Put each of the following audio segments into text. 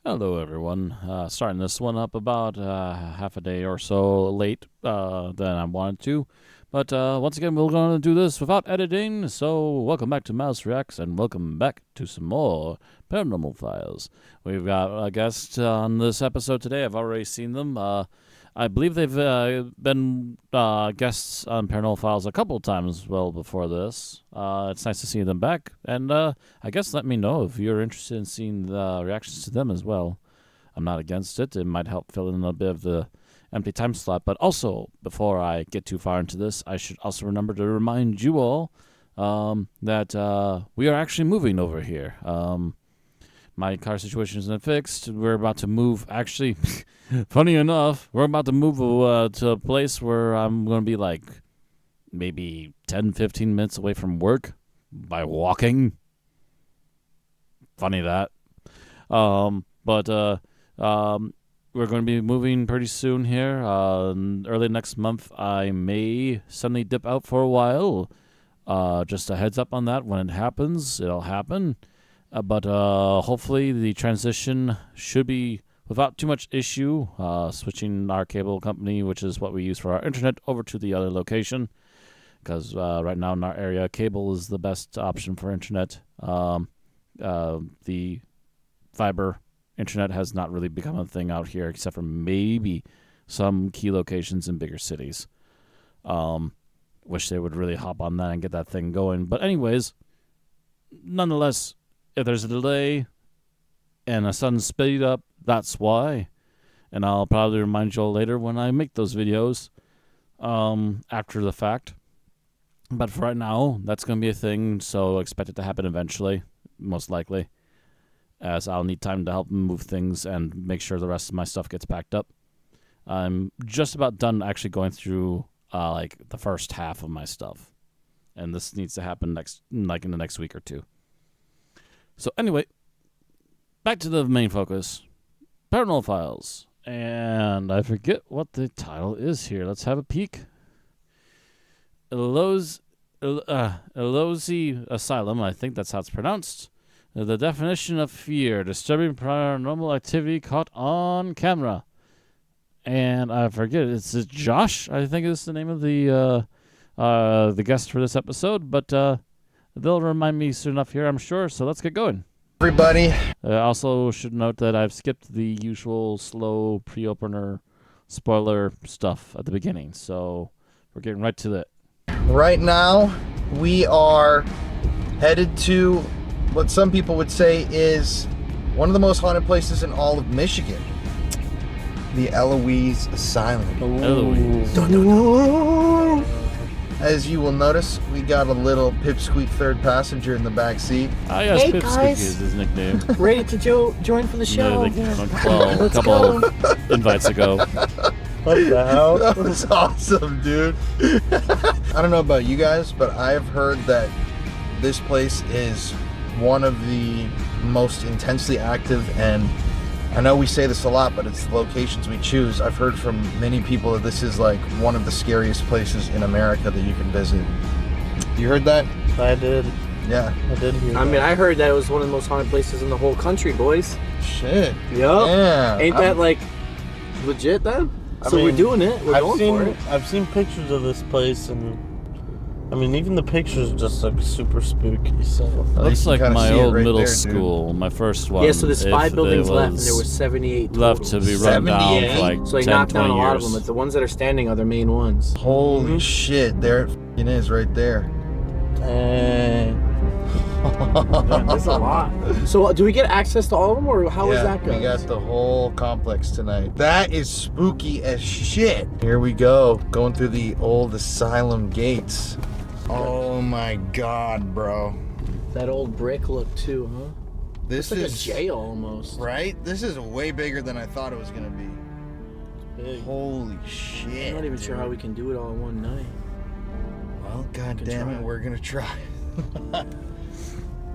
Hello, everyone. Starting this one up about half a day or so late than I wanted to. But once again, we're going to do this without editing. So welcome back to Mouse Reacts, and welcome back to some more Paranormal Files. We've got a guest on this episode today. I've already seen them. I believe they've been guests on Paranormal Files a couple of times well before this. It's nice to see them back. And I guess let me know if you're interested in seeing the reactions to them as well. I'm not against it. It might help fill in a bit of the empty time slot. But also, before I get too far into this, I should also remember to remind you all that we are actually moving over here. My car situation isn't fixed. We're about to move. Actually, funny enough, we're about to move to a place where I'm going to be like maybe 10, 15 minutes away from work by walking. Funny that. But we're going to be moving pretty soon here. Early next month, I may suddenly dip out for a while. Just a heads up on that. When it happens, it'll happen. But hopefully the transition should be without too much issue, switching our cable company, which is what we use for our internet, over to the other location. Because right now in our area, cable is the best option for internet. The fiber internet has not really become a thing out here, except for maybe some key locations in bigger cities. Wish they would really hop on that and get that thing going. But anyways, nonetheless, if there's a delay and a sudden speed up, that's why. And I'll probably remind you all later when I make those videos after the fact. But for right now, that's going to be a thing, so expect it to happen eventually, most likely, as I'll need time to help move things and make sure the rest of my stuff gets packed up. I'm just about done actually going through like the first half of my stuff. And this needs to happen in the next week or two. So anyway, back to the main focus. Paranormal Files. And I forget what the title is here. Let's have a peek. Eloise Asylum, I think that's how it's pronounced. The definition of fear, disturbing paranormal activity caught on camera. And I forget, it's Josh, I think is the name of the guest for this episode, but they'll remind me soon enough here, I'm sure, so let's get going. Everybody. I also should note that I've skipped the usual slow pre-opener spoiler stuff at the beginning, so we're getting right to it. Right now, we are headed to what some people would say is one of the most haunted places in all of Michigan. The Eloise Asylum. Eloise. Dun, dun, dun. As you will notice, we got a little pipsqueak third passenger in the back seat. Ah, yes, Hey, Pipsqueak guys. is his nickname. Ready to join for the show? A couple invites ago. What the hell? That was awesome, dude. I don't know about you guys, but I've heard that this place is one of the most intensely active, and I know we say this a lot, but it's the locations we choose. I've heard from many people that this is like one of the scariest places in America that you can visit. You heard that? I did. Yeah. I did hear I mean, I heard that it was one of the most haunted places in the whole country, boys. Shit. Yep. Yeah. Ain't that like legit then? So we're doing it. We're going for it. I've seen pictures of this place, and I mean, even the pictures just look super spooky. So Looks like kinda my see it old right middle there, dude. school, my first one. Yeah, so there's 5 if buildings it left, and there was 78 total. left to be run down 78? for like So they 10, knocked down 20 a lot of years. them. It's the ones that are standing are the main ones. Holy shit, there it f***ing is right there. There's a lot. So do we get access to all of them, or how is Yeah, that going? we got the whole complex tonight. That is spooky as shit. Here we go, going through the old asylum gates. Oh my god, bro. That old brick look too, huh? This It's like is a jail almost. right? This is way bigger than I thought it was gonna be. big. Holy shit. I'm not even sure how we can do it all in one night. Well, god Can damn try. it, we're gonna try.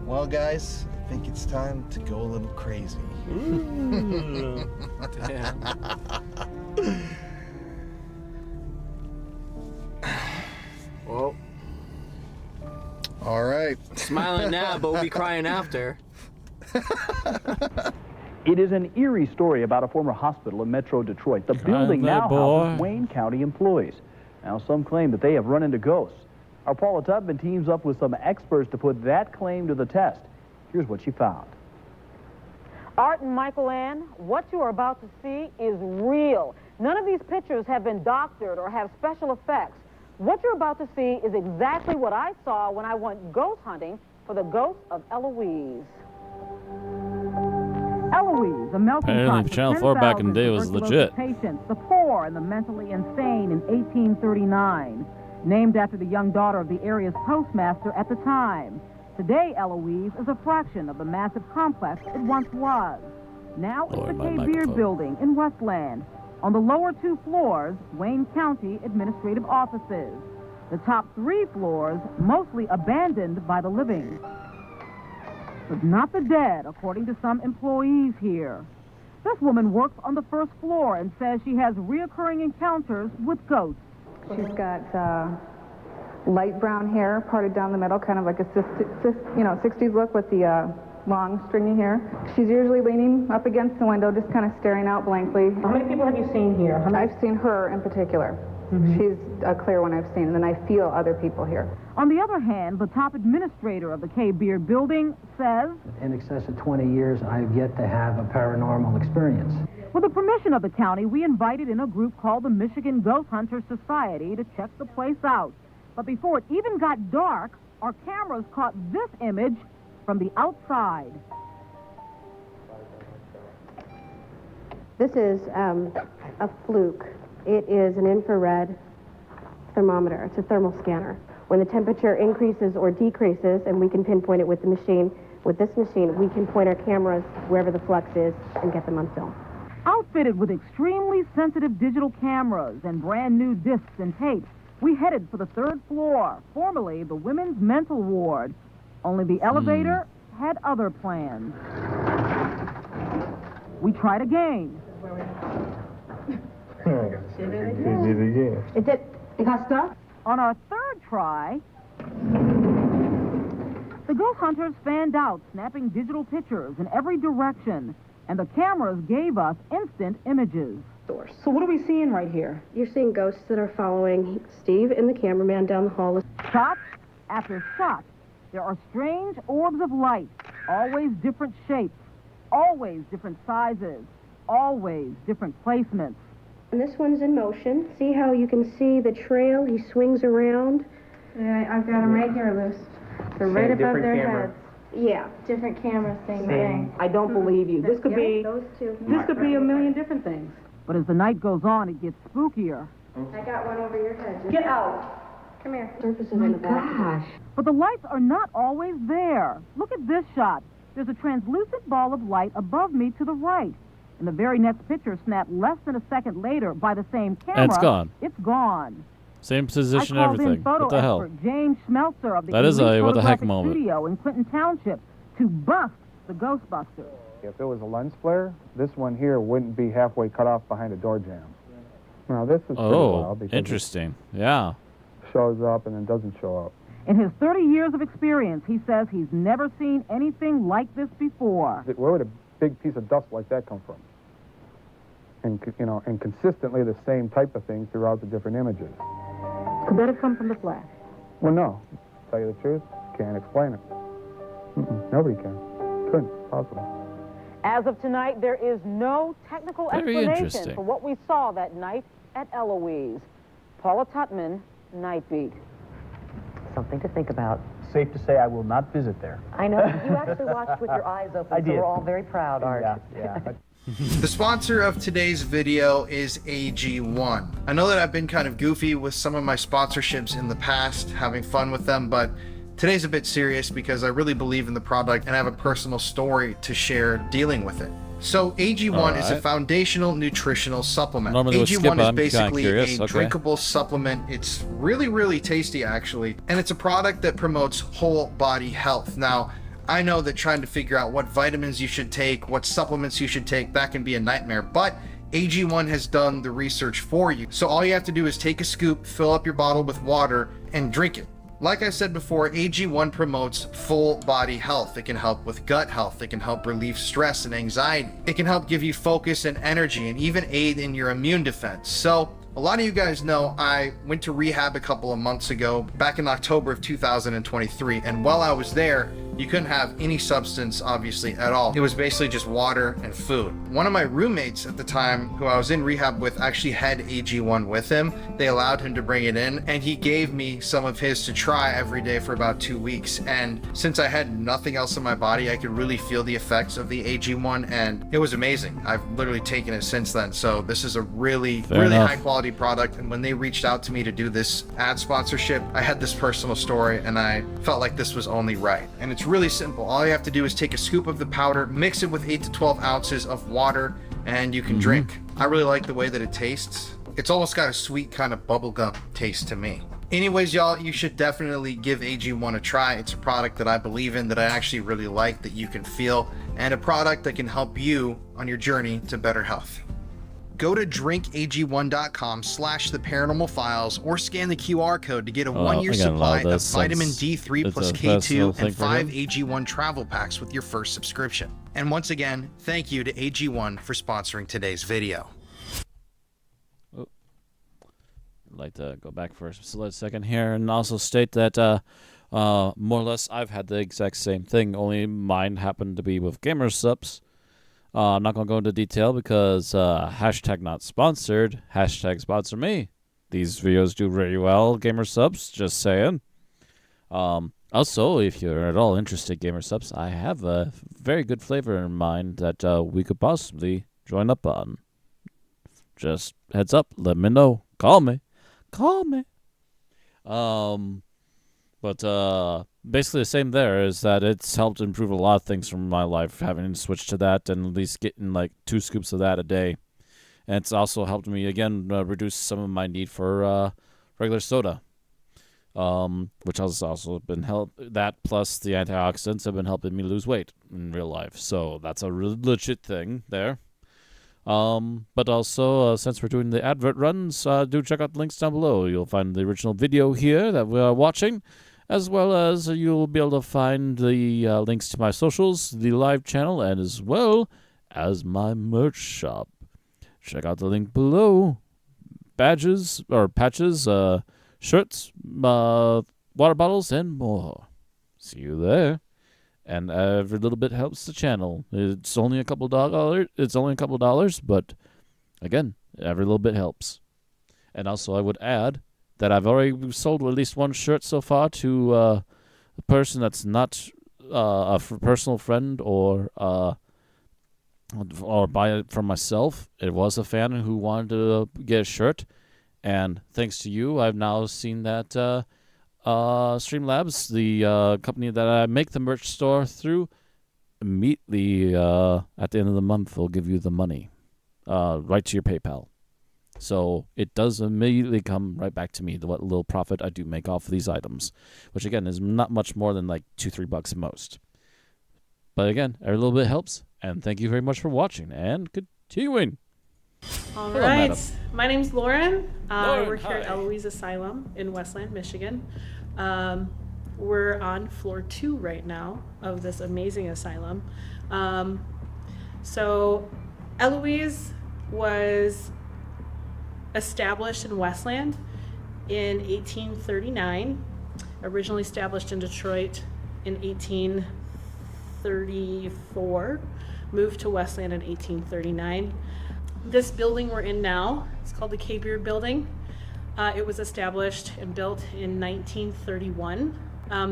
Well, guys, I think it's time to go a little crazy. Ooh. Damn. Well, All right. smiling now, but we'll be crying after. It is an eerie story about a former hospital in Metro Detroit. The building now houses Wayne County employees. Now, some claim that they have run into ghosts. Our Paula Tubman teams up with some experts to put that claim to the test. Here's what she found. Art and Michael Ann, what you are about to see is real. None of these pictures have been doctored or have special effects. What you're about to see is exactly what I saw when I went ghost hunting for the ghost of Eloise. Eloise, a melting pot for Channel 4 back in the day was legit. Patients, the poor and the mentally insane in 1839. Named after the young daughter of the area's postmaster at the time. Today, Eloise is a fraction of the massive complex it once was. Now it's the K. Beard Building in Westland. On the lower 2 floors, Wayne County administrative offices. The top 3 floors, mostly abandoned by the living. But not the dead, according to some employees here. This woman works on the 1st floor and says she has reoccurring encounters with ghosts. She's got light brown hair parted down the middle, kind of like a 60s look with the long stringy hair. She's usually leaning up against the window, just kind of staring out blankly. How many people have you seen here? I've seen her in particular. She's a clear one I've seen, and then I feel other people here. On the other hand, the top administrator of the K. Beard Building says, in excess of 20 years, I've yet to have a paranormal experience. with the permission of the county, we invited in a group called the Michigan Ghost Hunter Society to check the place out. But before it even got dark, our cameras caught this image from the outside. This is a fluke. It is an infrared thermometer. It's a thermal scanner. When the temperature increases or decreases, and we can pinpoint it with the machine, with this machine, we can point our cameras wherever the flux is and get them on film. Outfitted with extremely sensitive digital cameras and brand new discs and tapes, we headed for the 3rd floor, formerly the women's mental ward. Only the elevator had other plans. We tried again. It got stuck? On our 3rd try, the ghost hunters fanned out, snapping digital pictures in every direction, and the cameras gave us instant images. So what are we seeing right here? You're seeing ghosts that are following Steve and the cameraman down the hall. Shot after shot, there are strange orbs of light, always different shapes, always different sizes, always different placements. And this one's in motion. See how you can see the trail? He swings around. Yeah, I've got them right here, Liz. They're right above their heads. Yeah. Different cameras, same thing. I don't believe you. This could be Those two. this could be a million different things. But as the night goes on, it gets spookier. I got one over your head. Get out! Come here. Surfaces in the back. But the lights are not always there. Look at this shot. There's a translucent ball of light above me to the right. And the very next picture, snapped less than a second later by the same camera, And it's gone. It's gone. Same position, I called everything. in photo What the hell? expert James Schmelzer of the That is Elite a what the heck Photographic moment. Studio in Clinton Township to bust the Ghostbusters. If it was a lens flare, this one here wouldn't be halfway cut off behind a door jamb. Now this is pretty wild because Interesting. Yeah. it shows up and then doesn't show up. In his 30 years of experience, he says he's never seen anything like this before. Where would a big piece of dust like that come from? And and consistently the same type of thing throughout the different images. Could that have come from the flash? Well, no. To tell you the truth, can't explain it. Nobody can. Couldn't possible. As of tonight, there is no technical Very explanation interesting. for what we saw that night at Eloise. Paula Tutman, Night Beat. Something to think about. Safe to say I will not visit there. I know. You actually watched with your eyes open, I so did. we're all very proud, Art. Yeah. The sponsor of today's video is AG1. I know that I've been kind of goofy with some of my sponsorships in the past, having fun with them, but today's a bit serious because I really believe in the product and I have a personal story to share dealing with it. So AG1 is a foundational nutritional supplement. Normally with AG1 Skip, is I'm kinda basically curious. a Okay. drinkable supplement. It's really, really tasty actually, and it's a product that promotes whole body health. Now, I know that trying to figure out what vitamins you should take, what supplements you should take, that can be a nightmare, but AG1 has done the research for you. So all you have to do is take a scoop, fill up your bottle with water, and drink it. Like I said before, AG1 promotes full body health. It can help with gut health. It can help relieve stress and anxiety. It can help give you focus and energy and even aid in your immune defense. So a lot of you guys know I went to rehab a couple of months ago, back in October of 2023. And while I was there, you couldn't have any substance, obviously, at all. It was basically just water and food. One of my roommates at the time, who I was in rehab with, actually had AG1 with him. They allowed him to bring it in, and he gave me some of his to try every day for about 2 weeks. And since I had nothing else in my body, I could really feel the effects of the AG1, and it was amazing. I've literally taken it since then. So this is a really high quality product. And when they reached out to me to do this ad sponsorship, I had this personal story, and I felt like this was only right. And it's really simple. All you have to do is take a scoop of the powder, mix it with 8 to 12 ounces of water, and you can drink. I really like the way that it tastes. It's almost got a sweet kind of bubblegum taste to me. Anyways, y'all, you should definitely give AG1 a try. It's a product that I believe in, that I actually really like, that you can feel, and a product that can help you on your journey to better health. Go to drinkag1.com/theparanormalfiles or scan the QR code to get a 1-year supply of vitamin D3 plus K2 and 5 AG1 travel packs with your first subscription. And once again, thank you to AG1 for sponsoring today's video. I'd like to go back for a split second here and also state that more or less I've had the exact same thing, only mine happened to be with gamer subs. I'm not going to go into detail because hashtag not sponsored, hashtag sponsor me. These videos do really well, gamer subs, just saying. Also, if you're at all interested, gamer subs, I have a very good flavor in mind that we could possibly join up on. Just heads up, let me know. Call me. But basically the same there is that it's helped improve a lot of things from my life, having switched to that and at least getting like 2 scoops of that a day. And it's also helped me, again, reduce some of my need for regular soda, which has also been that plus the antioxidants have been helping me lose weight in real life. So that's a really legit thing there. But also, since we're doing the advert runs, do check out the links down below. You'll find the original video here that we are watching, as well as you'll be able to find the links to my socials, the live channel, and as well as my merch shop. Check out the link below. Badges, or patches, shirts, water bottles, and more. See you there. And every little bit helps the channel. It's only a couple dollars, but again, every little bit helps. And also, I would add that I've already sold at least 1 shirt so far to a person that's not a personal friend or buy it from myself. It was a fan who wanted to get a shirt, and thanks to you, I've now seen that Streamlabs, the company that I make the merch store through, immediately at the end of the month will give you the money right to your PayPal. So it does immediately come right back to me, what little profit I do make off of these items, which again is not much more than like $2-3 at most. But again, every little bit helps, and thank you very much for watching and continuing. All Hello, right, madam. my name's Lauren. We're here hi. at Eloise Asylum in Westland, Michigan. We're on floor 2 right now of this amazing asylum. So Eloise was established in Westland in 1839, originally established in Detroit in 1834, moved to Westland in 1839. This building we're in now, it's called the K-Beard Building. It was established and built in 1931.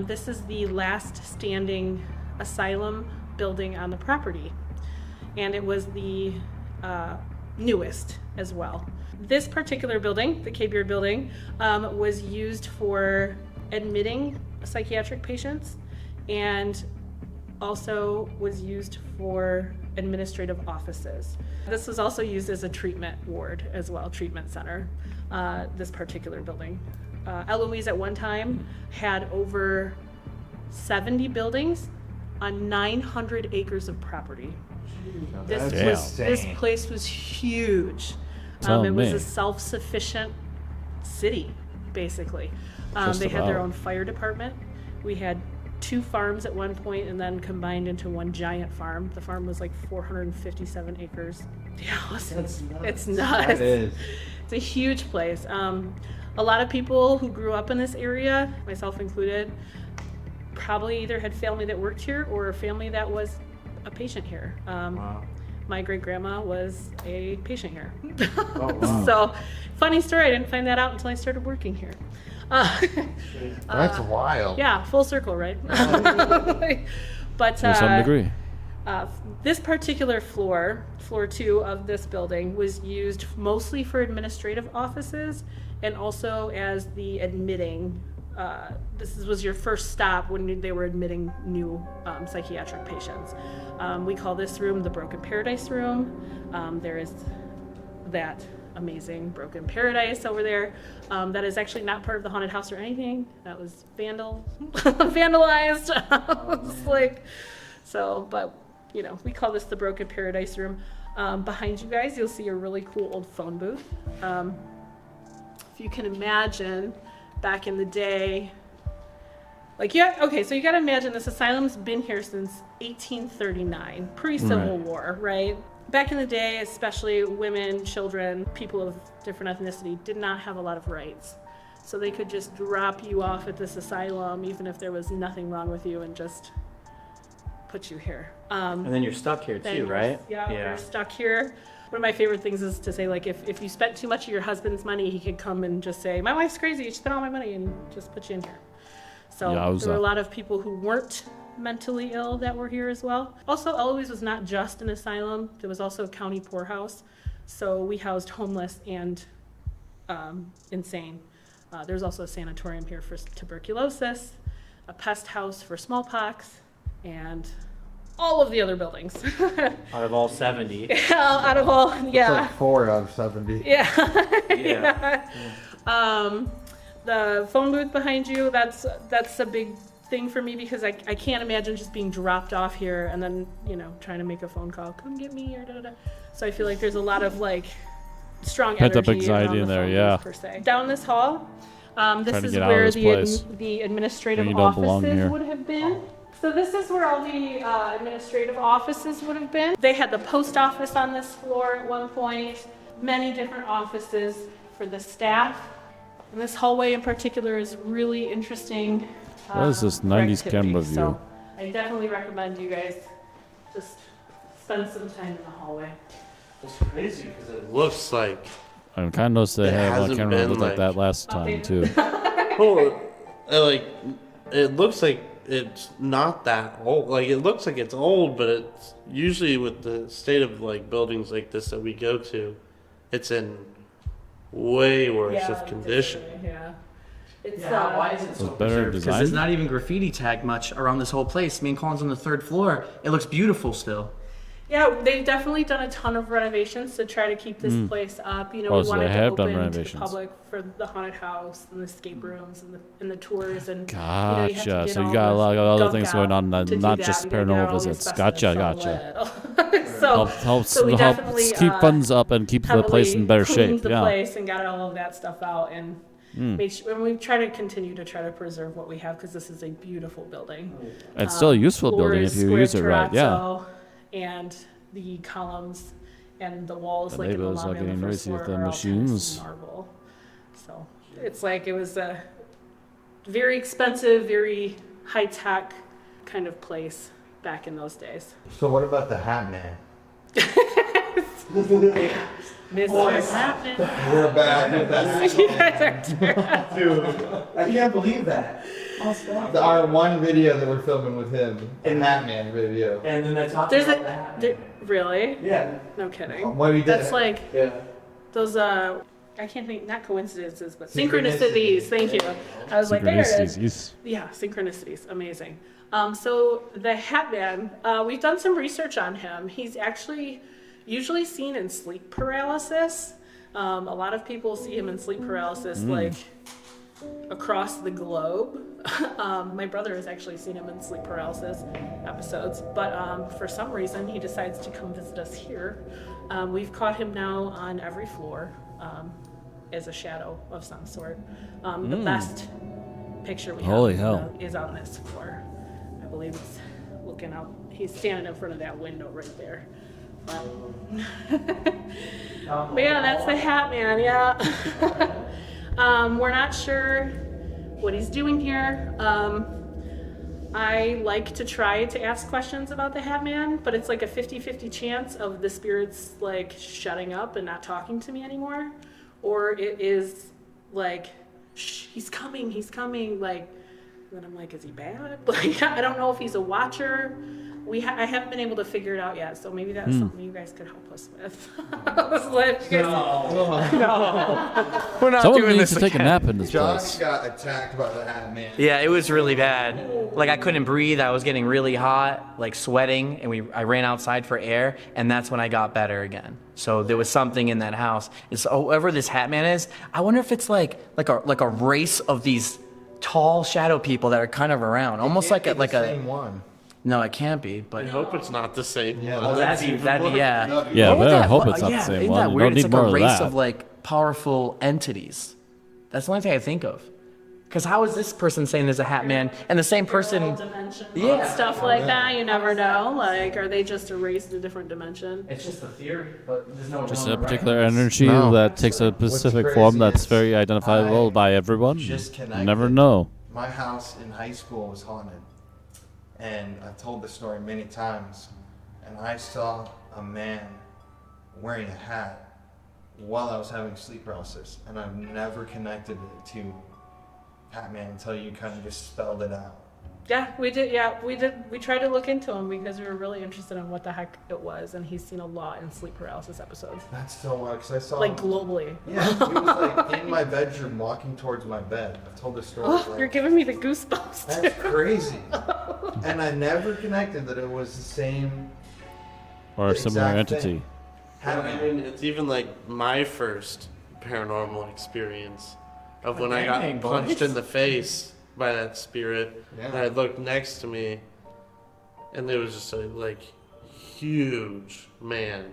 This is the last standing asylum building on the property, and it was the newest as well. This particular building, the K-Beard Building, was used for admitting psychiatric patients and also was used for administrative offices. This was also used as a treatment ward as well, treatment center, this particular building. Eloise at one time had over 70 buildings on 900 acres of property. This place was huge. It was a self-sufficient city, basically. Just They had their about. own fire department. We had 2 farms at one point and then combined into one giant farm. The farm was like 457 acres. Yeah, listen, it's nuts. That is. It's a huge place. A lot of people who grew up in this area, myself included, probably either had family that worked here or a family that was a patient here. Wow. My great-grandma was a patient here. Oh, wow. So, funny story, I didn't find that out until I started working here. That's wild. Yeah, full circle, right? But To some degree. this particular floor 2 of this building, was used mostly for administrative offices and also as the admitting. This was your first stop when they were admitting new psychiatric patients. We call this room the Broken Paradise Room. There is that amazing Broken Paradise over there. That is actually not part of the haunted house or anything. That was vandalized. It's like, so, but you know, we call this the Broken Paradise Room. Behind you guys, you'll see a really cool old phone booth. If you can imagine, back in the day, like, yeah, okay, so you gotta imagine this asylum's been here since 1839, pre-Civil War, right? Back in the day, especially women, children, people of different ethnicity did not have a lot of rights. So they could just drop you off at this asylum, even if there was nothing wrong with you, and just put you here. And then you're stuck here too, right? Yeah, you're stuck here. One of my favorite things is to say, like, if you spent too much of your husband's money, he could come and just say, my wife's crazy, she spent all my money, and just put you in here. So there were a lot of people who weren't mentally ill that were here as well. Also, Eloise was not just an asylum. There was also a county poorhouse. So we housed homeless and insane. There's also a sanatorium here for tuberculosis, a pest house for smallpox, and all of the other buildings. Out of all 70. Out of all, yeah. It's like 4 out of 70. Yeah. The phone booth behind you, that's a big thing for me, because I can't imagine just being dropped off here and then, you know, trying to make a phone call, come get me, or da-da-da. So I feel like there's a lot of, like, strong energy Pent-up anxiety in there, yeah. per se. Down this hall, this is where the administrative offices would have been. So this is where all the administrative offices would have been. They had the post office on this floor at one point, many different offices for the staff. And this hallway in particular is really interesting. What is this 90s camera view? So I definitely recommend you guys just spend some time in the hallway. It's crazy because it looks like. I kind of noticed they had one hasn't camera that been, looked like that last time too. Well, like it looks like it's not that old. Like it looks like it's old, but it's usually with the state of like buildings like this that we go to, it's in way worse of condition. Yeah. It's, why is it so better preserved? Because designed? there's not even graffiti tagged much around this whole place. Me and Collin's on the 3rd floor. It looks beautiful still. Yeah, they've definitely done a ton of renovations to try to keep this place up. You know, we so wanted they to have done open to the renovations. public for the haunted house and the escape rooms and the tours and Gotcha. You know, So you got a lot of other things going on, not just paranormal visits. Gotcha. So we definitely keep funds up and keep the place in better shape. Cleaned the place and got all of that stuff out and made sure, and we try to continue to preserve what we have because this is a beautiful building. It's still a useful building if you use it right. Yeah. And the columns and the walls, The like in the neighbors are lobby on getting the first noisy with floor, the are all machines. kind of marble. So it's like it was a very expensive, very high tech kind of place back in those days. So what about the Hat Man? Mr. Happening. We're back with that. You guys are Dude, I can't believe that. our one video that we're filming with him, in that man video. And then that's not There's really? Yeah. No kidding. What we did. That's like Yeah. those I can't think, not coincidences, but synchronicities. Thank you. I was like, there it is. Synchronicities. Yeah, synchronicities. Amazing. So the Hat Man, we've done some research on him. He's actually usually seen in sleep paralysis. A lot of people see him in sleep paralysis, like across the globe. My brother has actually seen him in sleep paralysis episodes, but for some reason he decides to come visit us here. We've caught him now on every floor. as a shadow of some sort. The best picture we Holy have hell. is on this floor. I believe it's looking out. He's standing in front of that window right there. But yeah, that's the Hat Man. Yeah. We're not sure what he's doing here. I like to try to ask questions about the Hat Man, but it's like a 50-50 chance of the spirits like shutting up and not talking to me anymore, or it is like, shh, he's coming, like, then I'm like, is he bad? Like, I don't know if he's a watcher. I haven't been able to figure it out yet, so maybe that's something you guys could help us with. No. We're not Someone doing needs this to take a again. nap in this Josh place. got attacked by the Hat Man. Yeah, it was really bad. Like, I couldn't breathe. I was getting really hot, like sweating, and I ran outside for air, and that's when I got better again. So there was something in that house. It's whoever this Hat Man is. I wonder if it's like a race of these tall shadow people that are kind of around, almost like a same one. No, it can't be. But I hope it's not the same. Yeah, one. that'd be yeah. Yeah, What would but I that- hope it's not the yeah, same isn't one. that You weird? don't It's need like more a of race that. of like powerful entities. That's the only thing I think of. Because how is this person saying there's a Hat Man and the same person? Yeah, stuff like that. You never know. Like, are they just erased a different dimension? It's just a theory, but there's no. Just wrong a or right. particular energy No. that takes a specific form crazy that's is very identifiable I by everyone. just You connected. never know. My house in high school was haunted, and I've told this story many times. And I saw a man wearing a hat while I was having sleep paralysis, and I've never connected it to Hat Man until you kind of just spelled it out. Yeah, we did. Yeah, we did. We tried to look into him because we were really interested in what the heck it was, and he's seen a lot in sleep paralysis episodes, That's so wild, because I saw like globally. Yeah, he was like in my bedroom walking towards my bed. I've told this story. Oh, like, you're giving me the goosebumps. that's crazy. And I never connected that it was the same. Or a similar exact entity. thing. Hat I Man. mean, it's even like my first paranormal experience of when I Dang, got punched boys. in the face by that spirit, Yeah. and I looked next to me, and there was just a like huge man,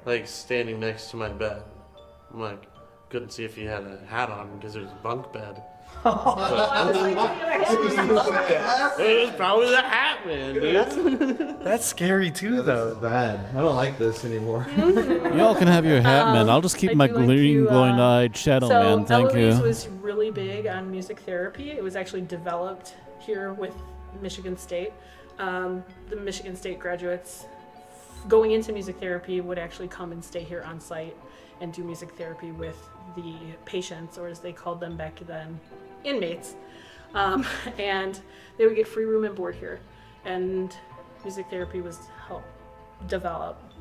like standing next to my bed. I'm like, couldn't see if he had a hat on because it was a bunk bed. It was probably the Hat Man, dude. That's scary too, though. Bad. I don't like this anymore. Y'all can have your Hat Man. I'll just keep I my do like green, to, glowing-eyed Shadow So Man. Thank Eloise you. was really big on music therapy. It was actually developed here with Michigan State. The Michigan State graduates going into music therapy would actually come and stay here on site and do music therapy with the patients, or as they called them back then, inmates. And they would get free room and board here. And music therapy was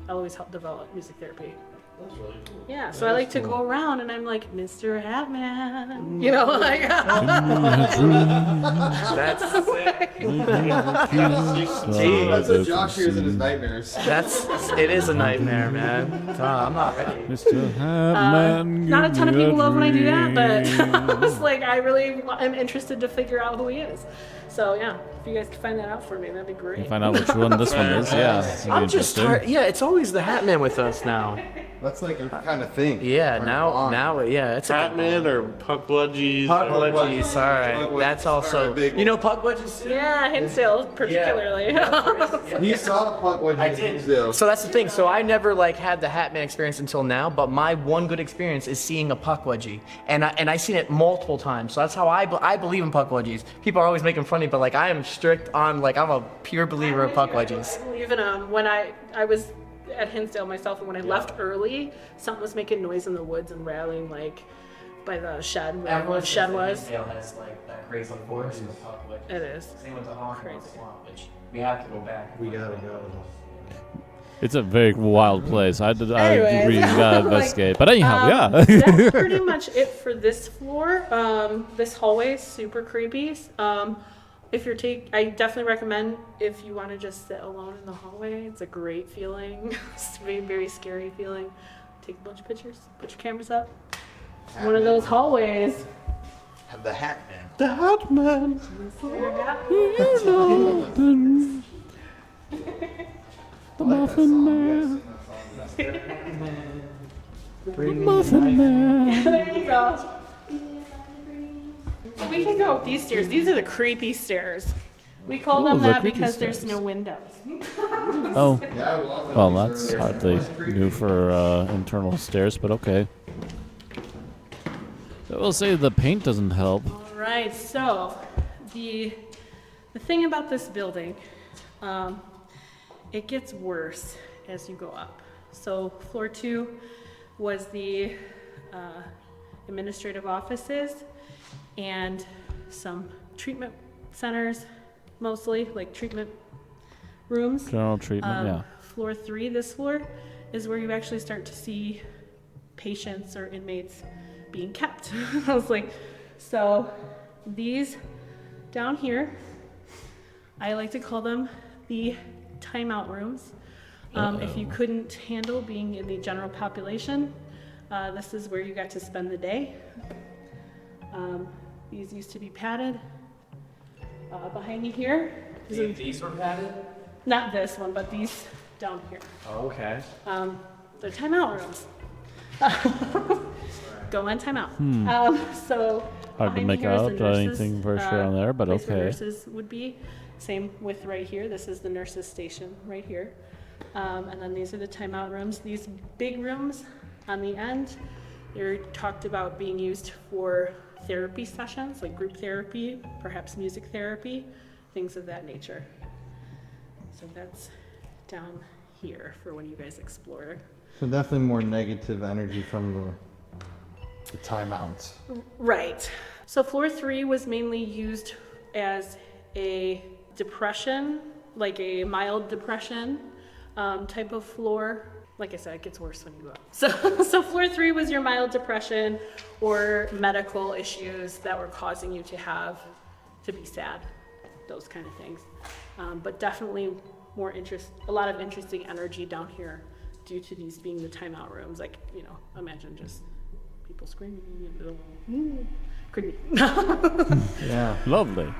Eloise helped develop music therapy. That's really cool. Yeah, so I like to go around and I'm like, Mr. Hat Man, you know, like. That's That's what Josh hears in his nightmares. it is a nightmare, man. I'm not ready. Mr. Hat Man. Not a ton of give me people love when I do that, dream. but it's like I really am interested to figure out who he is. So yeah, if you guys could find that out for me, that'd be great. You find out which one this one is. Yeah, it's gonna be I'm just interesting. tired. Yeah, it's always the Hat Man with us now. That's like a kind of thing. Yeah, Like, now, on. yeah, it's a Hat Man or Puckwudgies. Puck or- wedgies. All right, that's also. You know Puck wedgies too? Yeah, Hinsdale particularly. He saw the Puck when I did. So that's the thing. So I never had the Hat Man experience until now. But my one good experience is seeing a puck wedgie, and I seen it multiple times. So that's how I believe in puck wedgies. People are always making fun of me, but I am strict on I'm a pure believer of puck wedgies. Even when I was at Hinsdale myself, and when I left early, something was making noise in the woods and rattling by the shed where the shed was. Has that crazy voice of puck wedgies. It is. Same with the Hawk Crazy. Swamp, which we have to go back. We gotta go. It's a very wild place. I Anyways, agree. You gotta investigate. But anyhow, yeah. That's pretty much it for this floor. This hallway is super creepy. I definitely recommend if you want to just sit alone in the hallway. It's a great feeling. It's a very, very scary feeling. Take a bunch of pictures. Put your cameras up. One of those hallways. Have the Hat Man. The Hat Man. The Muffin Man. Muffin Man. There you go. So we can go up these stairs. These are the creepy stairs. We call them the that creepy because there's stairs. no windows. Oh, well, that's hardly new for internal stairs, but okay. I will say the paint doesn't help. All right, so the thing about this building, it gets worse as you go up. So floor 2 was the administrative offices and some treatment centers, mostly like treatment rooms. General treatment, yeah. Floor 3, this floor, is where you actually start to see patients or inmates being kept. I was like, so these down here, I like to call them the timeout rooms. If you couldn't handle being in the general population, this is where you got to spend the day. These used to be padded. Behind me here. These were padded? Not this one, but these down here. Oh, okay. They're timeout rooms. Go on timeout. So Hard to behind me make here is the out nurses, anything for sure on there, but place where okay. Nurses would be. Same with right here. This is the nurses' station right here. And then these are the timeout rooms. These big rooms on the end, they're talked about being used for therapy sessions, like group therapy, perhaps music therapy, things of that nature. So that's down here for when you guys explore. So definitely more negative energy from the timeouts. Right. So floor 3 was mainly used as a depression, like a mild depression type of floor. Like I said, it gets worse when you go up. So floor 3 was your mild depression or medical issues that were causing you to be sad, those kind of things. But definitely a lot of interesting energy down here due to these being the timeout rooms. Like, imagine just people screaming and creepy. Yeah, lovely.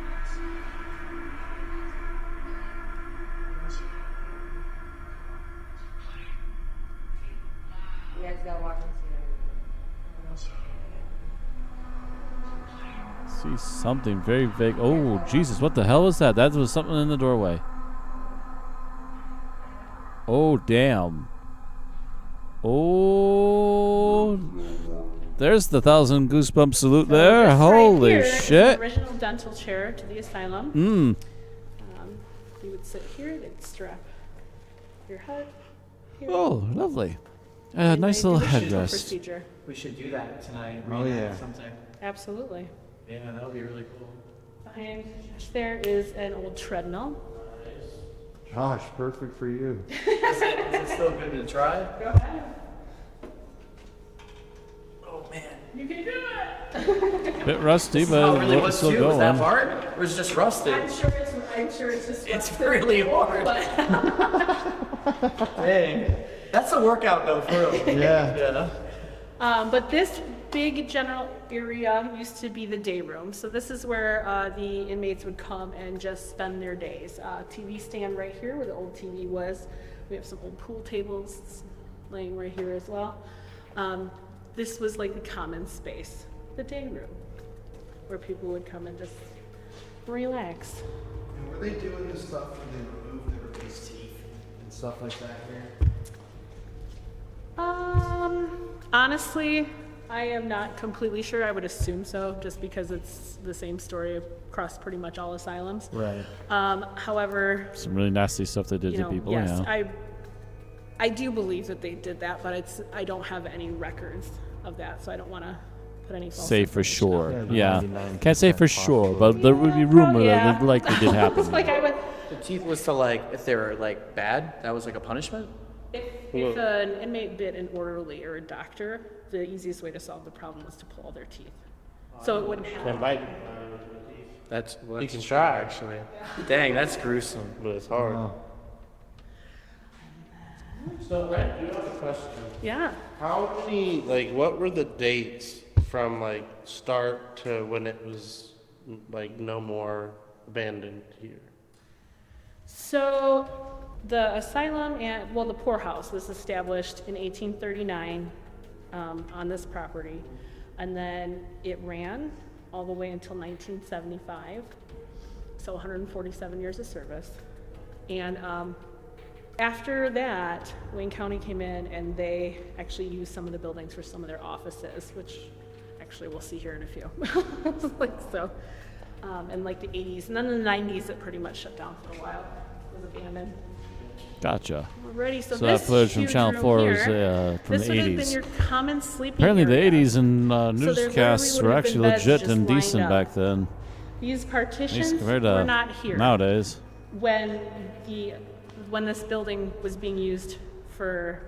You guys gotta watch and see See something very vague. Oh, Jesus, what the hell was that? That was something in the doorway. Oh, damn. Oh, there's the 1,000 goosebump salute there. This Holy right here is shit. the original dental chair to the asylum. You would sit here, they'd strap your head here. Oh, lovely. And Nice they little do the dental headrest. procedure. We should do that tonight. Oh, yeah. Sometime. Absolutely. Yeah, that would be really cool. Behind there is an old treadmill. Josh, perfect for you. Is it still good to try? Go ahead. Oh, man. You can do it. Bit rusty, This is how it but really it's was still too. going. Was that hard? Or was it just rusted? I'm sure it's just. It's really hard. Dang. That's a workout though, for real. Yeah. But this big general area used to be the day room. So this is where the inmates would come and just spend their days. TV stand right here where the old TV was. We have some old pool tables laying right here as well. This was like the common space, the day room, where people would come and just relax. And were they doing this stuff when they removed everybody's teeth and stuff like that here? Honestly, I am not completely sure. I would assume so, just because it's the same story across pretty much all asylums. Right. However, Some really nasty stuff they did to people. yes, Yeah. I do believe that they did that, but I don't have any records of that, so I don't want to put any false Say for information out sure. there. Yeah. Can't say for sure, but there would be rumor that it likely did happen. Like I would, The teeth was to if they were bad, that was like a punishment? if an inmate bit an orderly or a doctor, the easiest way to solve the problem was to pull all their teeth, so it wouldn't happen. That's You can try, actually. Dang, that's gruesome. But it's hard. So, Red, you have a question. Yeah. How many, what were the dates from, start to when it was, no more abandoned here? So the asylum the poorhouse was established in 1839. on this property. And then it ran all the way until 1975, so 147 years of service. And after that, Wayne County came in and they actually used some of the buildings for some of their offices, which actually we'll see here in a few. In like the 80s. And then in the 90s, it pretty much shut down for a while. It was abandoned. Gotcha. Alrighty, so that this footage from huge Channel room 4 here, is from the this would have 80s. been your common sleeping Apparently area. the 80s and there newscasts literally were would have actually been beds legit just and lined decent up. back then. These At partitions least compared were to not here nowadays. when this building was being used for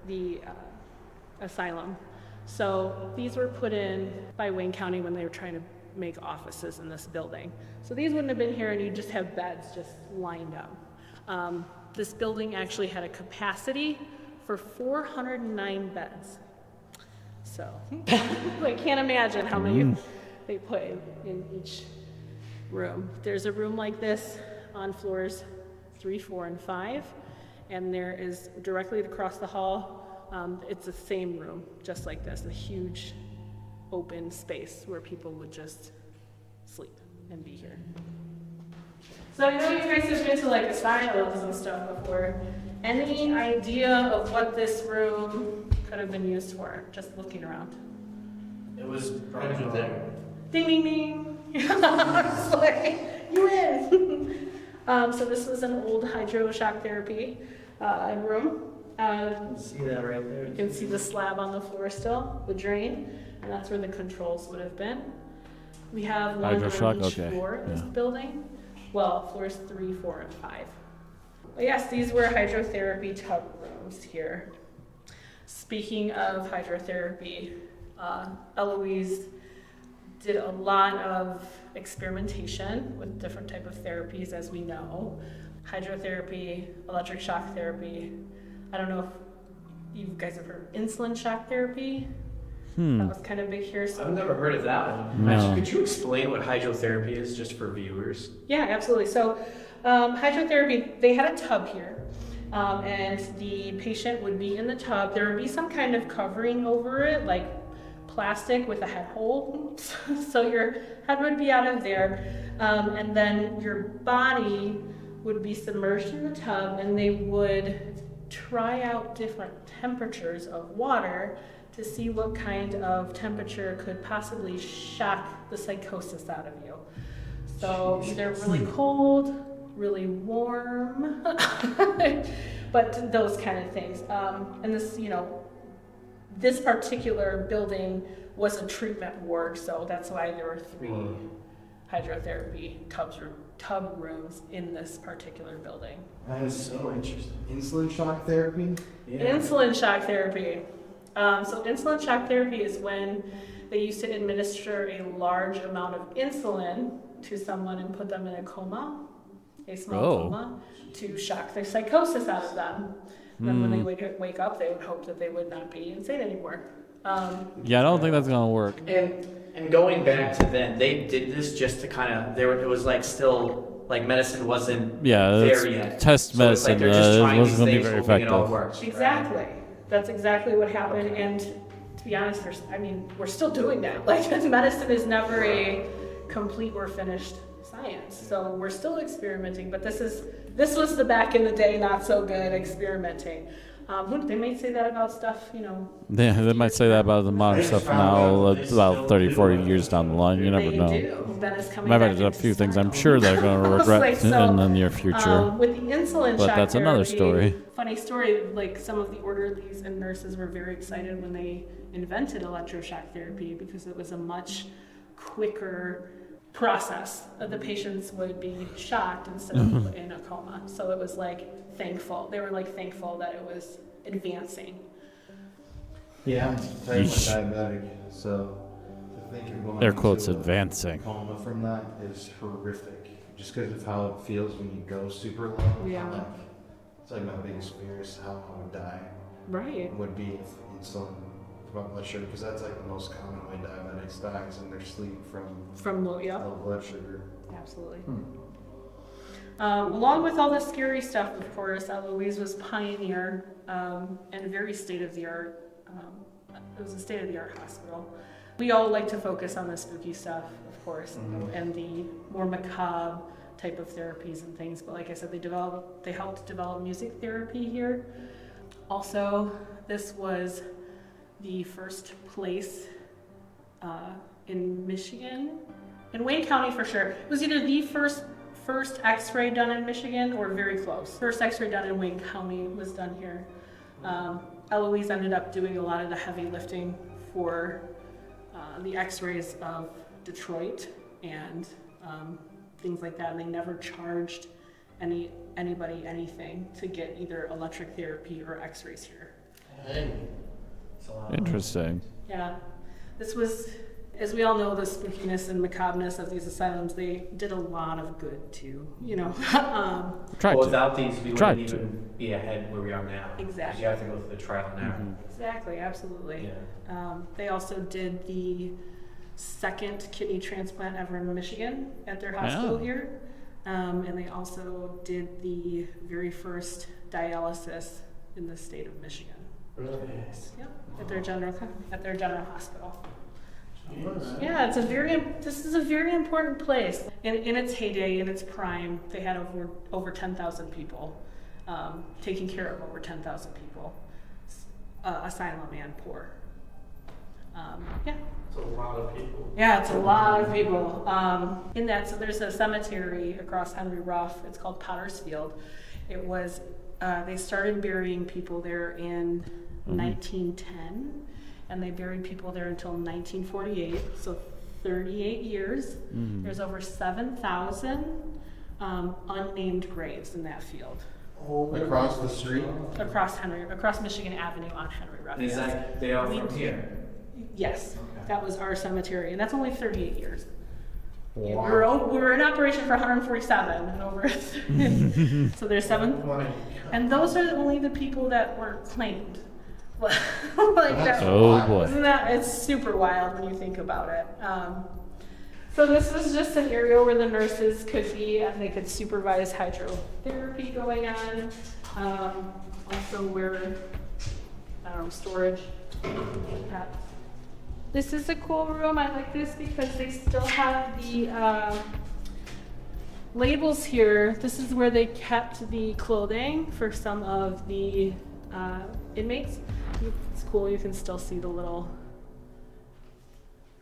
the asylum. So these were put in by Wayne County when they were trying to make offices in this building. So these wouldn't have been here, and you just have beds just lined up. This building actually had a capacity for 409 beds. So I can't imagine how many they put in each room. There's a room like this on floors 3, 4, and 5, and there is directly across the hall, it's the same room, just like this, a huge open space where people would just sleep and be here. So I know you guys have been to like asylums and stuff before. Any idea of what this room could have been used for, just looking around? It was probably there. Ding, ding, ding. I was like, you win. So this was an old hydroshock therapy room. See that right there? You can see the slab on the floor still, the drain, and that's where the controls would have been. We have one on each floor in this building. Well, floors 3, 4, and 5. But yes, these were hydrotherapy tub rooms here. Speaking of hydrotherapy, Eloise did a lot of experimentation with different type of therapies, as we know. Hydrotherapy, electric shock therapy. I don't know if you guys have heard of insulin shock therapy. That was kind of big here. So I've never heard of that one. No. Actually, could you explain what hydrotherapy is, just for viewers? Yeah, absolutely. So hydrotherapy, they had a tub here, and the patient would be in the tub. There would be some kind of covering over it, like plastic with a head hole. So your head would be out of there, and then your body would be submerged in the tub, and they would try out different temperatures of water to see what kind of temperature could possibly shock the psychosis out of you. So either really cold, really warm, but those kind of things. And this, this particular building was a treatment ward, so that's why there were 3 hydrotherapy tub rooms in this particular building. That is so interesting. Insulin shock therapy? Yeah. Insulin shock therapy. So insulin shock therapy is when they used to administer a large amount of insulin to someone and put them in a coma, a small coma, to shock their psychosis out of them. Then when they wake up, they would hope that they would not be insane anymore. Yeah, I don't think that's gonna work. And going back to then, they did this just to kind of, it was like still, like medicine wasn't there yet. Test medicine, so it wasn't going to be very effective. Works, exactly. Right? That's exactly what happened. And to be honest, we're still doing that. Like, medicine is never a complete or finished science. So we're still experimenting, but this was the back in the day, not so good experimenting. They may say that about stuff, Yeah, they might say that about the modern stuff now, about 30, 40 years down the line. You never know. Might have a few things I'm sure they're going to regret in the near future. With the insulin shock that's another story. Funny story, like some of the orderlies and nurses were very excited when they invented electroshock therapy because it was a much quicker process. The patients would be shocked instead of put in a coma. So it was like thankful. They were like thankful that it was advancing. Yeah, I'm diabetic, so to think of going air quotes into advancing. a coma from that is horrific. Just because of how it feels when you go super low. Yeah. It's like my biggest fear is how I would die. Right. Would be if insulin about blood sugar, because that's like the most common way diabetics die is in their sleep from low blood sugar. Absolutely. Along with all the scary stuff, of course, Eloise was pioneer and very state-of-the-art it was a state-of-the-art hospital. We all like to focus on the spooky stuff, of course, and the more macabre type of therapies and things. But like I said, they helped develop music therapy here. Also, this was the first place in Michigan, in Wayne County for sure. It was either the first X-ray done in Michigan or very close. First X-ray done in Wayne County was done here. Eloise ended up doing a lot of the heavy lifting for the X-rays of Detroit and things like that, and they never charged anybody anything to get either electric therapy or X-rays here. Interesting. Yeah, this was, as we all know, the spookiness and macabreness of these asylums, they did a lot of good too, you know. Without these, we wouldn't even be ahead where we are now. Exactly. You have to go through the trial now. Exactly, absolutely. Yeah. They also did the second kidney transplant ever in Michigan at their hospital here. And they also did the very first dialysis in the state of Michigan. Really? Yep, at their general hospital. Yeah, this is a very important place. In its heyday, in its prime, they had over 10,000 people, taking care of over 10,000 people, asylum and poor. Yeah. It's a lot of people. Yeah, it's a lot of people. In that, so there's a cemetery across Henry Ruff. It's called Potter's Field. It was, they started burying people there in 1910, and they buried people there until 1948, so 38 years. There's over 7,000 unnamed graves in that field. Across the street? Across Michigan Avenue on Henry Ruff. And is that, they are from here? Yes, that was our cemetery, and that's only 38 years. Wow. We were in operation for 147 and over. So there's 7, and those are only the people that were claimed. Like that. Oh boy! Isn't that? It's super wild when you think about it. So this was just an area where the nurses could be, and they could supervise hydrotherapy going on. Also where, storage. This is a cool room. I like this because they still have the labels here. This is where they kept the clothing for some of the inmates. It's cool. You can still see the little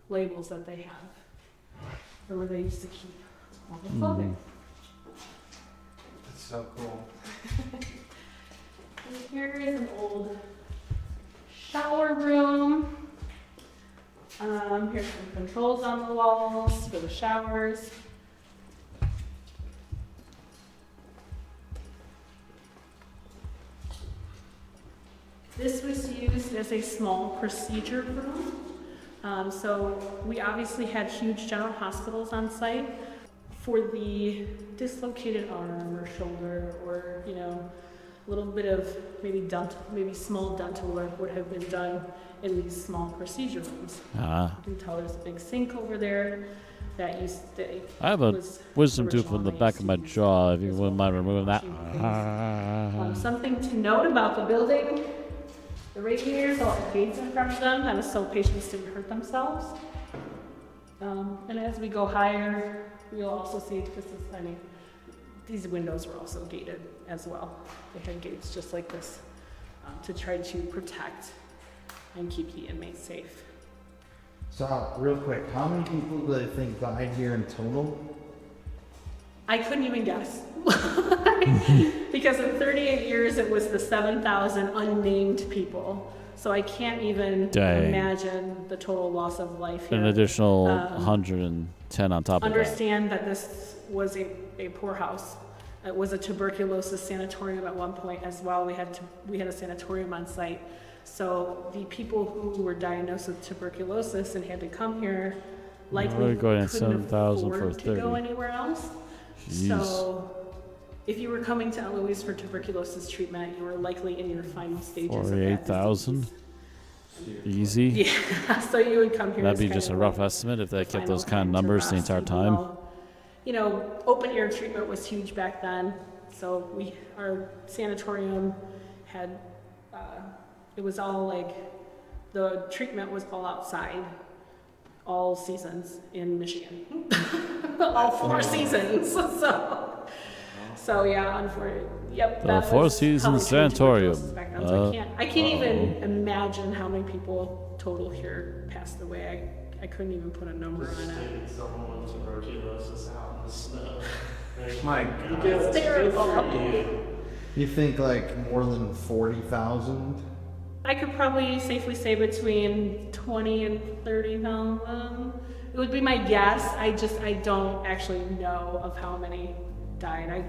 labels that they have, or where they used to keep all the clothing. That's so cool. And here is an old shower room. Here's some controls on the walls for the showers. This was used as a small procedure room. So we obviously had huge general hospitals on site. For the dislocated arm or shoulder, or a little bit of maybe small dental work would have been done in these small procedure rooms. You can tell there's a big sink over there that used to. I have a wisdom tooth in the back of my jaw. If you wouldn't mind removing that. Something to note about the building: the radiators all had gates in front of them, and so patients didn't hurt themselves. And as we go higher, we'll also see these windows were also gated as well. They had gates just like this to try to protect and keep the inmates safe. So, real quick, how many people do they think died here in total? I couldn't even guess. Because in 38 years, it was the 7,000 unnamed people. So I can't even imagine the total loss of life here. An additional 110 on top of that. Understand that this was a poorhouse. It was a tuberculosis sanatorium at one point as well. We had a sanatorium on site. So the people who were diagnosed with tuberculosis and had to come here likely couldn't afford to go anywhere else. Jeez. So if you were coming to Eloise for tuberculosis treatment, you were likely in your final stages of that 48,000? Easy? Yeah, so you would come here. That'd be just a rough estimate if they kept those kind of numbers the entire time. Open air treatment was huge back then. So our sanatorium had, it was all like the treatment was all outside, all seasons in Michigan. All 4 seasons. So yeah, unfortunately, yep. The that Four was Seasons how they treated Sanatorium. tuberculosis back then. So I can't even imagine how many people total here passed away. I couldn't even put a number on it. Someone with tuberculosis out in the snow. My God. It's terrible. You think like more than 40,000? I could probably safely say between 20 and 30,000. It would be my guess. I don't actually know of how many died.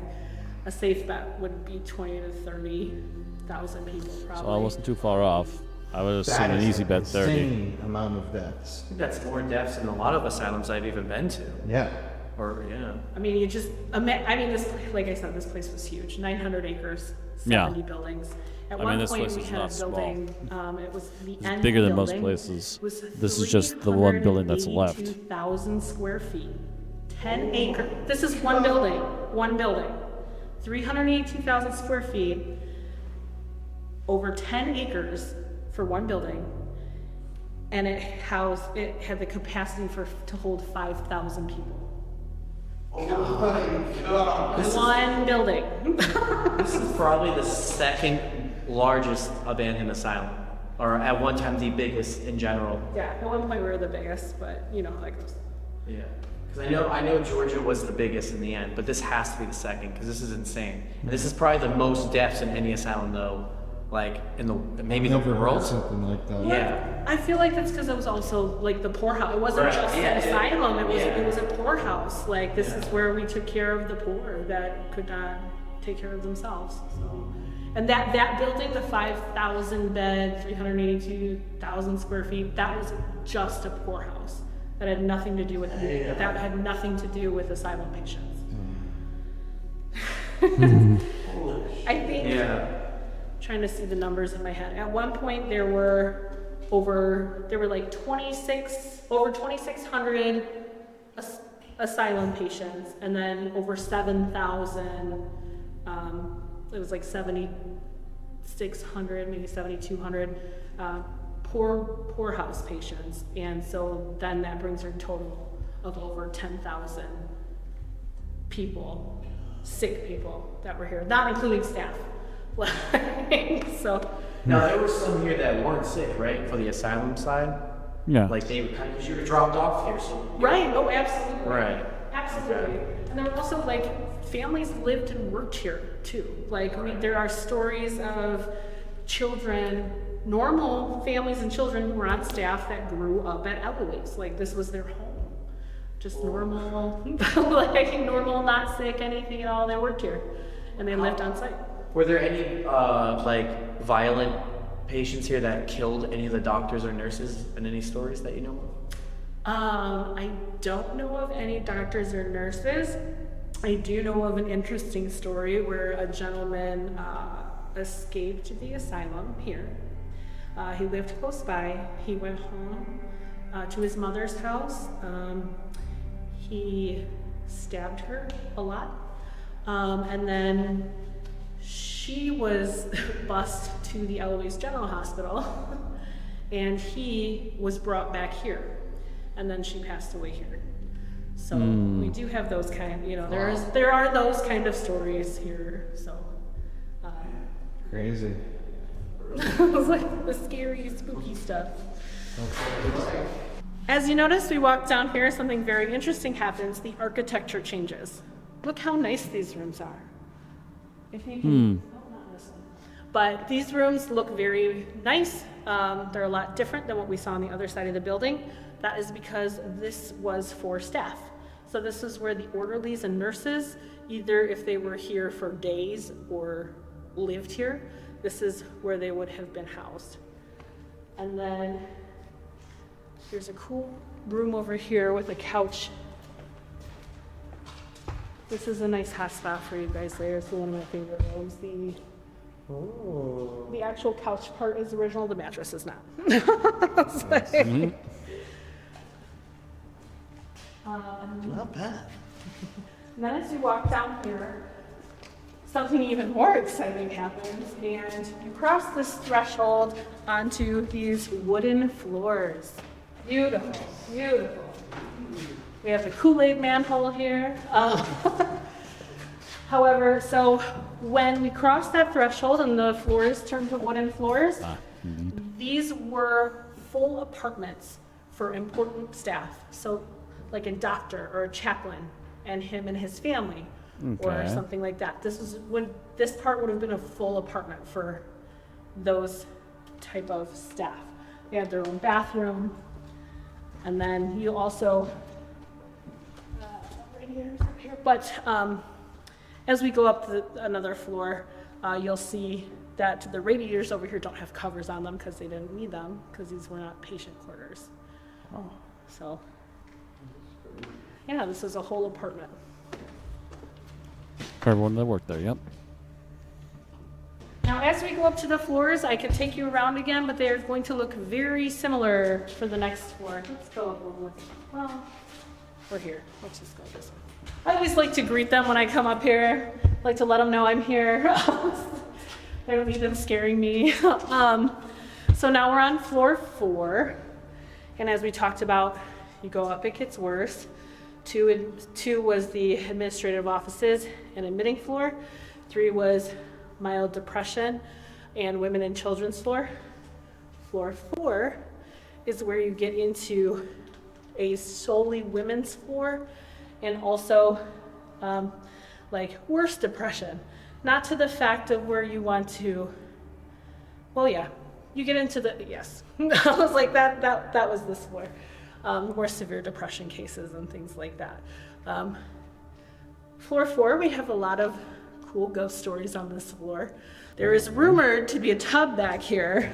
A safe bet would be 20 to 30,000 people probably. So I wasn't too far off. I would assume That an is easy bet 30. Insane amount of deaths. I think that's more deaths than a lot of asylums I've even been to. Yeah. Or, yeah. I mean, this, like I said, this place was huge. 900 acres, 70 buildings. At one this point, place we is had a not small. building. It was the It's end bigger than most building places. was This is just the one building that's left. 382,000 square feet, 10 acres. This is one building. 382,000 square feet, over 10 acres for one building, and it had the capacity to hold 5,000 people. One building. This is probably the second largest abandoned asylum, or at one time the biggest in general. Yeah, at one point we were the biggest, but you know how that goes. Yeah, because I know Georgia was the biggest in the end, but this has to be the second because this is insane. And this is probably the most deaths in any asylum, though, like in the maybe the world. Something like that. Yeah. I feel like that's because it was also like the poorhouse. It wasn't just an asylum. It was a poorhouse. Like this is where we took care of the poor that could not take care of themselves. So, and that building, the 5,000 bed, 382,000 square feet, that was just a poorhouse. That had nothing to do with that had nothing to do with asylum patients. I think. Yeah. Trying to see the numbers in my head. At one point, there were like over 2,600 asylum patients, and then over 7,000. It was like 7,600, maybe 7,200 poorhouse patients, and so then that brings our total of over 10,000 people, sick people that were here, not including staff. So now there were some here that weren't sick, right, for the asylum side. Yeah. Like they were kind of, you were dropped off here, so. Right. Oh, absolutely. Right. Absolutely. Okay. And there were also like families lived and worked here too. Like there are stories of children, normal families and children who were on staff that grew up at Eloise. Like this was their home. Just normal, like normal, not sick, anything at all. They worked here, and they lived on site. Were there any like violent patients here that killed any of the doctors or nurses, and any stories that you know of? I don't know of any doctors or nurses. I do know of an interesting story where a gentleman escaped the asylum here. He lived close by. He went home to his mother's house. He stabbed her a lot, and then she was bused to the Eloise General Hospital, and he was brought back here, and then she passed away here. So we do have those kind, there are those kind of stories here. So crazy. It's like the scary, spooky stuff. As you notice, we walk down here, something very interesting happens. The architecture changes. Look how nice these rooms are. If you can, not this one. But these rooms look very nice. They're a lot different than what we saw on the other side of the building. That is because this was for staff. So this is where the orderlies and nurses, either if they were here for days or lived here, this is where they would have been housed. And then here's a cool room over here with a couch. This is a nice hot spot for you guys later. It's one of my favorite rooms. The actual couch part is original, the mattress is not. Not bad. And then as you walk down here, something even more exciting happens, and you cross this threshold onto these wooden floors. Beautiful, beautiful. We have the Kool-Aid manhole here. However, so when we cross that threshold and the floors turn to wooden floors, these were full apartments for important staff. So like a doctor or a chaplain and him and his family. Or something like that. This was when this part would have been a full apartment for those type of staff. They had their own bathroom, and then you also radiators up here. But as we go up another floor, you'll see that the radiators over here don't have covers on them because they didn't need them because these were not patient quarters. So yeah, this is a whole apartment. For everyone that worked there, yep. Now, as we go up to the floors, I could take you around again, but they're going to look very similar for the next floor. Let's go up one more. Well, we're here. Let's just go this way. I always like to greet them when I come up here. I like to let them know I'm here. I don't need them scaring me. So now we're on floor 4. And as we talked about, you go up, it gets worse. 2 was the administrative offices and admitting floor. 3 was mild depression and women and children's floor. Floor 4 is where you get into a solely women's floor and also like worse depression. Not to the fact of where you want to, well, yeah, you get into the, yes. I was like, that was this floor. More severe depression cases and things like that. Floor 4, we have a lot of cool ghost stories on this floor. There is rumored to be a tub back here.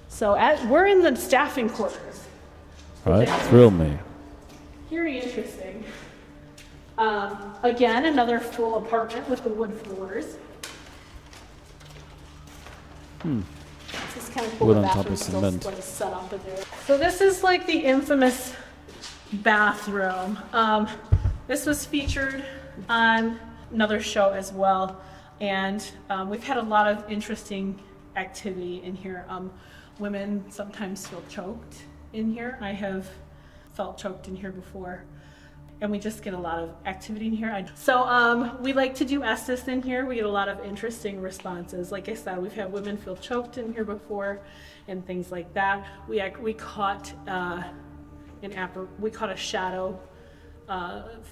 So we're in the staffing quarters. Right, thrill me. Very interesting. Again, another full apartment with the wood floors. This is kind of cool. Wood The on top of bathroom's still cement. like set up in there. So this is like the infamous bathroom. This was featured on another show as well, and we've had a lot of interesting activity in here. Women sometimes feel choked in here. I have felt choked in here before. And we just get a lot of activity in here. So we like to do Estes in here. We get a lot of interesting responses. Like I said, we've had women feel choked in here before and things like that. We caught a shadow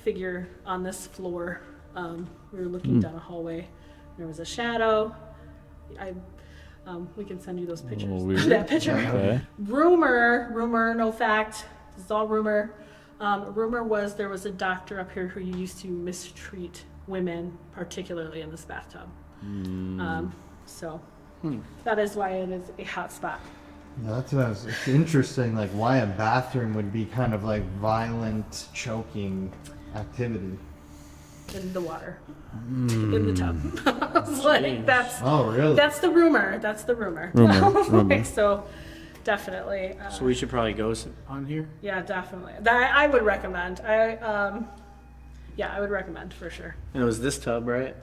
figure on this floor. We were looking down a hallway. There was a shadow. We can send you those pictures. That picture. Okay. Rumor, no fact. This is all rumor. Rumor was there was a doctor up here who used to mistreat women, particularly in this bathtub. So that is why it is a hot spot. Yeah, it's interesting, like why a bathroom would be kind of like violent choking activity. In the water, in the tub. It's like oh, really? That's the rumor. Rumor. So definitely. So we should probably go on here? Yeah, definitely. I would recommend. I would recommend for sure. And it was this tub, right?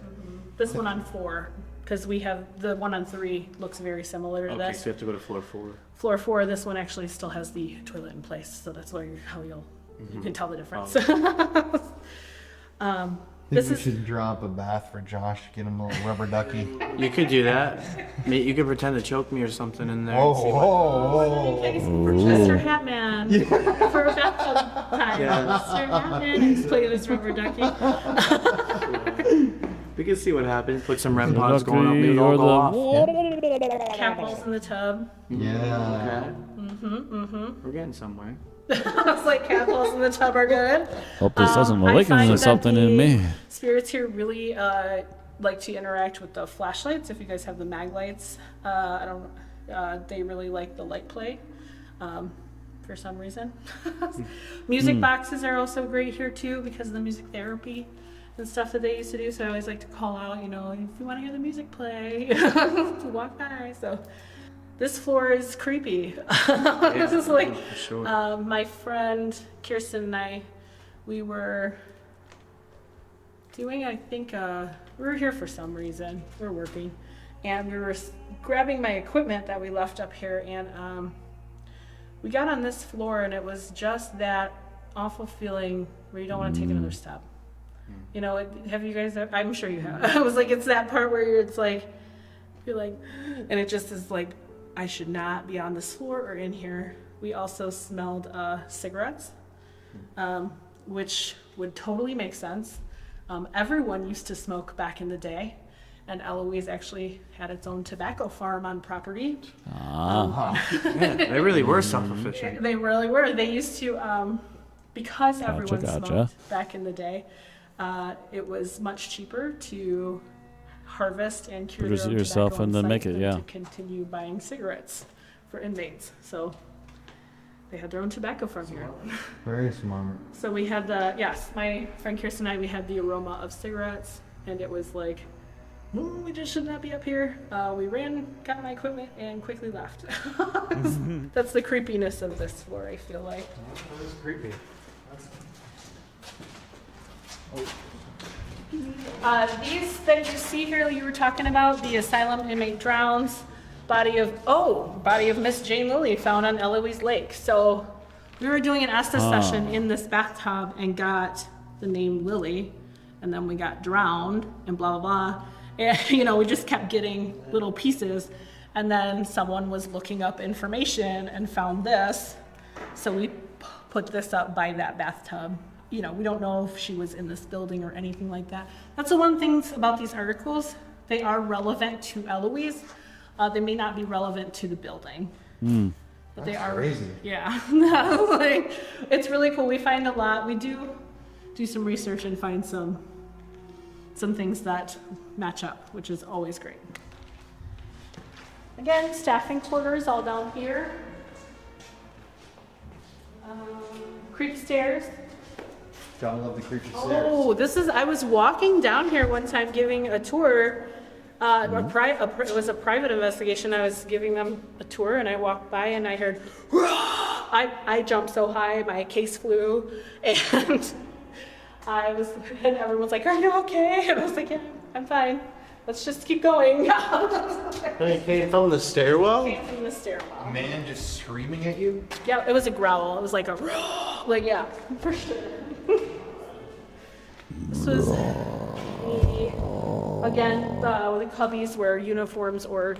This one on 4, because we have the one on 3 looks very similar to Okay, this. so you have to go to floor 4. Floor 4, this one actually still has the toilet in place, so that's how you can tell the difference. I think we should drop a bath for Josh, get him a little rubber ducky. You could do that. You could pretend to choke me or something in there. Mr. Hatman for a bathtub time. Yeah. Mr. Hatman is playing this rubber ducky. We can see what happens. Put some REM pods going up. Maybe it'll go off. Cat balls in the tub. Yeah. Okay. We're getting somewhere. It's like cat balls in the tub are good. Hope this doesn't awaken something in me. Spirits here really like to interact with the flashlights. If you guys have the mag lights, they really like the light play for some reason. Music boxes are also great here too because of the music therapy and stuff that they used to do. So I always like to call out, if you want to hear the music play, to walk by. So this floor is creepy. This is like my friend Kirsten and I, we were doing, I think, we were here for some reason. We were working. And we were grabbing my equipment that we left up here. And we got on this floor, and it was just that awful feeling where you don't want to take another step. You know, have you guys, I'm sure you have. I was like, it's that part where you're like, and it just is like, I should not be on this floor or in here. We also smelled cigarettes, which would totally make sense. Everyone used to smoke back in the day, and Eloise actually had its own tobacco farm on property. Man, they really were self-sufficient. They really were. They used to, because everyone smoked back in the day, it was much cheaper to harvest and cure Produce their it own yourself tobacco and then on make site it, than yeah. to continue buying cigarettes for inmates. So they had their own tobacco farm here. Very smart. So we had my friend Kirsten and I, we had the aroma of cigarettes, and it was like, we just should not be up here. We ran, got my equipment, and quickly left. That's the creepiness of this floor, I feel like. That was creepy. These that you see here, you were talking about, the asylum inmate drowns, body of Miss Jane Lilly found on Eloise Lake. So we were doing an Estes session in this bathtub and got the name Lily, and then we got drowned and blah, blah, blah. And, we just kept getting little pieces. And then someone was looking up information and found this. So we put this up by that bathtub. We don't know if she was in this building or anything like that. That's the one thing about these articles. They are relevant to Eloise. They may not be relevant to the building. But they are crazy. Yeah. It's really cool. We find a lot. We do some research and find some things that match up, which is always great. Again, staffing quarters all down here. Creep stairs. Gotta love the creepy stairs. Oh, I was walking down here one time giving a tour. It was a private investigation. I was giving them a tour, and I walked by and I heard, I jumped so high, my case flew, and and everyone's like, "Are you okay?" And I was like, "Yeah, I'm fine. Let's just keep going." It came from the stairwell? Came from the stairwell. A man just screaming at you? Yeah, it was a growl. It was like a, yeah, for sure. This was again, the cubbies where uniforms or,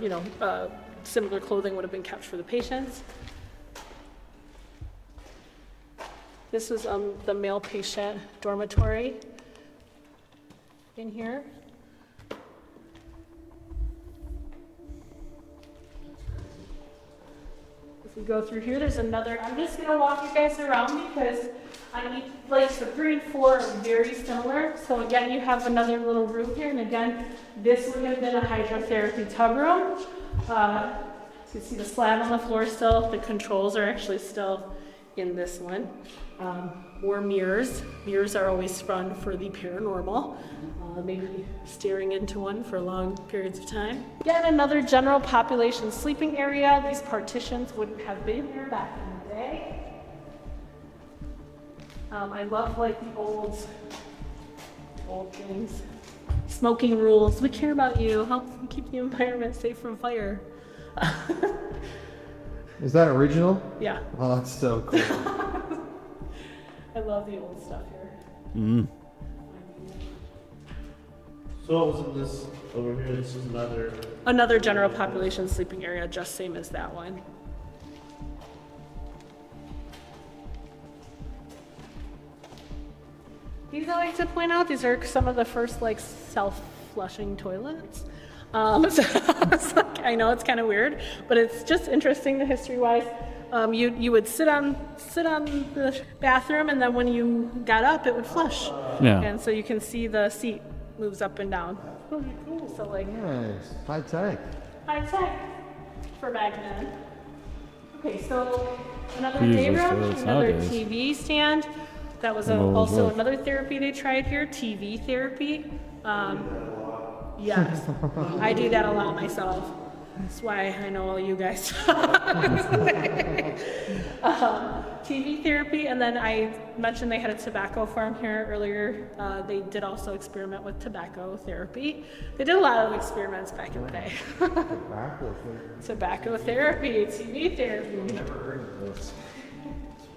similar clothing would have been kept for the patients. This was the male patient dormitory in here. If we go through here, there's another. I'm just going to walk you guys around because on each place, the 3 and 4 are very similar. So again, you have another little room here, and again, this would have been a hydrotherapy tub room. You can see the slab on the floor still. The controls are actually still in this one. More mirrors. Mirrors are always fun for the paranormal. Maybe staring into one for long periods of time. Again, another general population sleeping area. These partitions wouldn't have been here back in the day. I love the old things. Smoking rules. We care about you. Help keep the environment safe from fire. Is that original? Yeah. Oh, that's so cool. I love the old stuff here. Mm. So what was in this over here? This is another general population sleeping area, just same as that one. These I like to point out, these are some of the first self-flushing toilets. I know it's kind of weird, but it's just interesting history-wise. You would sit on the bathroom, and then when you got up, it would flush. Yeah. And so you can see the seat moves up and down. Really cool. So Nice. High tech. high tech for back then. Okay, so another Use day those room, toilets another nowadays. TV stand. That was also another therapy they tried here, TV therapy. Yes, I do that a lot myself. That's why I know all you guys. TV therapy, and then I mentioned they had a tobacco farm here earlier. They did also experiment with tobacco therapy. They did a lot of experiments back in the day. Tobacco therapy, TV therapy. I've never heard of this.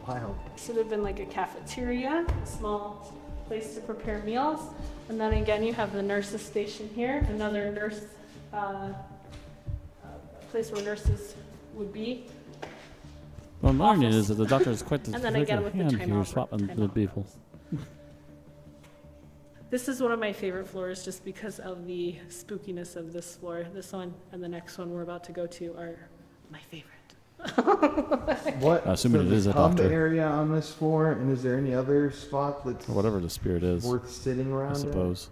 Wow. Should have been like a cafeteria, a small place to prepare meals. And then again, you have the nurses station here, another nurse, place where nurses would be. What I'm learning is that the doctor is quite the And then again with the hand here timeout swapping room. the people. This is one of my favorite floors just because of the spookiness of this floor. This one and the next one we're about to go to are my favorite. What? Assuming it is a hub doctor. area on this floor, and is there any other spot that's Or whatever the spirit is. worth sitting around? I suppose.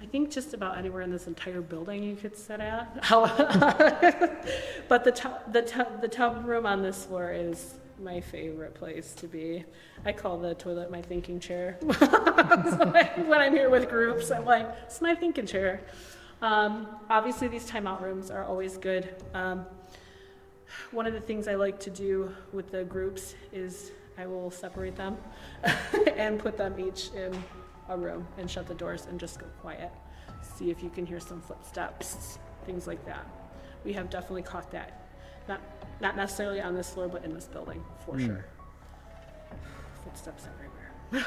I think just about anywhere in this entire building you could sit at. But the tub room on this floor is my favorite place to be. I call the toilet my thinking chair. When I'm here with groups, I'm like, it's my thinking chair. Obviously, these timeout rooms are always good. One of the things I like to do with the groups is I will separate them and put them each in a room and shut the doors and just go quiet. See if you can hear some footsteps, things like that. We have definitely caught that. Not necessarily on this floor, but in this building, for sure. Footsteps everywhere.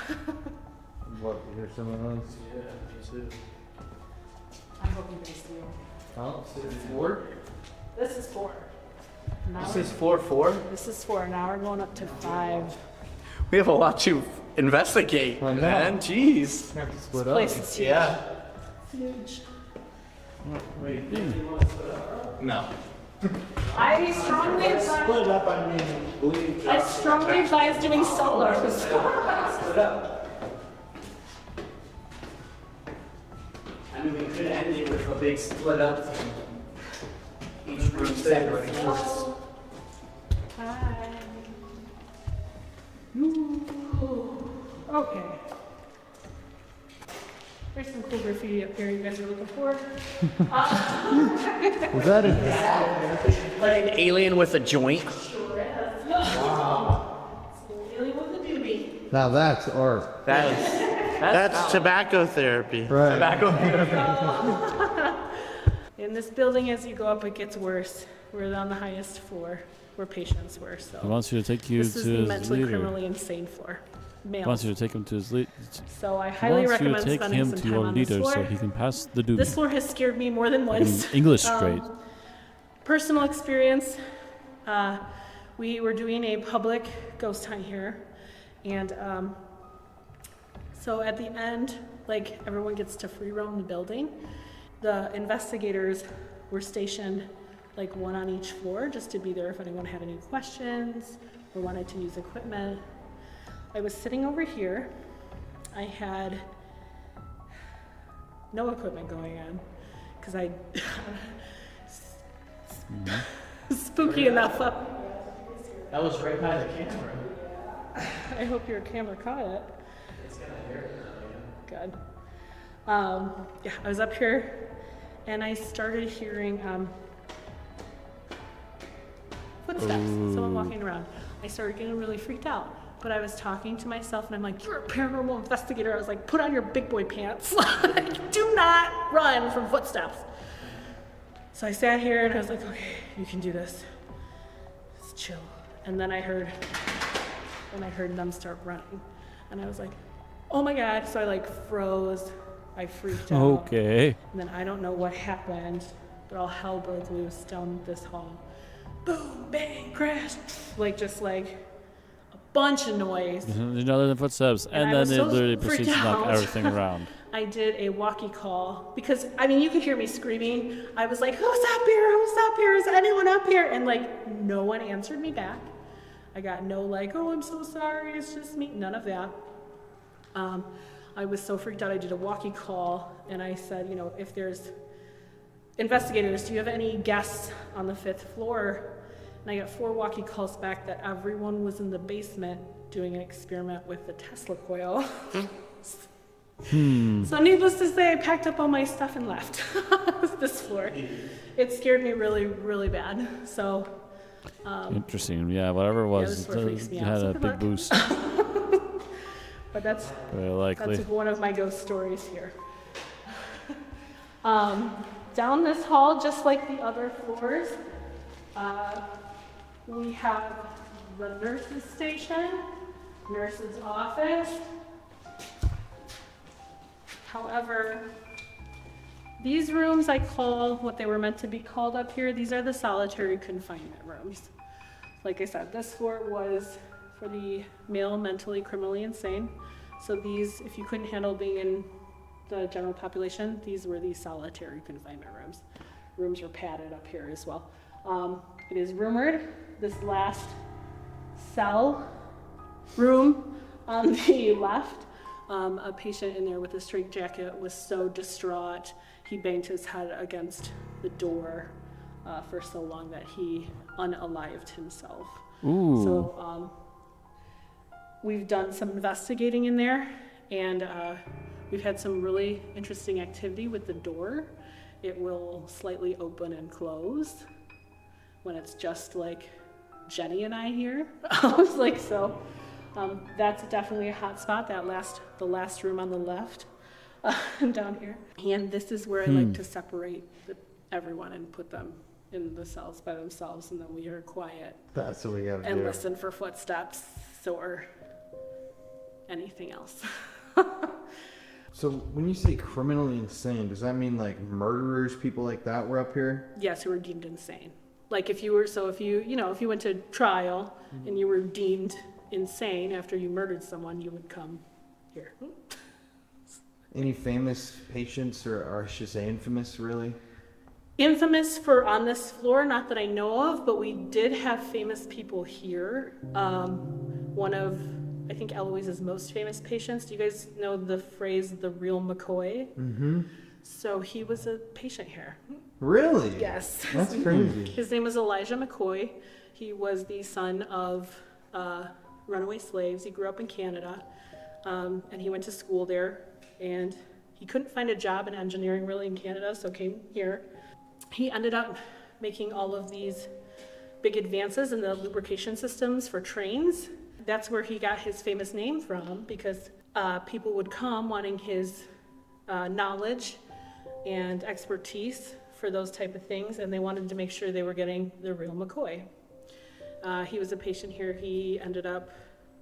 I'd love to hear some of those. Yeah, me too. I hope you guys do. Oh, so it's 4? This is 4. Now This is floor 4? This is 4. Now we're going up to 5. We have a lot to investigate, I know. man. Jeez. Have to split This place is huge. Yeah. Huge. No. I strongly advise. Split up, I mean, believe. I strongly advise doing solos. Split up. I mean, we could end it with a big split up. Each room separate. Hi. Ooh. Okay. There's some cool graffiti up here you guys are looking for. Was that it? Like an alien with a joint. Sure is. Wow. It's really with a doobie. Now that's art. That's tobacco therapy. Right. Tobacco. In this building, as you go up, it gets worse. We're on the highest floor where patients were. So He wants you to take you this to is the his mentally leader. criminally insane floor. He Males. wants you to take him to his leader. So I He highly wants you to recommend take spending him some to time your on this leader floor. so he can pass the doobie. This floor has scared me more than once. English straight. Personal experience. We were doing a public ghost hunt here, and so at the end, like everyone gets to free roam the building. The investigators were stationed like one on each floor just to be there if anyone had any questions or wanted to use equipment. I was sitting over here. I had no equipment going on because I spooky enough up. That was right by the camera. I hope your camera caught it. It's gonna hear it. Good. Yeah, I was up here and I started hearing footsteps, someone walking around. I started getting really freaked out, but I was talking to myself and I'm like, you're a paranormal investigator. I was like, put on your big boy pants. Like, do not run from footsteps. So I sat here and I was like, okay, you can do this. Just chill. And then I heard them start running. And I was like, oh my God. So I like froze. I freaked out. Okay. And then I don't know what happened, but all hell broke loose down this hall. Boom, bang, crash. Like just like a bunch of noise. Another than footsteps, and I then was it so literally proceeds freaked to knock out. everything around. I did a walkie call because, I mean, you could hear me screaming. I was like, who's up here? Who's up here? Is anyone up here? And like, no one answered me back. I got no like, oh, I'm so sorry. It's just me. None of that. I was so freaked out. I did a walkie call and I said, you know, if there's investigators, do you have any guests on the 5th floor? And I got 4 walkie calls back that everyone was in the basement doing an experiment with the Tesla coil. So needless to say, I packed up all my stuff and left this floor. It scared me really, really bad. So. Interesting. Yeah, whatever it was, this floor freaks me out, had so a good big luck. boost. But that's Very likely. That's one of my ghost stories here. Down this hall, just like the other floors, we have the nurse's station, nurse's office. However, these rooms I call what they were meant to be called up here. These are the solitary confinement rooms. Like I said, this floor was for the male mentally criminally insane. So these, if you couldn't handle being in the general population, these were the solitary confinement rooms. Rooms were padded up here as well. It is rumored this last cell room on the left, a patient in there with a straitjacket was so distraught, he banged his head against the door for so long that he unalived himself. Ooh. So we've done some investigating in there, and we've had some really interesting activity with the door. It will slightly open and close when it's just like Jenny and I here. I was like, so that's definitely a hot spot, the last room on the left down here. And this is where I like to separate everyone and put them in the cells by themselves, and then we are quiet. That's what we gotta and do. listen for footsteps or anything else. So when you say criminally insane, does that mean like murderers, people like that were up here? Yes, who were deemed insane. Like if you went to trial and you were deemed insane after you murdered someone, you would come here. Any famous patients, or I should say infamous, really? Infamous for on this floor, not that I know of, but we did have famous people here. One of, I think, Eloise's most famous patients. Do you guys know the phrase, the real McCoy? Mm-hmm. So he was a patient here. Really? Yes. That's crazy. His name was Elijah McCoy. He was the son of runaway slaves. He grew up in Canada, and he went to school there, and he couldn't find a job in engineering really in Canada, so came here. He ended up making all of these big advances in the lubrication systems for trains. That's where he got his famous name from, because people would come wanting his knowledge and expertise for those type of things, and they wanted to make sure they were getting the real McCoy. He was a patient here. He ended up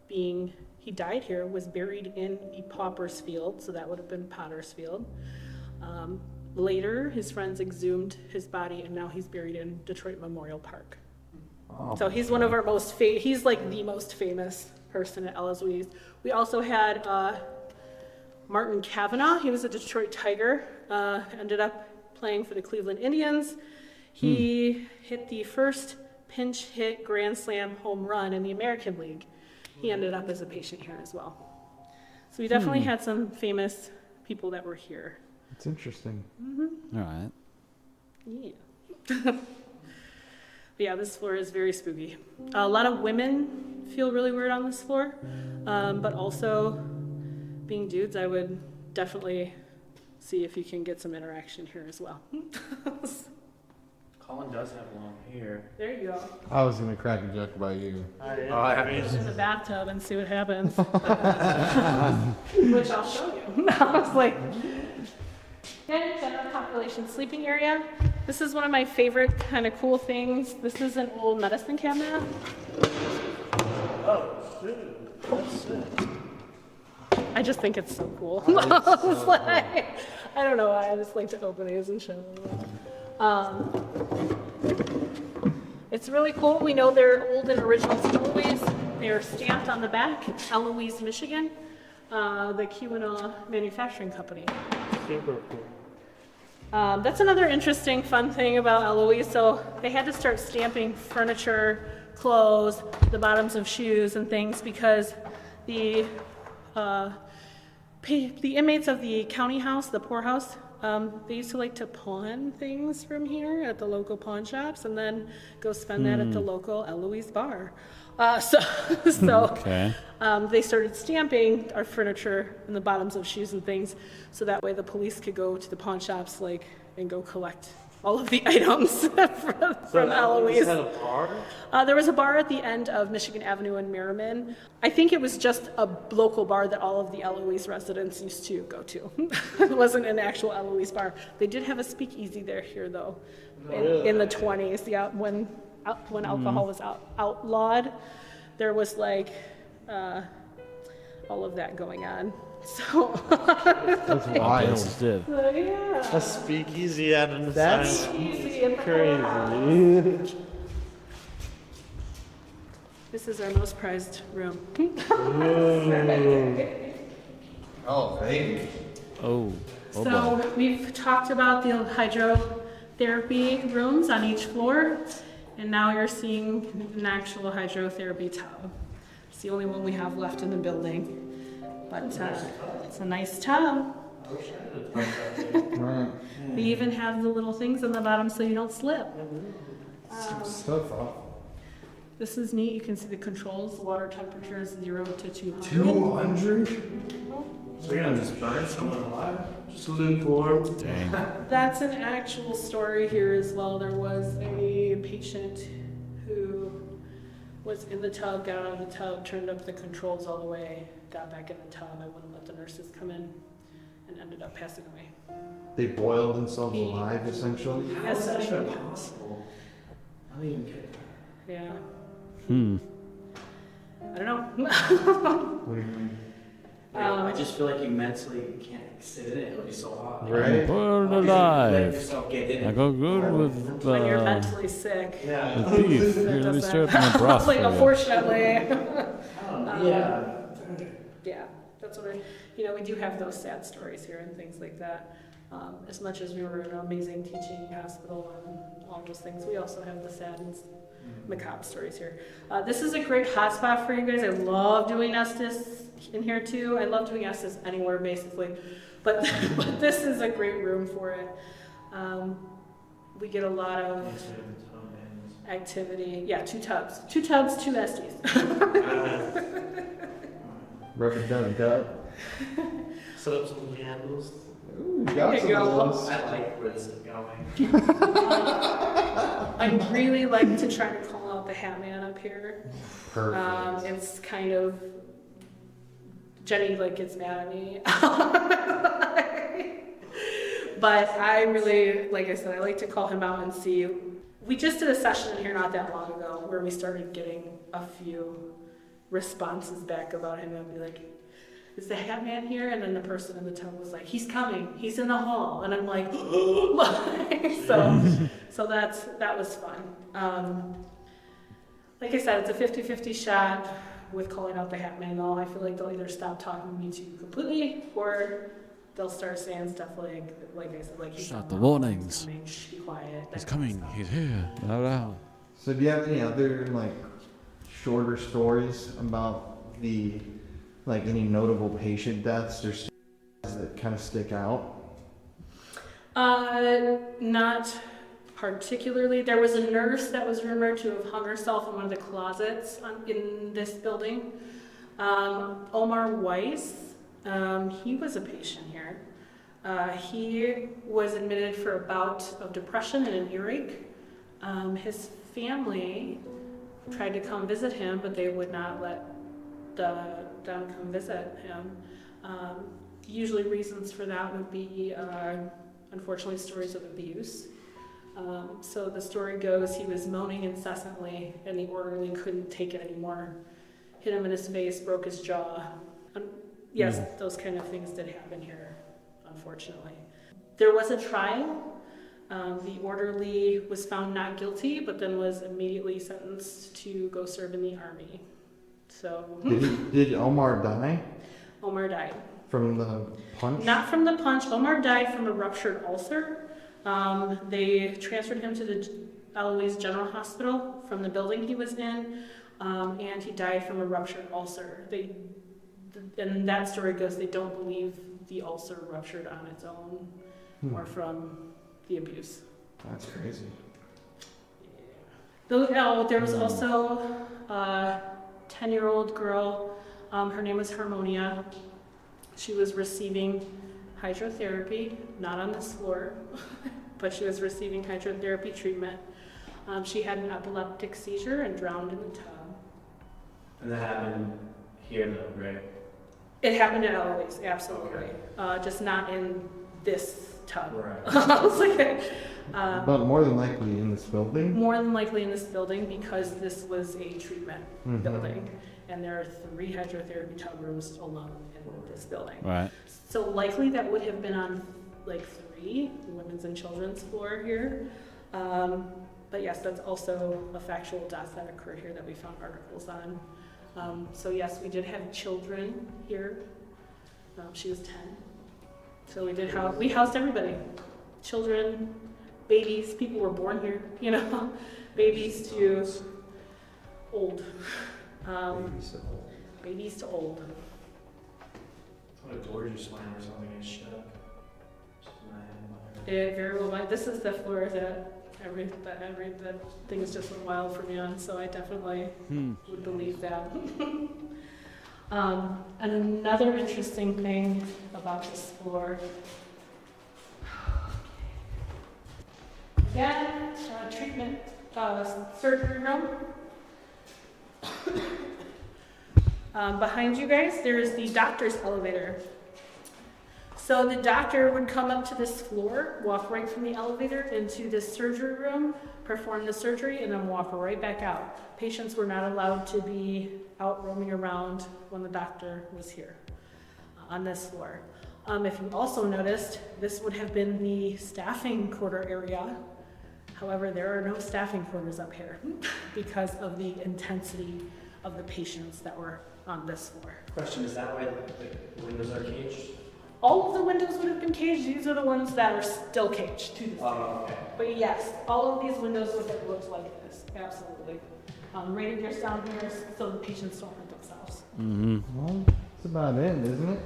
he died here, was buried in a pauper's field, so that would have been Potter's Field. Later, his friends exhumed his body, and now he's buried in Detroit Memorial Park. Oh. So he's one of our he's like the most famous person at Eloise. We also had Martin Kavanaugh. He was a Detroit Tiger, ended up playing for the Cleveland Indians. He hit the first pinch hit grand slam home run in the American League. He ended up as a patient here as well. So we definitely had some famous people that were here. It's interesting. Mm-hmm. All right. Yeah. But yeah, this floor is very spooky. A lot of women feel really weird on this floor, but also being dudes, I would definitely see if you can get some interaction here as well. Collin does have long hair. There you go. I was gonna crack a joke about you. In the bathtub and see what happens. Which I'll show you. I was like, and general population sleeping area. This is one of my favorite kind of cool things. This is an old medicine cabinet. Oh, shit. That's sick. I just think it's so cool. I don't know why, I just like to open these and show them. It's really cool. We know they're old and original to Eloise. They are stamped on the back, Eloise, Michigan, the Q&A manufacturing company. Super cool. That's another interesting, fun thing about Eloise. So they had to start stamping furniture, clothes, the bottoms of shoes and things, because the inmates of the county house, the poorhouse, They used to like to pawn things from here at the local pawn shops and then go spend that at the local Eloise bar. Okay. They started stamping our furniture in the bottoms of shoes and things, so that way the police could go to the pawn shops and go collect all of the items from Eloise. Had a bar? There was a bar at the end of Michigan Avenue in Merriman. I think it was just a local bar that all of the Eloise residents used to go to. It wasn't an actual Eloise bar. They did have a speakeasy here though, in the 20s. Yeah, when alcohol was outlawed, there was all of that going on. So That's wild. yeah. A speakeasy at an That's asylum. Crazy. This is our most prized room. Oh, baby. Oh So boy. we've talked about the hydrotherapy rooms on each floor, and now you're seeing an actual hydrotherapy tub. It's the only one we have left in the building, but it's a nice tub. We even have the little things on the bottom so you don't slip. This is neat. You can see the controls. The water temperature is 0 to 200. 200? So you're gonna just burn someone alive? Just lukewarm? Dang. That's an actual story here as well. There was a patient who was in the tub, got out of the tub, turned up the controls all the way, got back in the tub. I wouldn't let the nurses come in, and ended up passing away. They boiled themselves alive, essentially? Yes, How is that even possible? I don't even get that. yeah. I don't know. What do you mean? I just feel like you mentally can't sit in it. It'll be so hot. Right? Burned Let alive. yourself get in I it. go good with When you're mentally sick. Yeah. with beef. Here, let me Doesn't- stir up my broth for you. Unfortunately. Yeah. Yeah, that's what we do have those sad stories here and things like that. As much as we were an amazing teaching hospital and all those things, we also have the sad and macabre stories here. This is a great hotspot for you guys. I love doing Estes in here too. I love doing Estes anywhere basically, but this is a great room for it. We get a lot of activity. Yeah, 2 tubs, 2 Estes. Rub it down, tub. Set up some candles. Ooh, There got you some go. of those. I like where this is going. I really like to try to call out the Hat Man up here. Perfect. It's kind of Jenny gets mad at me, but I really, like I said, I like to call him out and see. We just did a session in here not that long ago where we started getting a few responses back about him. I'd be like, "Is the Hat Man here?" And then the person in the tub was like, "He's coming. He's in the hall." And I'm like, so that was fun. Like I said, it's a 50-50 shot with calling out the Hat Man. Though I feel like they'll either stop talking to me to you completely, or they'll start saying stuff like I said, he's Shout on the hall, warnings. He's coming. Shh, be quiet. He's coming. He's here. Loud out. So do you have any other shorter stories about any notable patient deaths or stories that kind of stick out? Not particularly. There was a nurse that was rumored to have hung herself in one of the closets in this building. Omar Weiss, he was a patient here. He was admitted for a bout of depression and an earache. His family tried to come visit him, but they would not let them come visit him. Usually reasons for that would be, unfortunately, stories of abuse. So the story goes he was moaning incessantly and the orderly couldn't take it anymore. Hit him in his face, broke his jaw. Yes, those kind of things did happen here, unfortunately. There was a trial. The orderly was found not guilty, but then was immediately sentenced to go serve in the army. So Did Omar die? Omar died. From the punch? Not from the punch. Omar died from a ruptured ulcer. They transferred him to the Eloise General Hospital from the building he was in, and he died from a ruptured ulcer. And that story goes, they don't believe the ulcer ruptured on its own. or from the abuse. That's crazy. There was also a 10-year-old girl. Her name was Harmonia. She was receiving hydrotherapy, not on this floor, but she was receiving hydrotherapy treatment. She had an epileptic seizure and drowned in the tub. And that happened here, though, right? It happened at Eloise, absolutely. Okay. Just not in this tub. Right. I was like, But more than likely in this building? more than likely in this building because this was a treatment Mhm. building. And there are 3 hydrotherapy tub rooms alone in this building. Right. So likely that would have been on like 3, the women's and children's floor here. But yes, that's also a factual death that occurred here that we found articles on. So yes, we did have children here. She was 10. So we housed everybody. Children, babies, people were born here, you know, babies to old. Babies to old. What a gorgeous line or something is shut up. It very well might. This is the floor that that thing is just went wild for me on, so I definitely would believe that. Another interesting thing about this floor. Again, treatment surgery room. Behind you guys, there is the doctor's elevator. So the doctor would come up to this floor, walk right from the elevator into this surgery room, perform the surgery, and then walk right back out. Patients were not allowed to be out roaming around when the doctor was here on this floor. If you also noticed, this would have been the staffing quarter area. However, there are no staffing quarters up here because of the intensity of the patients that were on this floor. Question, is that why the windows are caged? All of the windows would have been caged. These are the ones that are still caged to this day. Okay. But yes, all of these windows would have looked like this. Absolutely. Radiators down here so the patients don't hurt themselves. Well, that's about it, isn't it?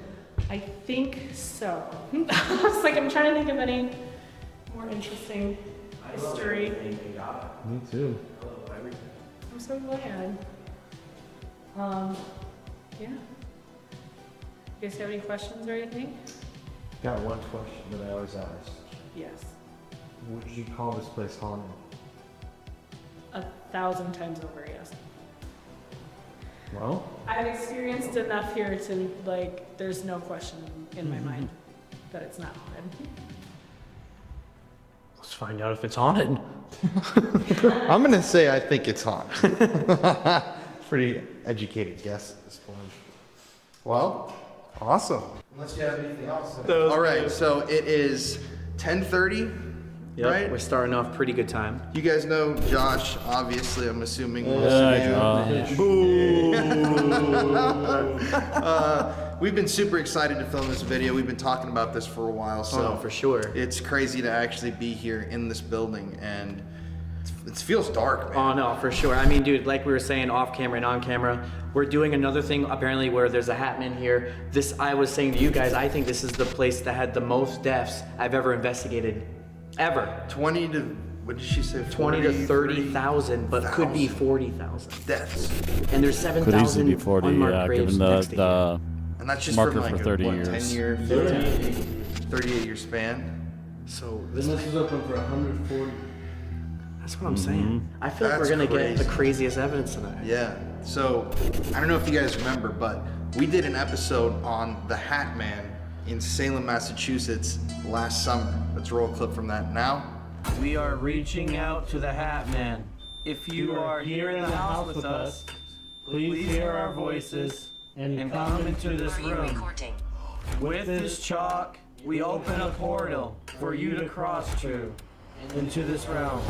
I think so. It's like I'm trying to think of any more interesting history. Me too. I'm so glad. Yeah. You guys have any questions or anything? Got one question that I always ask. Yes. Would you call this place haunted? 1,000 times over, yes. Well, I've experienced enough here to, like, there's no question in my mind that it's not haunted. Let's find out if it's haunted. I'm gonna say I think it's haunted. Pretty educated guess at this point. Well, awesome. Unless you have anything else. All right, so it is 10:30, Yep, right? we're starting off pretty good time. You guys know Josh, obviously, I'm assuming. We've been super excited to film this video. We've been talking about this for a while, so for sure. It's crazy to actually be here in this building, and it feels dark, man. Oh no, for sure. I mean, dude, like we were saying off camera and on camera, we're doing another thing apparently where there's a hat man here. I was saying to you guys, I think this is the place that had the most deaths I've ever investigated, ever. 20 to, what did she say? 20 to 30,000, but could be 40,000 deaths. And there's Could easily 7,000 be 40, unmarked graves given next to the And that's just marker from like for 30 a, what, years. 10-year, 15, 38-year span. So this is open for 140. That's what I'm saying. I feel like we're gonna get the craziest evidence tonight. Yeah. So I don't know if you guys remember, but we did an episode on the Hat Man in Salem, Massachusetts last summer. Let's roll a clip from that now. We are reaching out to the Hat Man. If you are here in the house with us, please hear our voices and come into this room. With this chalk, we open a portal for you to cross through into this realm.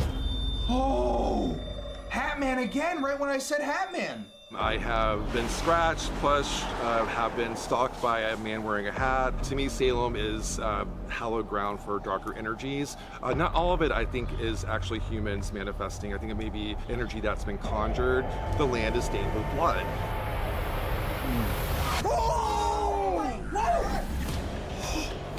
Oh! Hat Man again, right when I said Hat Man! I have been scratched, plus have been stalked by a man wearing a hat. To me, Salem is hallowed ground for darker energies. Not all of it, I think, is actually humans manifesting. I think it may be energy that's been conjured. The land is stained with blood. Oh!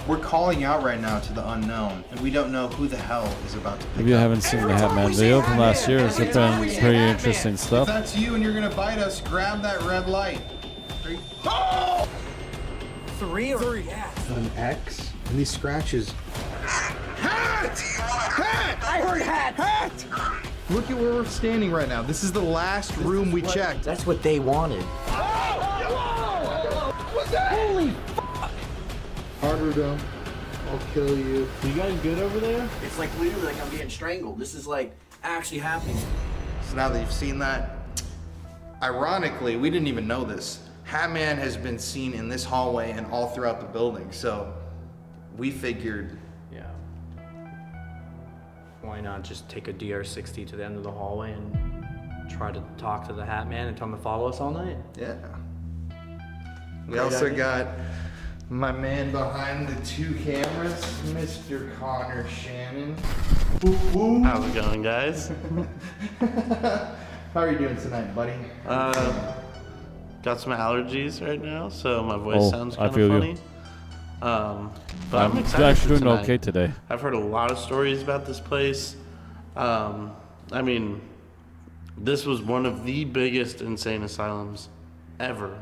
We're calling out right now to the unknown, and we don't know who the hell is about to pick If you up. haven't seen the Hat Man video from last year, it's been pretty interesting If stuff. that's you and you're gonna bite us, grab that red light. Three. Oh! Three, yeah. An X, and these scratches. Hat! Hat! I heard hat! Hat! Look at where we're standing right now. This is the last room we checked. That's what they wanted. What's that? Holy fuck! Harder though. I'll kill you. You guys good over there? It's like literally like I'm getting strangled. This is like actually happening. So now that you've seen that, ironically, we didn't even know this. Hat Man has been seen in this hallway and all throughout the building. So we figured, Yeah. Why not just take a DR60 to the end of the hallway and try to talk to the Hat Man and tell him to follow us all night? yeah. We Great also idea. got my man behind the 2 cameras, Mr. Connor Shannon. How's it going, guys? How are you doing tonight, buddy? Got some allergies right now, so my voice sounds I kind of feel you. funny. But I'm excited actually for doing tonight. okay today. I've heard a lot of stories about this place. I mean, this was one of the biggest insane asylums ever.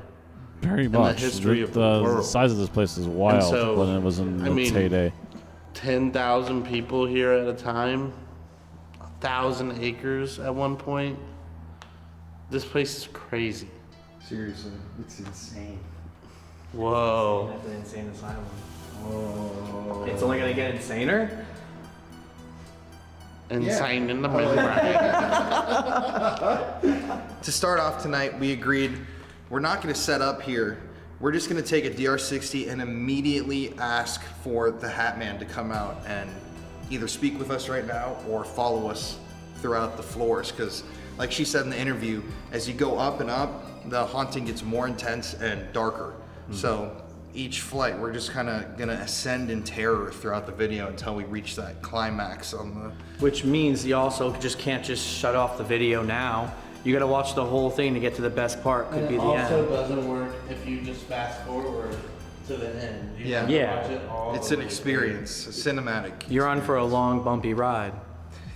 Very in much. the history of the world. The size of this place is wild And so, when it was in I its mean, heyday. 10,000 people here at a time, 1,000 acres at one point. This place is crazy. Seriously, it's insane. Whoa. That's an insane asylum. Whoa. It's only gonna get insaner? Insane in the Oh, membrane. To start off tonight, we agreed we're not going to set up here. We're just going to take a DR60 and immediately ask for the Hat Man to come out and either speak with us right now or follow us throughout the floors. Because, like she said in the interview, as you go up and up, the haunting gets more intense and darker. So each flight, we're just kind of going to ascend in terror throughout the video until we reach that climax on the... Which means you also just can't just shut off the video now. You gotta watch the whole thing to get to the best part. Could be the end. It also doesn't work if you just fast forward to the end. You have to watch it all It's the an way experience, a cinematic. You're on for a long, bumpy ride.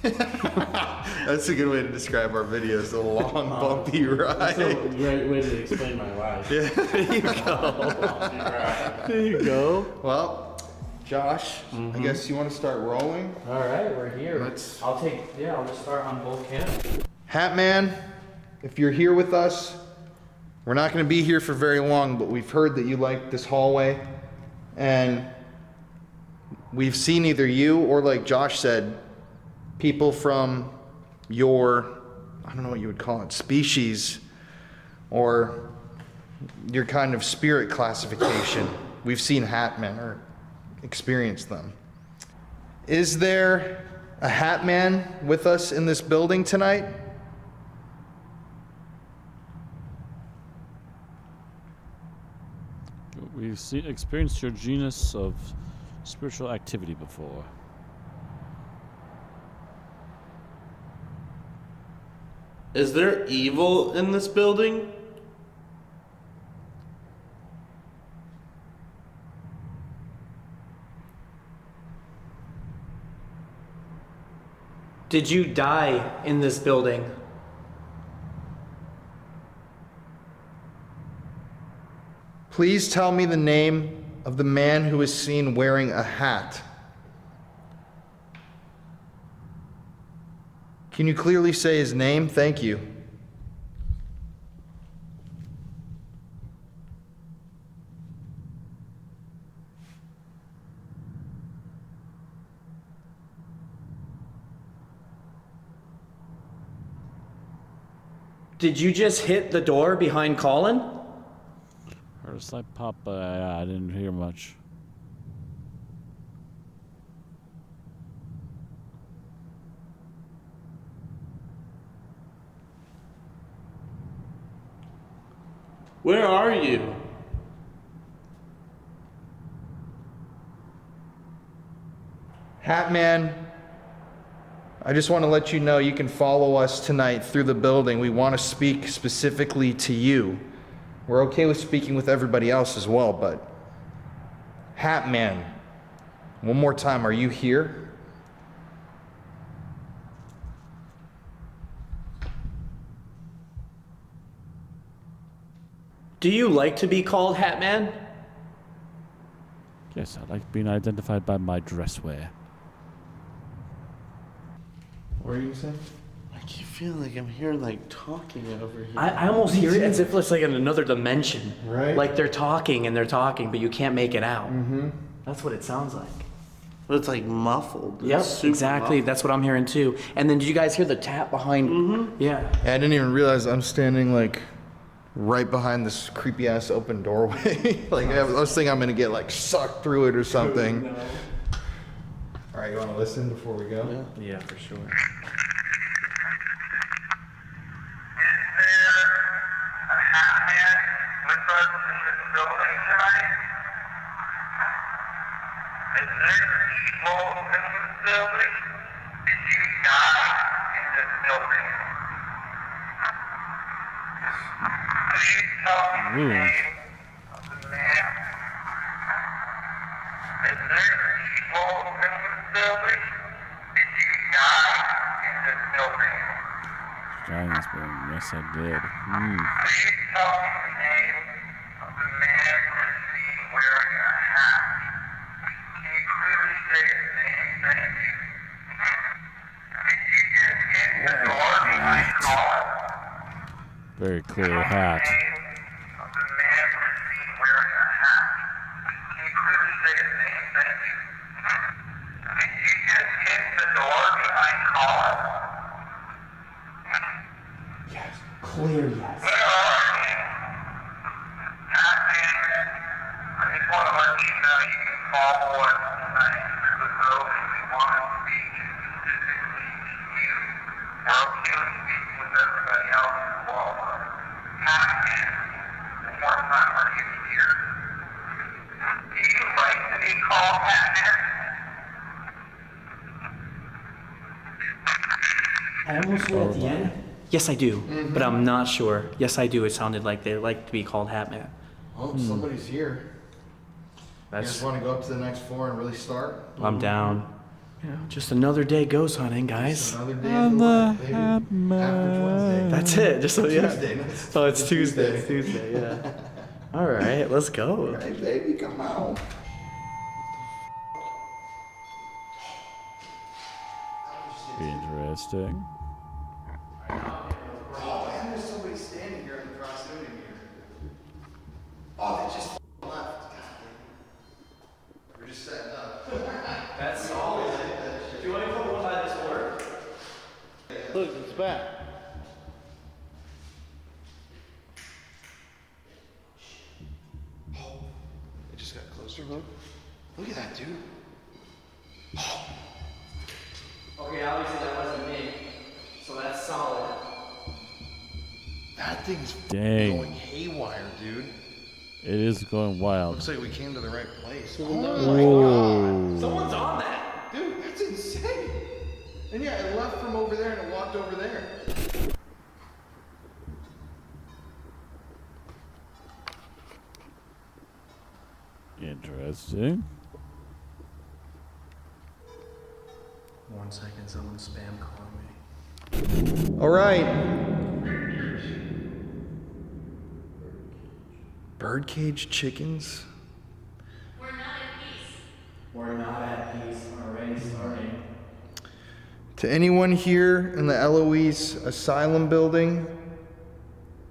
That's a good way to describe our videos, a long, bumpy ride. That's a great way to explain my life. Yeah, there you go. There you go. Well, Josh, I guess you want to start rolling? All right, we're here. Let's- I'll just start on both cams. Hat Man, if you're here with us, we're not going to be here for very long, but we've heard that you like this hallway, and we've seen either you or, like Josh said, people from your, I don't know what you would call it, species, or your kind of spirit classification. We've seen Hat Men or experienced them. Is there a Hat Man with us in this building tonight? We've experienced your genus of spiritual activity before. Is there evil in this building? Did you die in this building? Please tell me the name of the man who is seen wearing a hat. Can you clearly say his name? Thank you. Did you just hit the door behind Collin? Heard a slight pop, but I didn't hear much. Where are you? Hat Man, I just want to let you know you can follow us tonight through the building. We want to speak specifically to you. We're okay with speaking with everybody else as well, but Hat Man, One more time, are you here? Do you like to be called Hat Man? Yes, I like being identified by my dress wear. What are you saying? I keep feeling like I'm hearing like talking over here. I almost hear it as if it's like in another dimension. Right. Like they're talking and they're talking, but you can't make it out. Mm-hmm. That's what it sounds like. But it's like muffled. Yep, It's super exactly. muffled. That's what I'm hearing too. And then did you guys hear the tap behind? Mm-hmm. Yeah. I didn't even realize I'm standing like right behind this creepy ass open doorway. Like I was thinking I'm gonna get like sucked through it or something. No. All right, you want to listen before we go? Yeah, for sure. Ooh. Dying this building. Yes, I did. Very clear hat. Clear, yes. I almost went at the end. Yes, I do, but I'm not sure. Yes, I do. It sounded like they like to be called Hat Man. Oh, somebody's here. You That's. guys want to go up to the next floor and really start? I'm down. You know, just another day ghost hunting, guys. Another day of the life, baby. Average Wednesday. That's it. Just so yeah. Tuesday. Oh, it's Tuesday. It's Tuesday. Yeah. All right, let's go. Hey, baby, come on. Interesting. Oh, man, there's somebody standing here in the proximity here. Oh, they just left. We're just setting up. That's solid. Do you want to put one by this door? Look, it's back. Oh, it just got closer. Look at that, dude. Okay, obviously that wasn't me. So that's solid. That thing's Dang. going haywire, dude. It is going wild. Looks like we came to the right place. Whoa. Someone's on that. Dude, that's insane. And yeah, it left from over there and it walked over there. Interesting. 1 second, someone's spam calling me. All right. Birdcage chickens. We're not at peace. Already starting. To anyone here in the Eloise Asylum building,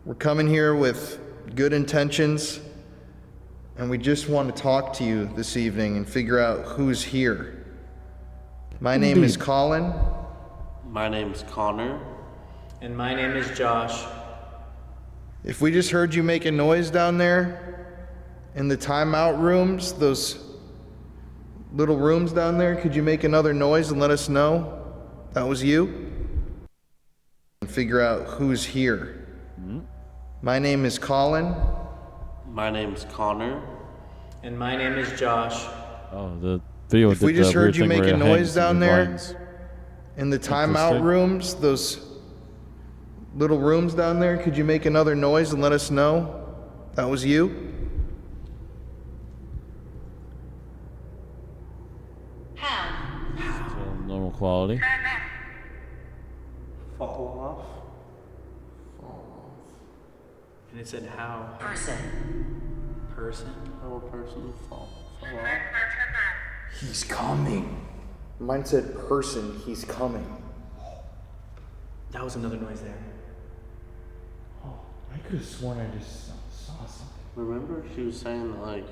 we're coming here with good intentions, and we just want to talk to you this evening and figure out who's here. My name is Collin. My name's Connor. And my name is Josh. If we just heard you make a noise down there in the timeout rooms, those little rooms down there, could you make another noise and let us know that was you? And figure out who's here. My name is Collin. My name's Connor. And my name is Josh. Oh, the video. If we just heard you make a noise down there in the timeout Interesting. rooms, those little rooms down there, could you make another noise and let us know that was you? quality. Fall off. And it said how. Person. How a person fall off. He's coming. Mine said person, he's coming. That was another noise there. Oh, I could have sworn I just saw something. Remember, she was saying that, like,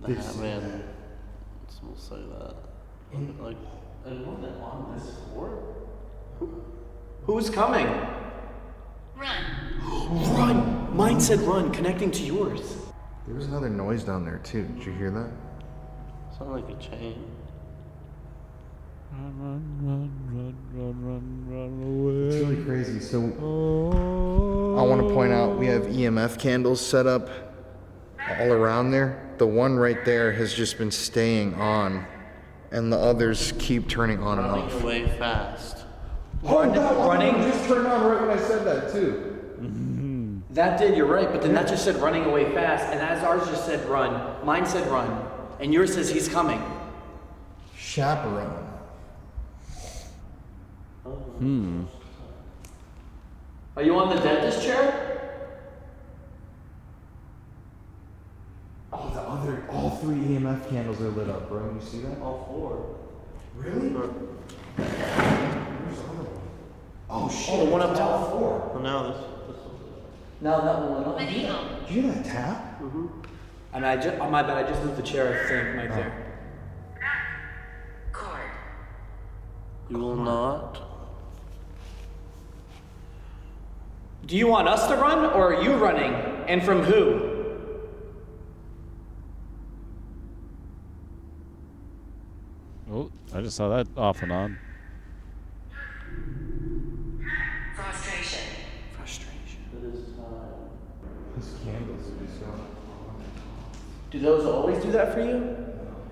the Hat Man will say that. Like, and wasn't it on this floor? Who's coming? Run! Mine said run, connecting to yours. There was another noise down there too. Did you hear that? Sounded like a chain. Run away. It's really crazy. So I want to point out we have EMF candles set up all around there. The one right there has just been staying on, and the others keep turning on and off. Running away fast. Running? It just turned on right when I said that too. That did, you're right, but then that just said running away fast, and as ours just said run, mine said run, and yours says he's coming. Chaperone. Are you on the dentist chair? Oh, all 3 EMF candles are lit up, bro. You see that? All 4. Really? Where's the other one? Oh shit! Oh, the one up top. 4. Well, now this one. Now that one went up. Did you hear that tap? Mm-hmm. And I just, oh my bad, I just moved the chair, I think, right there. You will not. Do you want us to run, or are you running? And from who? Oh, I just saw that off and on. Frustration. It is time. These candles are just going. Do those always do that for you?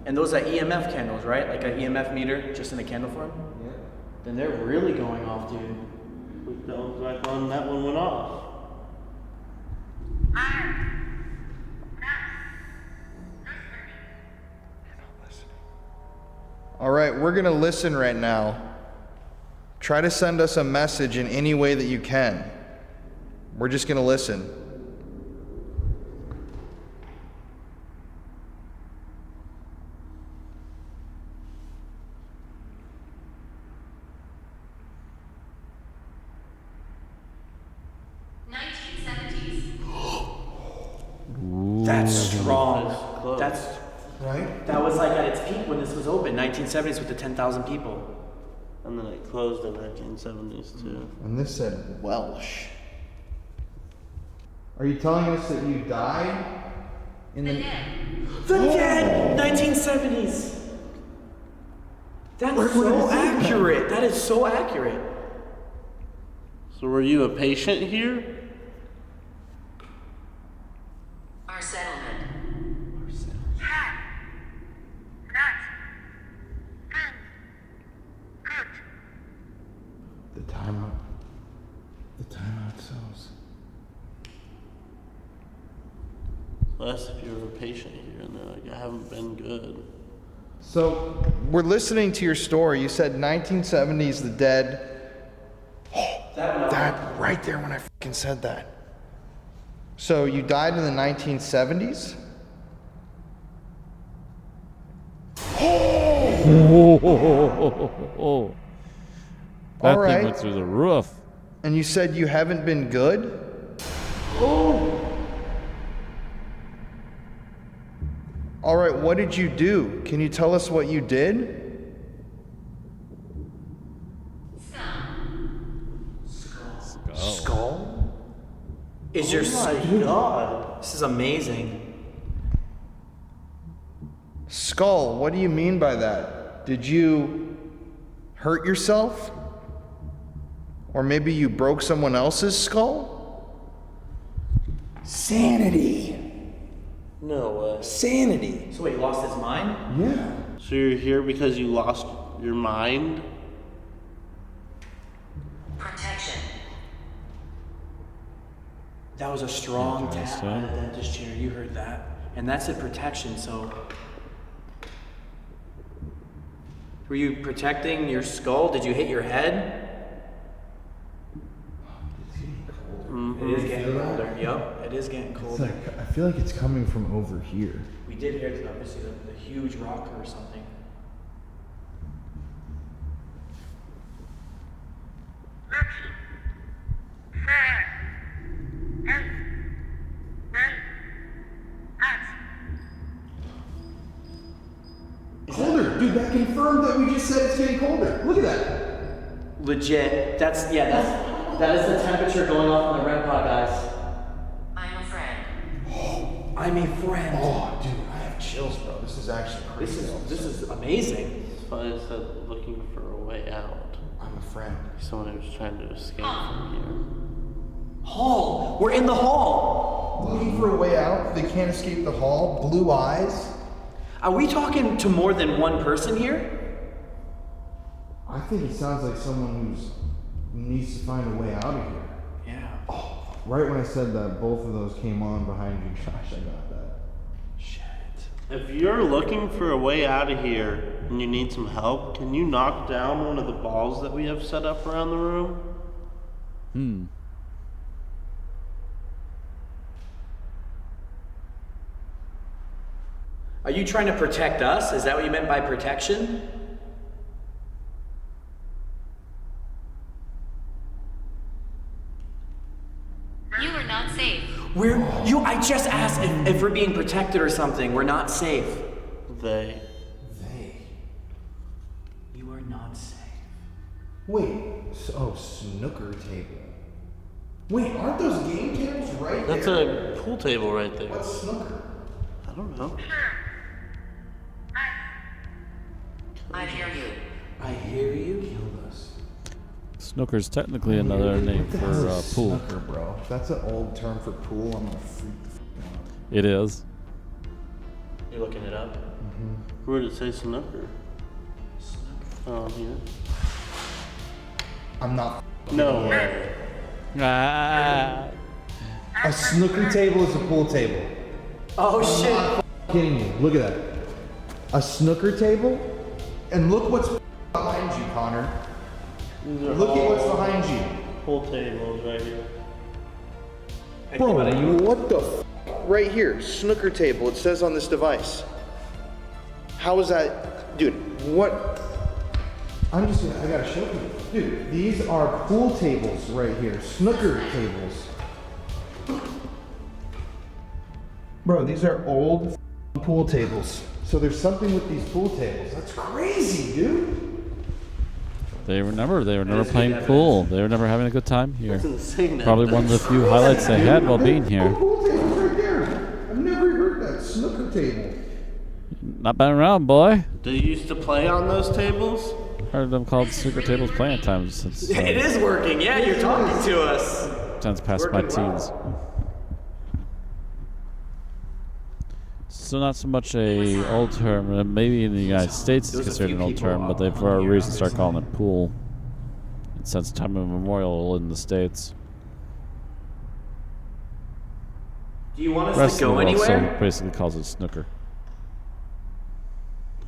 And those are EMF candles, right? Like an EMF meter, just in a candle form? Yeah. Then they're really going off, dude. That was like when that one went off. All right, we're gonna listen right now. Try to send us a message in any way that you can. We're just gonna listen. That's strong. Close. That's right. That was like at its peak when this was open, 1970s with the 10,000 people. And then it closed in 1970s too. And this said Welsh. Are you telling us that you died in the dead 1970s. That's so accurate. That is so accurate. So were you a patient here? Our settlement. The timeout cells. Less if you were a patient here, and they're like, I haven't been good. So we're listening to your story. You said 1970s, the dead. That right there when I fucking said that. So you died in the 1970s? Oh. That All right. thing went through the roof. And you said you haven't been good? All right, what did you do? Can you tell us what you did? Skull? Is your my God. This is amazing. Skull, what do you mean by that? Did you hurt yourself? Or maybe you broke someone else's skull? Sanity. No way. Sanity. So wait, he lost his mind? Yeah. So you're here because you lost your mind? Protection. That was a strong tap Interesting. by the dentist chair. You heard that. And that said protection, so. Were you protecting your skull? Did you hit your head? It is getting colder. Yep, it is getting colder. I feel like it's coming from over here. We did hear it, obviously, the huge rock or something. Colder, dude. That confirmed that we just said it's getting colder. Look at that. Legit. That is the temperature going off in the REM pod, guys. I'm a friend. I'm a friend. Oh, dude, I have chills, bro. This is actually crazy. This is amazing. That's why I said looking for a way out. I'm a friend. Someone who's trying to escape from Hall. We're in the hall. Looking for a way out. They can't escape the hall. Blue eyes. Are we talking to more than one person here? I think it sounds like someone who needs to find a way out of here. Yeah. Oh, right when I said that, both of those came on behind you, Josh. I got that. Shit. here. If you're looking for a way out of here and you need some help, can you knock down one of the balls that we have set up around the room? Are you trying to protect us? Is that what you meant by protection? You are not safe. I just asked if we're being protected or something. We're not safe. They. You are not safe. Wait, snooker table. Wait, aren't those game tables right That's there? a pool table right there. What's snooker? I don't know. I hear you. I hear you. Killed us. Snooker's technically another name for pool. Snooker, bro. If that's an old term for pool, I'm gonna freak the f out. It is. You're looking it up? Mm-hmm. Where did it say snooker? Oh, here. I'm not. No way. A snooker table is a pool table. Oh shit! I'm not kidding you. Look at that. A snooker table, and look what's behind you, Connor. Look at what's behind you. Pool tables right here. Bro, what the f? Right here, snooker table. It says on this device. How is that, dude? What? I gotta show you, dude. These are pool tables right here, snooker tables. Bro, these are old pool tables. So there's something with these pool tables. That's crazy, dude. They were never playing pool. They were never having a good time here. That's insane. Probably one of the few highlights they had while being here. Pool tables right there. I've never heard that snooker table. Not been around, boy. They used to play on those tables? Heard them called snooker tables playing times since. It is working. Yeah, you're talking to us. Since past my teens. So not so much a old term. Maybe in the United States it's considered an old term, but they've for a reason started calling it pool. Since time immemorial in the States. Do you want us Rest to go of the world anywhere? so basically calls it snooker.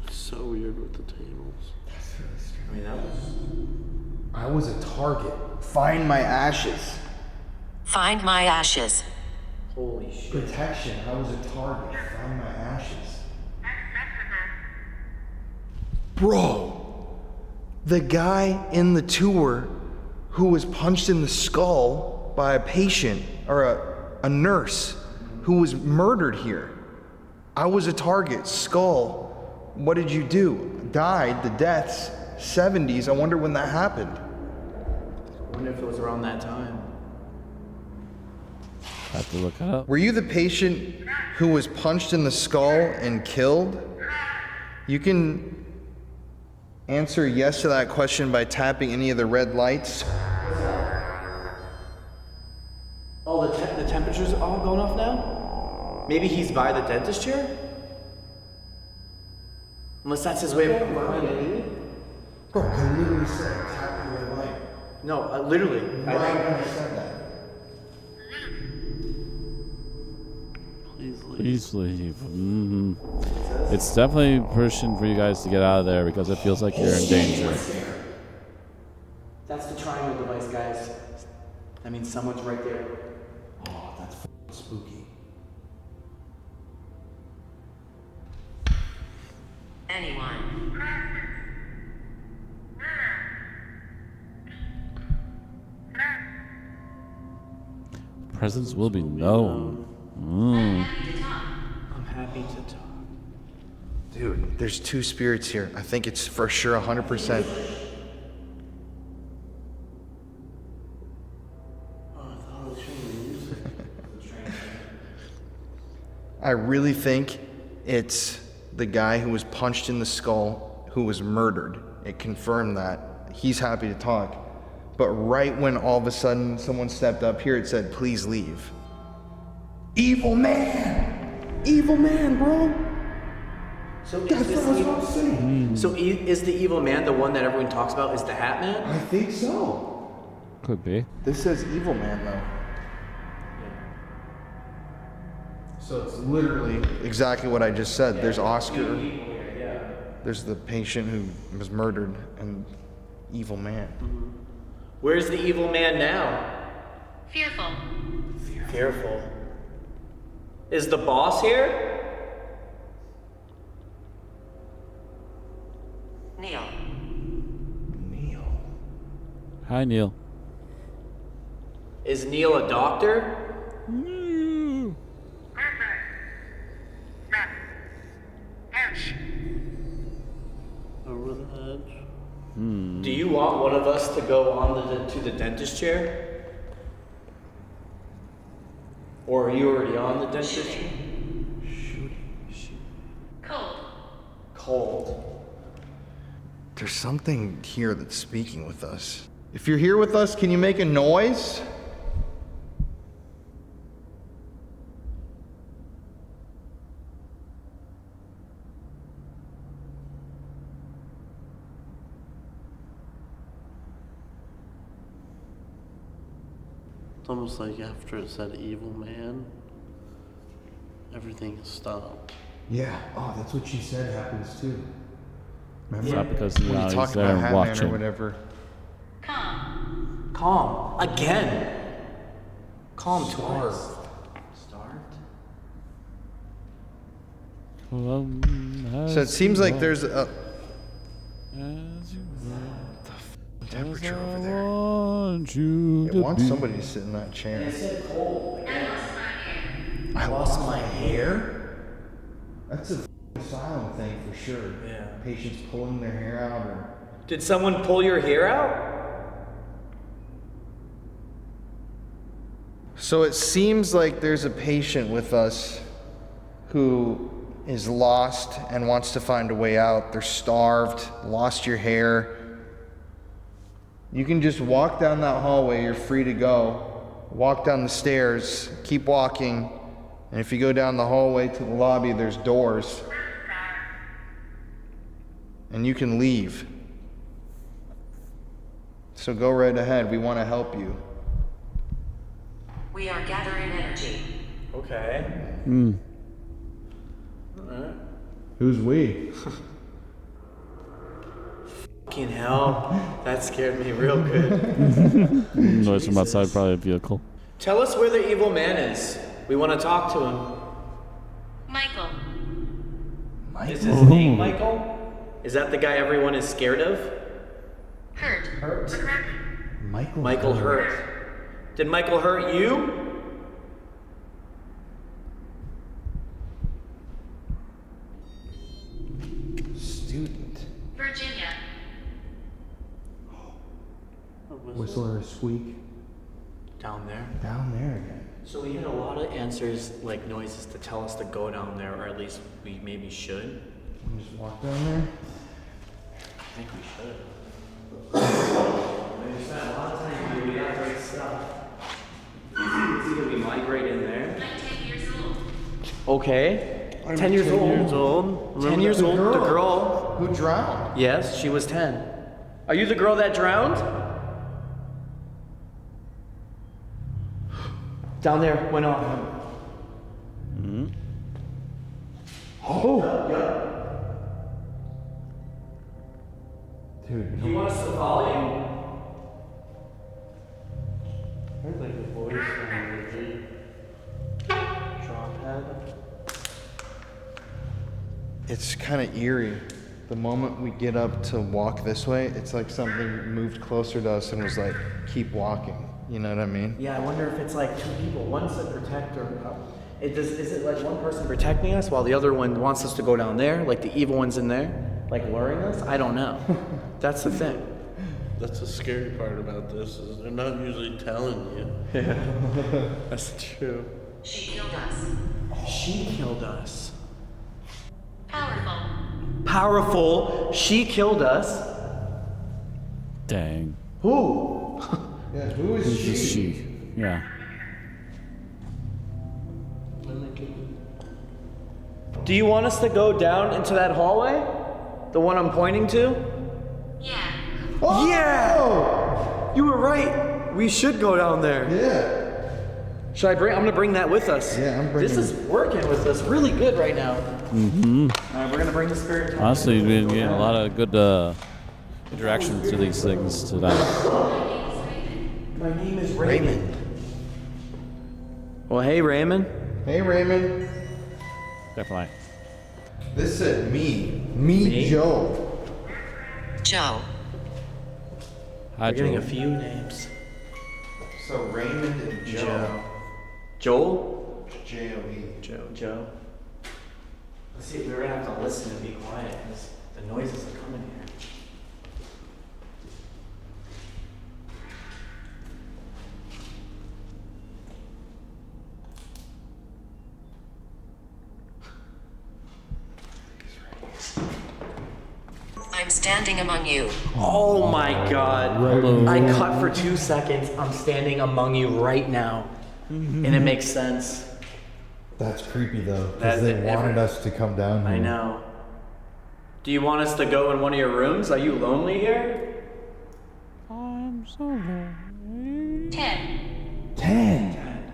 It's so weird with the tables. That's really strange. I mean, that was. I was a target. Find my ashes. Find my ashes. Holy shit. Protection. I was a target. Find my ashes. Bro, the guy in the tour who was punched in the skull by a patient or a nurse who was murdered here. I was a target. Skull. What did you do? Died. The deaths. 70s. I wonder when that happened. I wonder if it was around that time. Have to look it up. Were you the patient who was punched in the skull and killed? You can answer yes to that question by tapping any of the red lights. Oh, the temperature's all going off now? Maybe he's by the dentist chair? Unless that's his way of... Bro, I literally said tap the red light. No, literally. Right when I said that. Please Please leave. It's definitely pushing for you guys to get out of there because it feels like you're in danger. That's the triangle device, guys. That means someone's right there. Oh, that's spooky. Anyone? Presence will be known. I'm happy to talk. Dude, there's 2 spirits here. I think it's for sure 100%. I really think it's the guy who was punched in the skull who was murdered. It confirmed that. He's happy to talk. But right when all of a sudden someone stepped up here, it said, please leave. Evil man! Evil man, bro! So is the evil man the one that everyone talks about is the Hat Man? I think so. Could be. This says evil man, though. So it's literally exactly what I just said. There's Oscar. There's the patient who was murdered, and evil man. Where's the evil man now? Fearful. Fearful. Is the boss here? Neil. Hi, Neil. Is Neil a doctor? Over the edge. Do you want one of us to go on to the dentist chair? Or are you already on the dentist chair? Cold. There's something here that's speaking with us. If you're here with us, can you make a noise? It's almost like after it said evil man, everything stopped. Yeah. Oh, that's what she said happens too. Remember? It's not because when you he's talk there about Hat Man watching. or whatever. Calm. Again. Calm twice. So it seems like there's a temperature over there. It wants somebody to sit in that chair. I lost my hair? That's a asylum thing for sure. Yeah. Patients pulling their hair out or... Did someone pull your hair out? So it seems like there's a patient with us who is lost and wants to find a way out. They're starved, lost your hair. You can just walk down that hallway, you're free to go. Walk down the stairs, keep walking, and if you go down the hallway to the lobby, there's doors. And you can leave. So go right ahead, we want to help you. We are gathering energy. Okay. Alright. Who's we? Fucking hell. That scared me real good. Noise from outside, probably a vehicle. Tell us where the evil man is. We want to talk to him. Michael. Is his name Michael? Is that the guy everyone is scared of? Hurt. Michael Hurt. Did Michael hurt you? Student. Virginia. Whistle or a squeak? Down there. Down there again. So we had a lot of answers, like noises, to tell us to go down there, or at least we maybe should. We just walk down there? I think we should. We spent a lot of time here. We got great stuff. It's either we migrate in there. I'm 10 years old. Okay. 10 years old. 10 years old. The girl who drowned. Yes, she was 10. Are you the girl that drowned? Down there, went off. Oh! Dude, do you want us to follow you? There's like a voice on the drop head. It's kind of eerie. The moment we get up to walk this way, it's like something moved closer to us and was like, keep walking. You know what I mean? Yeah, I wonder if it's like two people. One's a protector. Is it like one person protecting us while the other one wants us to go down there? Like the evil one's in there? Like luring us? I don't know. That's the thing. That's the scary part about this, is they're not usually telling you. Yeah. That's true. She killed us. She killed us. Powerful. Powerful. She killed us. Dang. Who? Yeah, who is Who's she? Yeah. Do you want us to go down into that hallway? The one I'm pointing to? Yeah. Oh! Yeah! You were right. We should go down there. Yeah. Should I bring? I'm gonna bring that with us. Yeah, I'm bringing. This is working with us really good right now. Mm-hmm. All right, we're gonna bring the spirit. Honestly, we've been getting a lot of good interaction to these things tonight. My name is Raymond. Well, hey, Raymond. Hey, Raymond. Definitely. This said me, Joe. Joe. Hi, We're getting Joel. a few names. So Raymond and Joe. Joel? J-O-E. Joe. Let's see, we're gonna have to listen and be quiet because the noises are coming here. I'm standing among you. Oh my god. Hello. I cut for 2 seconds. I'm standing among you right now. And it makes sense. That's creepy though, That's because they it. wanted us to come down here. I know. Do you want us to go in one of your rooms? Are you lonely here? I'm so lonely. 10. 10.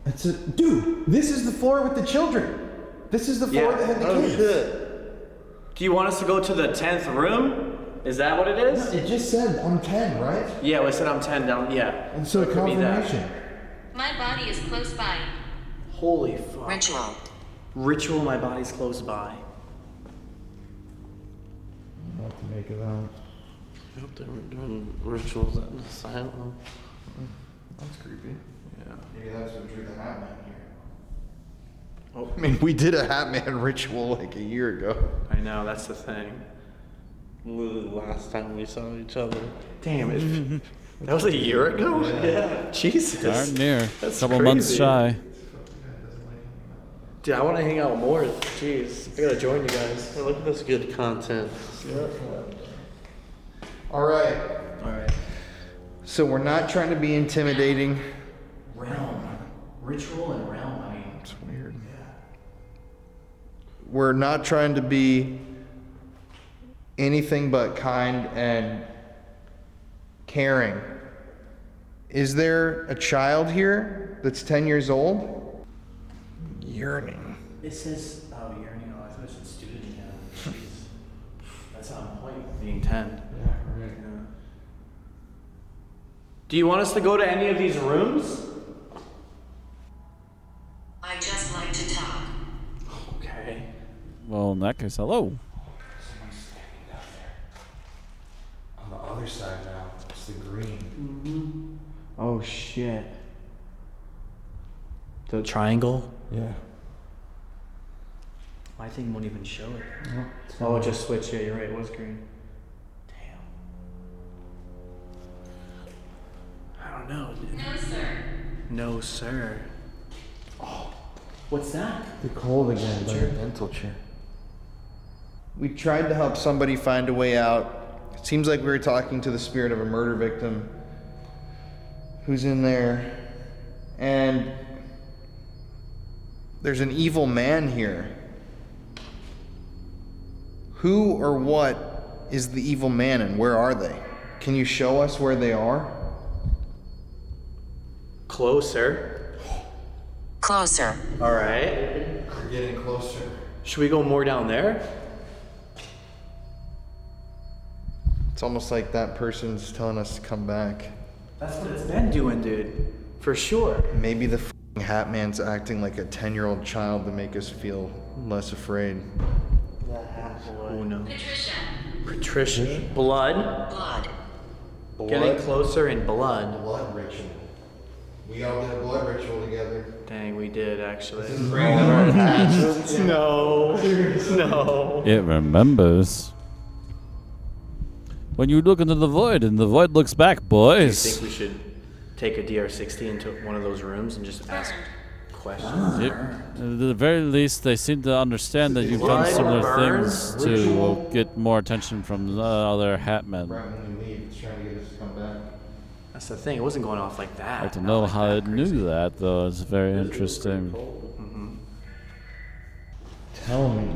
That's a dude. This is the floor with the children. This is the floor Yeah. that had the Oh kids. shit. Do you want us to go to the 10th room? Is that what it is? It just said I'm 10, right? Yeah, we said I'm 10 down. Yeah. And so it could be that. confirmation. My body is close by. Holy fuck. Ritual. Ritual, my body's close by. I don't know what to make of that. I hope they weren't doing rituals at an asylum. That's creepy. Yeah. Maybe that's what drew the Hat Man here. Oh, I mean, we did a Hat Man ritual like a year ago. I know, that's the thing. Literally last time we saw each other. Damn it. That was a year ago? Yeah. Jesus. Darn near. That's Couple months crazy. shy. Dude, I want to hang out more. Jeez. I gotta join you guys. Hey, look at this good content. All right. Alright. So we're not trying to be intimidating. Realm. Ritual and realm, I mean. It's weird. We're not trying to be anything but kind and caring. Is there a child here that's 10 years old? Yearning. It says, oh, yearning. Oh, I thought it said student. Yeah. Jeez. That's on point, being 10. Yeah, right. Yeah. Do you want us to go to any of these rooms? I just like to talk. Okay. Well, in that case, hello. Someone's standing down there. On the other side now, it's the green. Mm-hmm. Oh, shit. The triangle? Yeah. My thing won't even show it. No, Oh, it just switched. Yeah, you're right. It was green. Damn. I don't know. No, sir. No, sir. Oh, what's that? The cold again, but a dental chair. We tried to help somebody find a way out. It seems like we were talking to the spirit of a murder victim who's in there. And there's an evil man here. Who or what is the evil man and where are they? Can you show us where they are? Closer. Closer. All right. We're getting closer. Should we go more down there? It's almost like that person's telling us to come back. That's what it's been doing, dude. For sure. Maybe the Hat Man's acting like a 10-year-old child to make us feel less afraid. The Hat Boy. Oh no. Patricia. Blood. Blood. Getting closer in blood. Blood ritual. We all did a blood ritual together. Dang, we did actually. This is bringing our past. No. No. It remembers. When you look into the void and the void looks back, Do you boys. think we should take a DR-60 into one of those rooms and just ask questions? At the very least, they seem to understand that you've done Blood similar burns things to get more attention from the other hat men. Right when we leave, it's trying to get us to come back. That's the thing. It wasn't going off like that. I'd like to know how it knew that, though. It's very interesting. Tell me.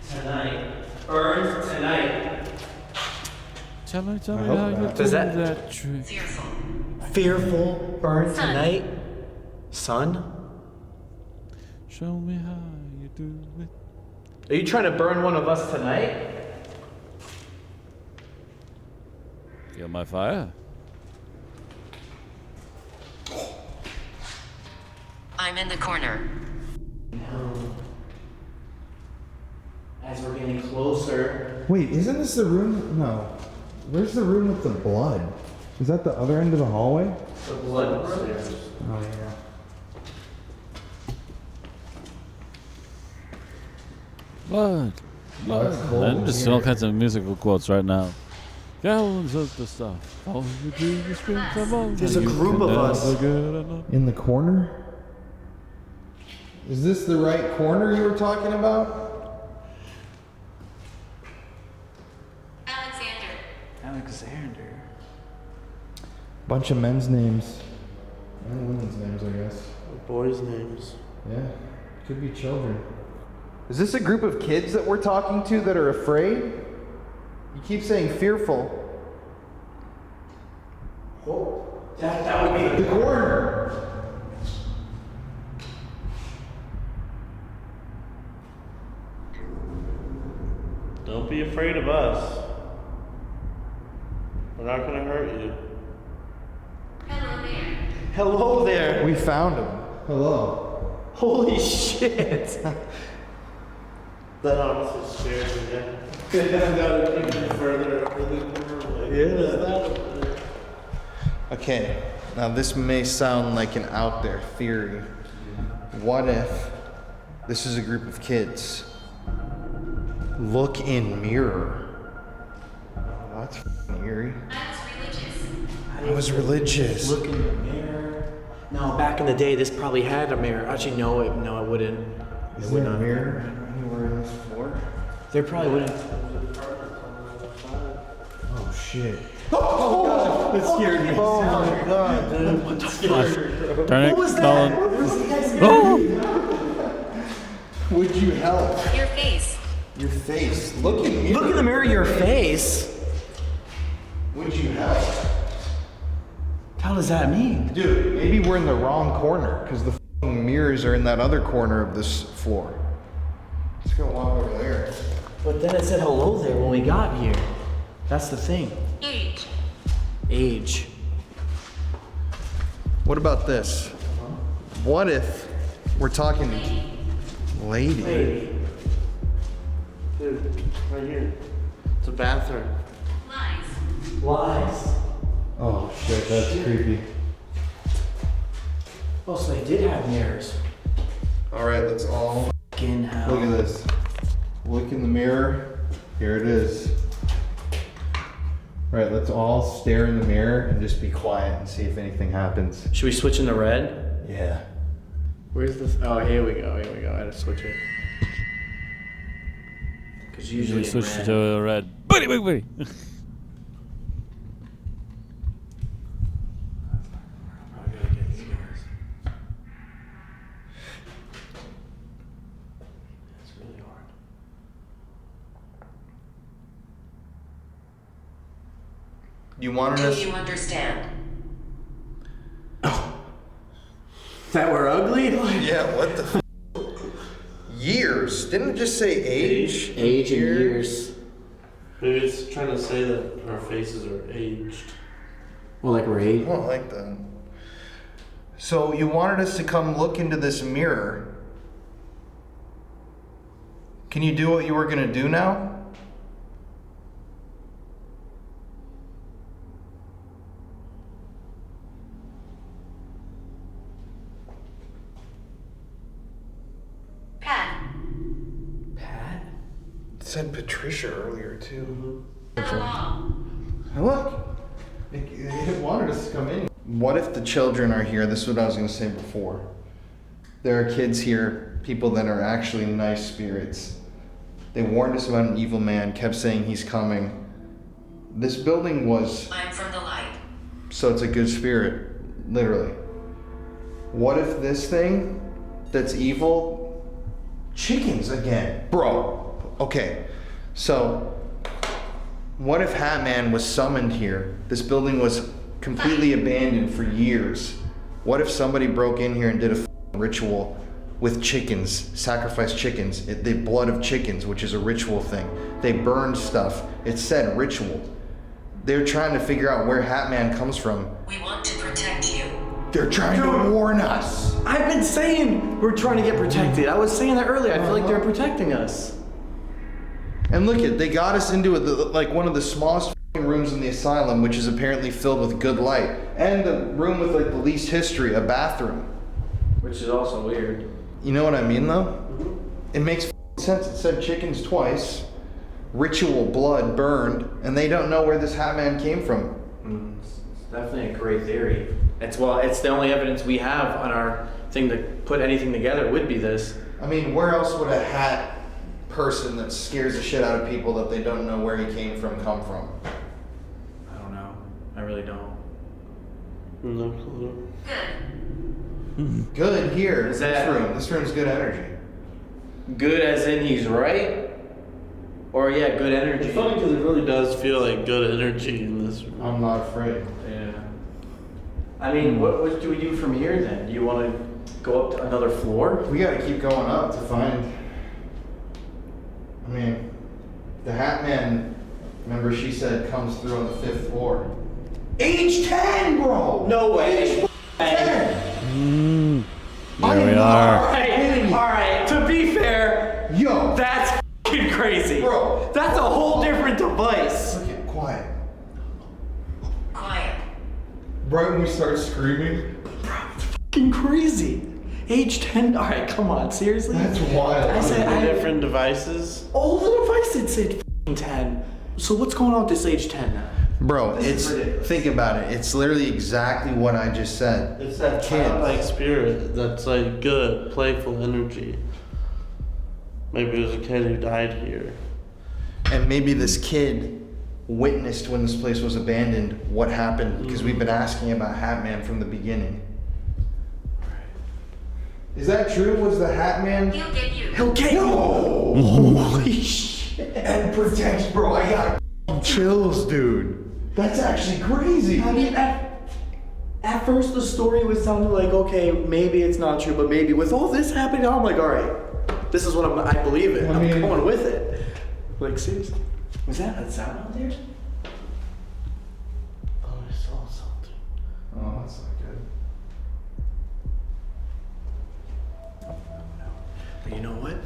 Tonight. Burns tonight. Tell me how you do Does that- that trick. Fearful burn tonight. Son? Show me how you do it. Are you trying to burn one of us tonight? Feel my fire? I'm in the corner. As we're getting closer. Wait, isn't this the room? No. Where's the room with the blood? Is that the other end of the hallway? The blood upstairs. Oh, yeah. Blood. Blood. I'm just all kinds of musical quotes right now. Gallons of the stuff. All you do is scream from all. There's a group of us. In the corner? Is this the right corner you were talking about? Alexander. Bunch of men's names. And women's names, I guess. Boys' names. Yeah. Could be children. Is this a group of kids that we're talking to that are afraid? You keep saying fearful. Oh, that would be The corner. Don't be afraid of us. We're not gonna hurt you. Hello there. We found him. Hello. Holy shit. That honestly scares me. That would take me further over the corner. Okay, now this may sound like an out there theory. What if this is a group of kids? Look in mirror. Oh, that's f***ing eerie. I was religious. Look in the mirror. No, back in the day, this probably had a mirror. Actually, no, it wouldn't. Is there a mirror anywhere on this floor? There probably wouldn't. Oh shit. Oh god, that scared me. Oh my god, dude. What the fuck? Darn it, What was that? Collin. What was that? Oh! Would you help? Your face. Your face. Look in mirror. Look in the mirror, your face. Would you help? What the hell does that mean? Dude, maybe we're in the wrong corner because the f***ing mirrors are in that other corner of this floor. Let's go walk over there. But then it said hello there when we got here. That's the thing. Age. Age. What about this? What if we're talking lady? Lady. Dude, right here. It's a bathroom. Lies. Oh shit, that's creepy. Oh, so they did have mirrors. All right, let's all Fucking hell. look at this. Look in the mirror. Here it is. All right, let's all stare in the mirror and just be quiet and see if anything happens. Should we switch into red? Yeah. Where's this? Oh, here we go. Here we go. I had to switch it. Because usually Switch in red. to red. Buddy, buddy, buddy. You wanted Do us? you understand? That we're ugly? Yeah. What the? years. Didn't it just say age? Age and years. Maybe it's trying to say that our faces are aged. Well, like we're aged. I don't like that. So you wanted us to come look into this mirror. Can you do what you were going to do now? Pat. Pat? It said Patricia earlier too. Hello. Look, it wanted us to come in. What if the children are here? This is what I was going to say before. There are kids here, people that are actually nice spirits. They warned us about an evil man, kept saying he's coming. This building was... I'm from the light. So it's a good spirit, literally. What if this thing that's evil... Chickens again. Bro, okay. So, what if Hat Man was summoned here? This building was completely abandoned for years. What if somebody broke in here and did a ritual with chickens, sacrificed chickens, the blood of chickens, which is a ritual thing. They burned stuff. It said ritual. They're trying to figure out where Hat Man comes from. We want to protect you. They're trying to warn us. I've been saying we're trying to get protected. I was saying that earlier. I feel like they're protecting us. And look they got us into like one of the smallest rooms in the asylum, which is apparently filled with good light, and the room with like the least history, a bathroom. Which is also weird. You know what I mean though? It makes sense. It said chickens twice, ritual blood burned, and they don't know where this Hat Man came from. It's definitely a great theory. It's the only evidence we have on our thing to put anything together would be this. I mean, where else would a hat person that scares the shit out of people that they don't know where he came from come from? I don't know. I really don't. No clue. Good here. This room's good energy. Good as in he's right? Or yeah, good energy. It's funny because it really does feel like good energy in this room. I'm not afraid. Yeah. I mean, what do we do from here then? Do you want to go up to another floor? We gotta keep going up to find... I mean, the Hat Man, remember she said, comes through on the 5th floor. Age 10, bro! No way. Age 10! There we are. Alright, to be fair, that's f***ing crazy. Bro. That's a whole different device. Okay, quiet. Quiet. Right when we start screaming. Bro, it's f***ing crazy. Age 10, alright, come on, seriously? That's wild. I said different devices. All the devices said f***ing 10. So what's going on with this age 10 now? Bro, think about it. It's literally exactly what I just said. It's that childlike spirit that's like good, playful energy. Maybe it was a kid who died here. And maybe this kid witnessed when this place was abandoned what happened, because we've been asking about Hat Man from the beginning. Is that true? Was the Hat Man? He'll get you. He'll get you! Holy shit. And protects, bro. I got chills, dude. That's actually crazy. I mean, at first the story was sounding like, okay, maybe it's not true, but maybe with all this happening, I'm like, all right, this is what I believe in. I'm going with it. Like, seriously. Was that a sound out there? Oh, I saw something. Oh, that's not good. But you know what?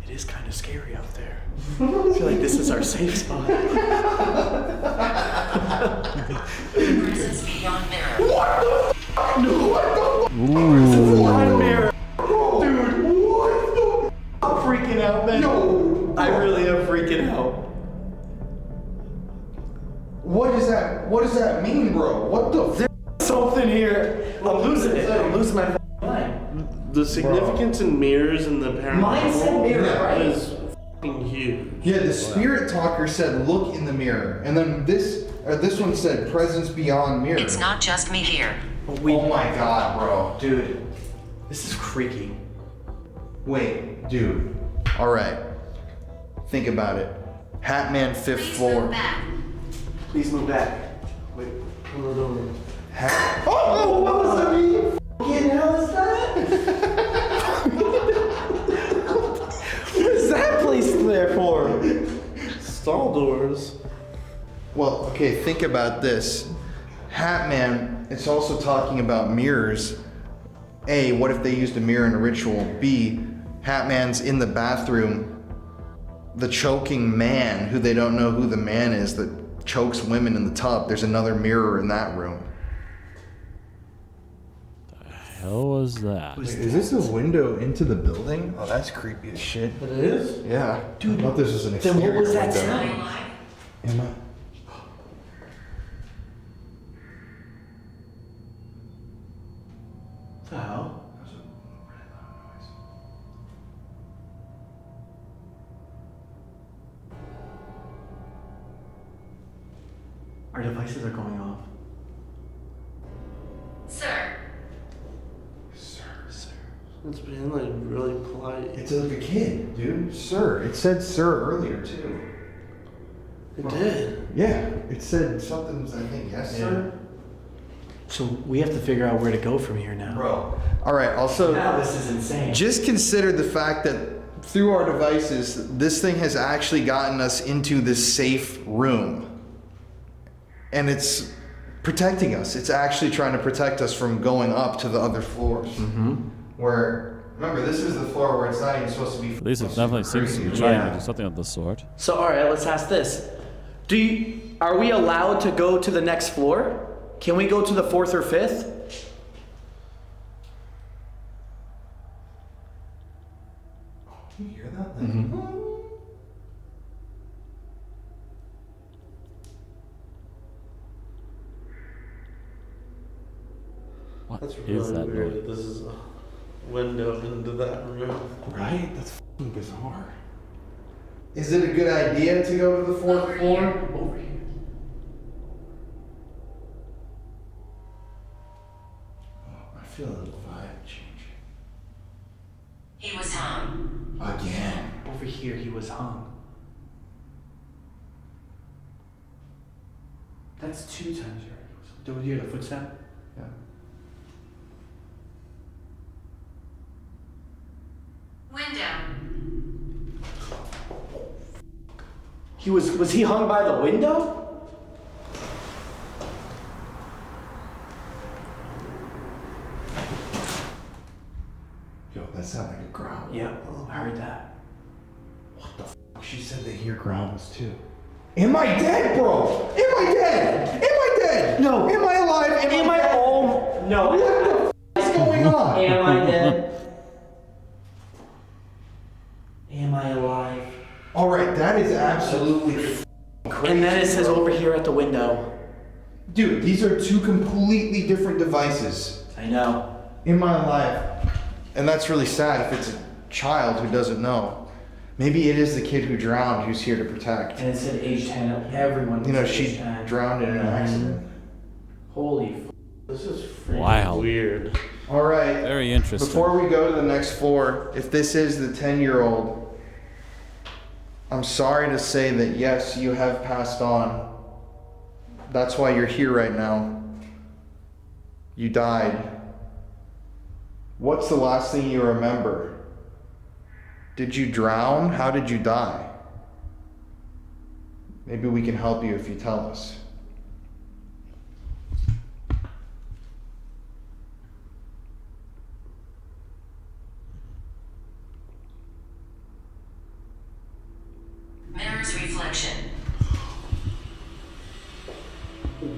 It is kind of scary out there. I feel like this is our safe spot. Presence beyond mirror. What the f***? No, what the f***? Ooh. Beyond mirror. Dude, what the f***? I'm freaking out, man. No. I really am freaking out. What does that mean, bro? What the f? There's something here. I'm losing it. I'm losing my mind. The significance in mirrors in the paranormal mirror, is f***ing huge. Yeah, the spirit talker said, look in the mirror. And then this one said, presence beyond mirror. It's not just me here. Oh my god, bro. Dude, this is freaky. Wait, dude. Alright. Think about it. Hat Man 5th floor. Please move back. Wait, pull it over. Oh, what does that mean? Fucking hell is that? doors. Well, okay, think about this. Hatman, it's also talking about mirrors. A, what if they used a mirror in a ritual? B, Hatman's in the bathroom, the choking man, who they don't know who the man is, that chokes women in the tub. There's another mirror in that room. Hell was that? Wait, is this a window into the building? Oh, that's creepy as shit. It is? Yeah. Dude, I thought this was an then exterior what was that window. sound? Am I? What the hell? Our devices are going off. Sir. It's being like really polite. It's like a kid, dude. Sir. It said sir earlier, too. It did? Yeah. It said something, I think, yes, sir. So we have to figure out where to go from here now. Bro. All right, also, Now this is insane. just consider the fact that through our devices, this thing has actually gotten us into this safe room. And it's protecting us. It's actually trying to protect us from going up to the other floors. Mm-hmm. Where, remember, this is the floor where it's not even supposed to be. At least it definitely seems to be trying to do something of the sort. So, all right, let's ask this. Are we allowed to go to the next floor? Can we go to the 4th or 5th? You hear that? Mm-hmm. What That's is really that weird noise? that this is a window into that room. Right? That's fucking bizarre. Is it a good idea to go to the 4th floor? Over here. I feel a little vibe change. He was hung. Again. Over here, he was hung. That's 2 times already. Do you hear the footstep? Yeah. Window. Was he hung by the window? Yo, that sounded like a growl. Yeah, I heard that. What the fuck? She said they hear growls too. Am I dead, bro? Am I dead? Am I dead? No. Am I alive? Am I all? No. What the f is going on? Am I dead? Am I alive? All right, that is absolutely crazy. And then it says over here at the window. Dude, these are 2 completely different devices. I know. In my life. And that's really sad if it's a child who doesn't know. Maybe it is the kid who drowned who's here to protect. And it said age 10. Everyone. You know, was she age 10. drowned in an accident. Holy. This is freaking Wow. weird. All right. Very interesting. Before we go to the next floor, if this is the 10-year-old, I'm sorry to say that yes, you have passed on. That's why you're here right now. You died. What's the last thing you remember? Did you drown? How did you die? Maybe we can help you if you tell us. Mirror's reflection.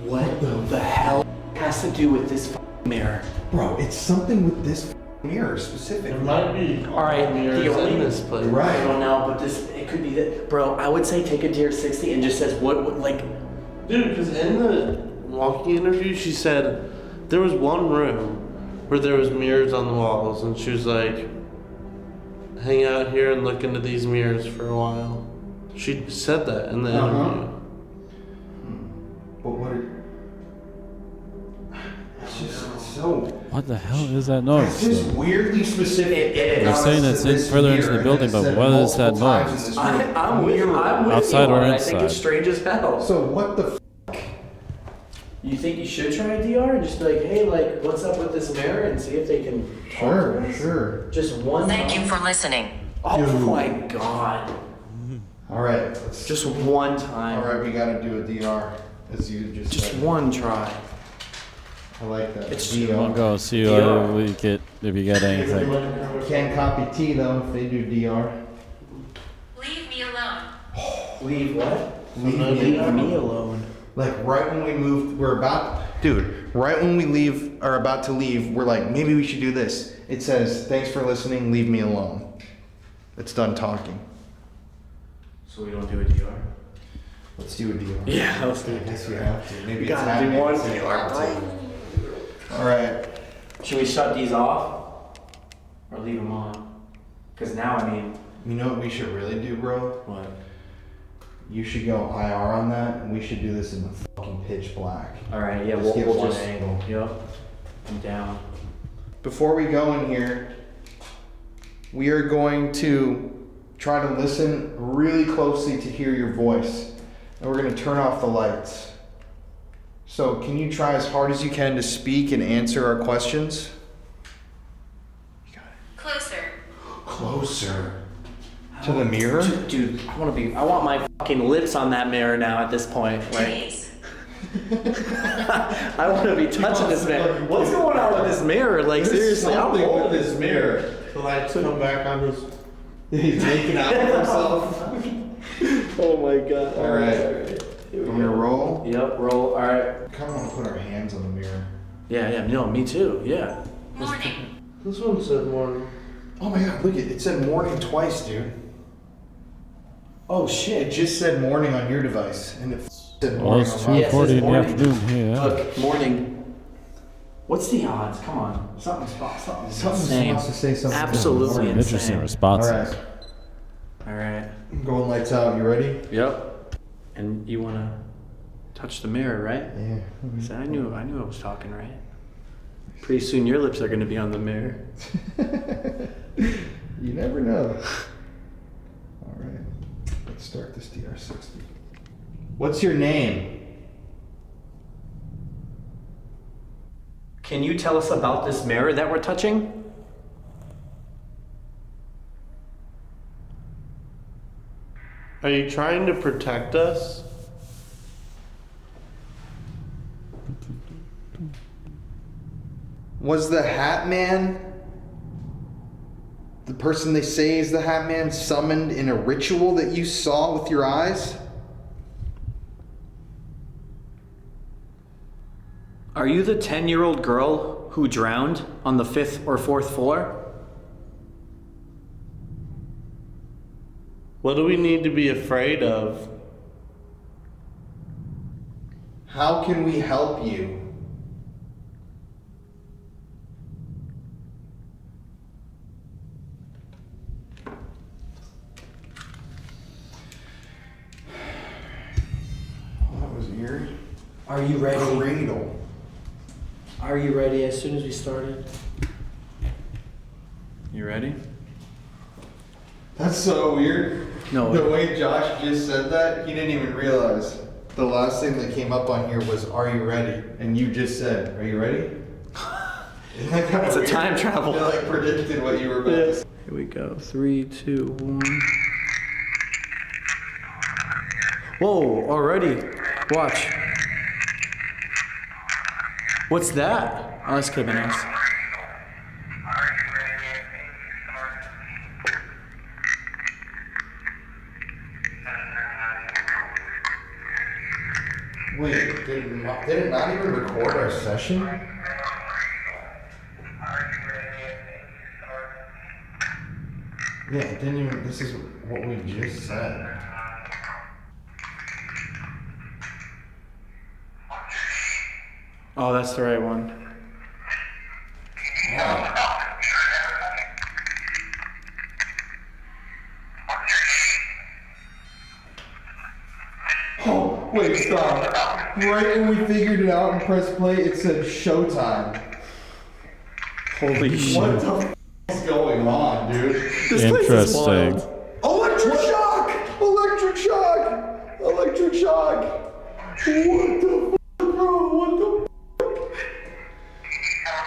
What the hell has to do with this mirror? Bro, it's something with this mirror specifically. It might be. All right, mirrors the only in this place. Right. I don't know, but it could be that. Bro, I would say take a tier 60 and just says what like. Dude, because in the walking interview, she said there was one room where there was mirrors on the walls, and she was like, hang out here and look into these mirrors for a while. She said that in the interview. But what it's just so. What the hell is that noise? It's just weirdly specific. They're saying it's in further into the building, but what is that noise? I'm with you. Outside or I think inside? it's strange as hell. So what the You think you should try a DR and just be like, hey, like, what's up with this mirror and see if they can talk to us? Sure. Just one Thank time. you for listening. Oh my god. All right. Just one time. All right, we gotta do a DR, as you just said. one try. I like that. It's We'll go see what we get if you get anything. Can't copy T though if they do DR. Leave me alone. Leave what? Leave me alone. Like right when we moved, right when we are about to leave, we're like, maybe we should do this. It says, thanks for listening, leave me alone. It's done talking. So we don't do a DR? Let's do a DR. Yeah, let's do I a guess we DR. have to. Maybe We it's gotta do happening. one So you have DR. to. All right. Should we shut these off? Or leave them on? Because now, I mean... You know what we should really do, bro? What? You should go IR on that, and we should do this in the fucking pitch black. Alright, yeah, Just get we'll one just... angle. Yep. I'm down. Before we go in here, we are going to try to listen really closely to hear your voice. And we're going to turn off the lights. So can you try as hard as you can to speak and answer our questions? Closer. Closer. To the mirror? Dude, I want my fucking lips on that mirror now at this point. Like, I want to be touching this mirror. What's going on with this mirror? Like, seriously, I'm with this mirror. The lights come back on his. He's making out with himself. Oh my god. All right. I'm gonna roll. Yep, roll. All right. I kind of want to put our hands on the mirror. Yeah, no, me too. Yeah. Morning. This one said morning. Oh my god, look it said morning twice, dude. Oh shit. It just said morning on your device, and it said Well, morning it's on mine. 2:40 in the afternoon here. Look, morning. What's the odds? Come on. Something's insane. Wants to say something. Absolutely insane. Interesting responses. All right. All right. I'm going lights out. You ready? Yep. And you wanna touch the mirror, right? Yeah. So I knew I was talking right. Pretty soon your lips are gonna be on the mirror. You never know. All right. Let's start this DR60. What's your name? Can you tell us about this mirror that we're touching? Are you trying to protect us? Was the Hat Man, the person they say is the Hat Man, summoned in a ritual that you saw with your eyes? Are you the 10-year-old girl who drowned on the 5th or 4th floor? What do we need to be afraid of? How can we help you? That was eerie. Are you ready? Cradle. Are you ready as soon as we started? You ready? That's so weird. No. The way Josh just said that, he didn't even realize. The last thing that came up on here was, "Are you ready?" And you just said, "Are you ready?" Isn't that kind of It's a weird? time travel. It like predicted what you were about to say. Here we go. 3, 2, 1. Whoa, already. Watch. What's that? Oh, this could have been us. Wait, did it not even record our session? Yeah, it didn't even. This is what we just said. Oh, that's the right one. Oh, wait, stop. Right when we figured it out and pressed play, it said showtime. Holy shit. What the f is going on, dude? Interesting. Electric shock! Electric shock! Electric shock! What the f, bro? What the f?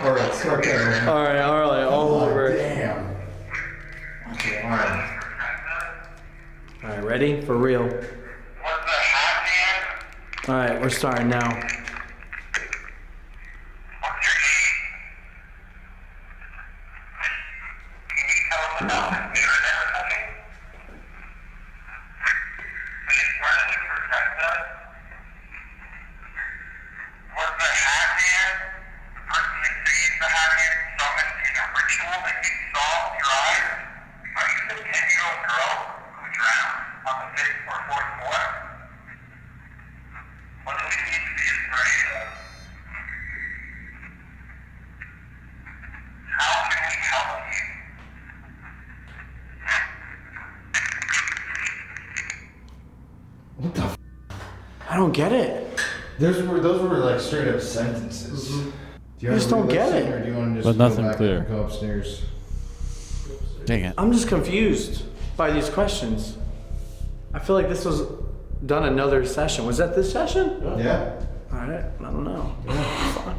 Alright, start that over. Alright, all over. Damn. Okay, alright. Alright, ready? For real. Alright, we're starting now. I don't get it. Those were like straight up sentences. Mm-hmm. Do you I just don't get it. Or do you want to just But go nothing back clear. and go upstairs? Dang it. I'm just confused by these questions. I feel like this was done another session. Was that this session? Yeah. Alright, I don't know. Fuck.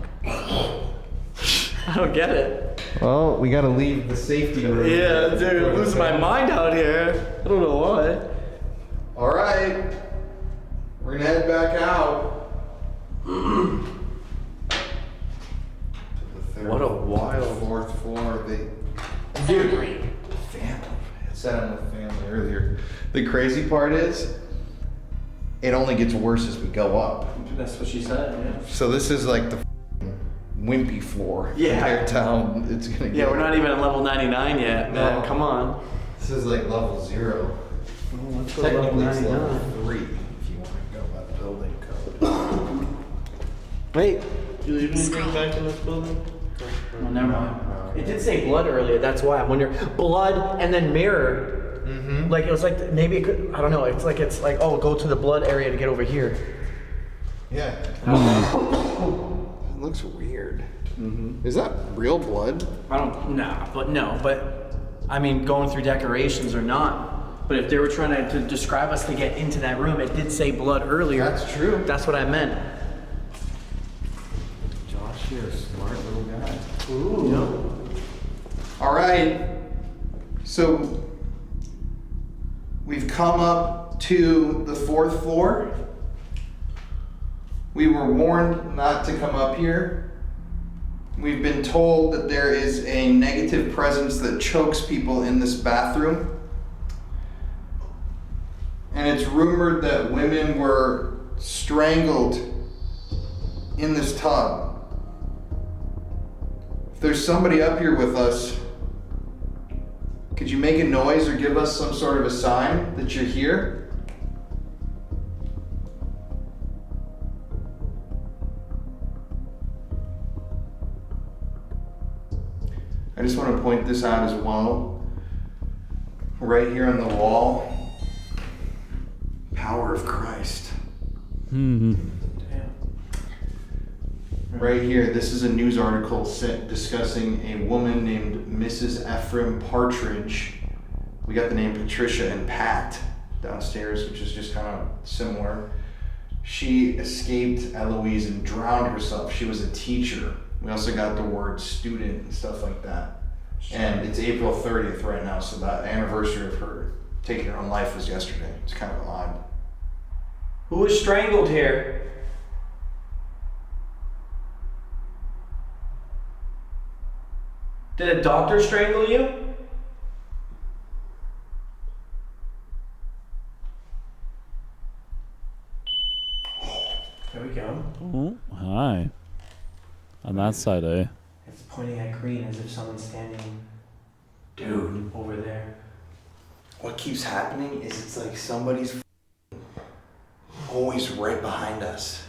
I don't get it. Well, we gotta leave the safety room. Yeah, dude, I'm losing my mind out here. I don't know why. All right, we're gonna head back out. What a wild fourth floor. Dude, family. I said I'm with family earlier. The crazy part is, it only gets worse as we go up. That's what she said, yeah. So this is like the wimpy floor. Yeah. Compared to how it's gonna get. Yeah, we're not even at level 99 yet, man. No. Come on. This is like level 0. Well, let's go to level Technically, it's 99. level 3 if you want to go by the building code. Wait. You leave anything back in this building? Well, never mind. It did say blood earlier. That's why I'm wondering. Blood and then mirror. Mm-hmm. Like it was like maybe it could. I don't know. It's like oh, go to the blood area to get over here. Yeah. It looks weird. Mm-hmm. Is that real blood? I don't. Nah, but no. But I mean, going through decorations or not. But if they were trying to describe us to get into that room, it did say blood earlier. That's true. That's what I meant. Josh, you're a smart little guy. Ooh. All right. So we've come up to the 4th floor. We were warned not to come up here. We've been told that there is a negative presence that chokes people in this bathroom. And it's rumored that women were strangled in this tub. If there's somebody up here with us, could you make a noise or give us some sort of a sign that you're here? I just want to point this out as well. Right here on the wall, power of Christ. Hmm. Right here, this is a news article discussing a woman named Mrs. Ephraim Partridge. We got the name Patricia and Pat downstairs, which is just kind of similar. She escaped Eloise and drowned herself. She was a teacher. We also got the word student and stuff like that. And it's April 30th right now, so the anniversary of her taking her own life was yesterday. It's kind of odd. Who was strangled here? Did a doctor strangle you? There we go. Oh, hi. On that side, eh? It's pointing at green as if someone's standing, Dude, over there. what keeps happening is it's like somebody's always right behind us.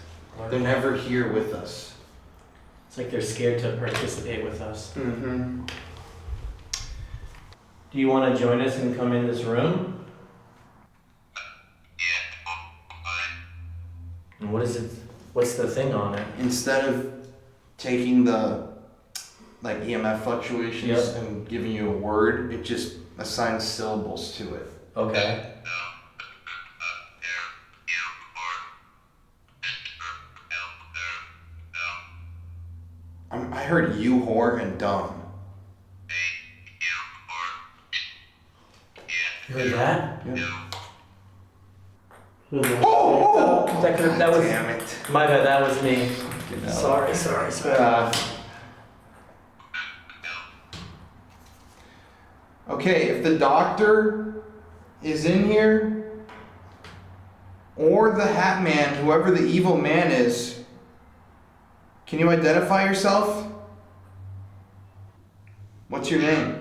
They're never here with us. It's like they're scared to participate with us. Mm-hmm. Do you want to join us and come in this room? And what is it? What's the thing on it? Instead of taking the like EMF fluctuations Yep. and giving you a word, it just assigns syllables to it. Okay. I heard you, whore, and dumb. You heard that? Yeah. That was. Damn it. My bad. That was me. Sorry. Okay, if the doctor is in here, or the Hat Man, whoever the evil man is, can you identify yourself? What's your name?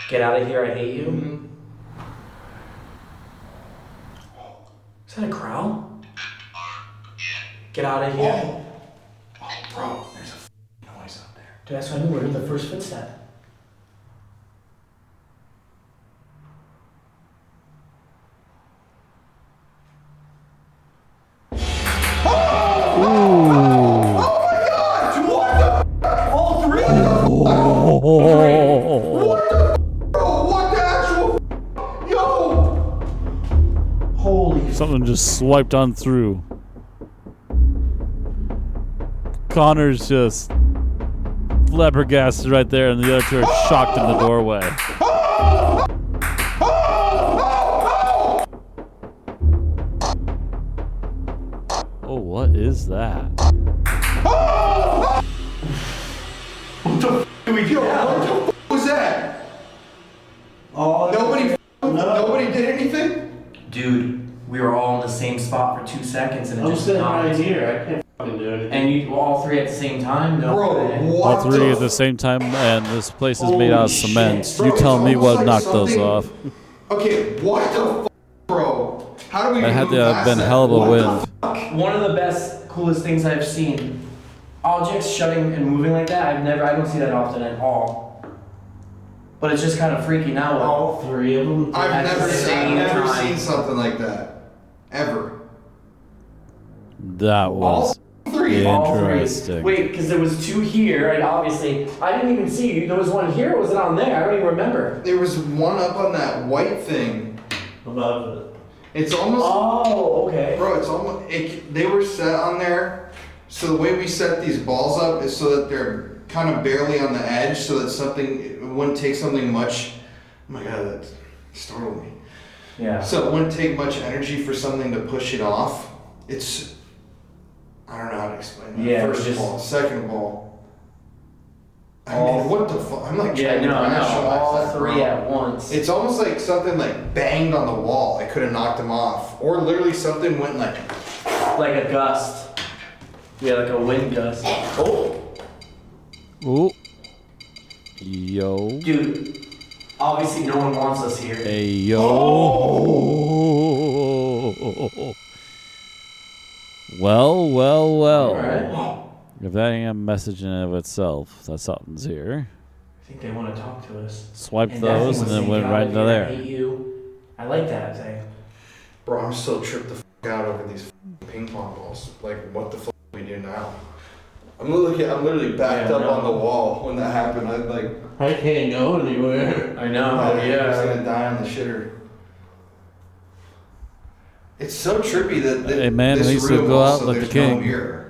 Get out of here, I hate you. Is that a growl? Get out of here. Oh, bro, there's a noise up there. Dude, that's what I knew. We heard the first footstep. Something just swiped on through. Connor's just flabbergasted right there, and the other two are shocked in the doorway. Oh, what is that? What the f*** do we do? What the f*** was that? Oh, nobody did anything? Dude, we were all in the same spot for 2 seconds and it I'm just sitting knocked. right here. I can't fucking do anything. And you all three at the same time? No. Bro, way. what? All three at the same time, and this place is made out of cement. Bro, You tell it's me almost what like knocked those something- off. Okay, what the f***, bro? How do we That had to move have past been that? hell of a What wind. the f***? One of the best, coolest things I've seen. Objects shutting and moving like that, I don't see that often at all. But it's just kind of freaky now. All three of them? I've At the never same time. seen something like that. Ever. That was three. interesting. Wait, because there was two here, and obviously, I didn't even see you. There was one here, or was it on there? I don't even remember. There was one up on that white thing. Above it. It's almost. Oh, okay. Bro, it's almost. They were set on there. So the way we set these balls up is so that they're kind of barely on the edge, so that it wouldn't take something much. Oh my god, that startled me. Yeah. So it wouldn't take much energy for something to push it off. It's. I don't know how to explain that. Yeah, First just- of all, second of all. I mean, what the fuck? I'm like Yeah, trying to no, rationalize all that, three bro. at once. It's almost like something like banged on the wall. I could have knocked him off, or literally something went like. Like a gust. Yeah, like a wind gust. Oh. Ooh. Yo. Dude, obviously no one wants us here. Hey, yo. Oh. Well. Alright. If that ain't a message in and of itself, that something's here. I think they want to talk to us. Swipe And those that and thing then was went saying, right "God, into I there. hate you." I like that thing. Bro, I'm so tripped the f out over these ping pong balls. Like, what the f do we do now? I'm literally backed up on the wall when that happened. I can't go anywhere. I know. I was gonna die on the shitter. It's so trippy that Hey, man, this at least room you'll go out also, like the there's king. no mirror.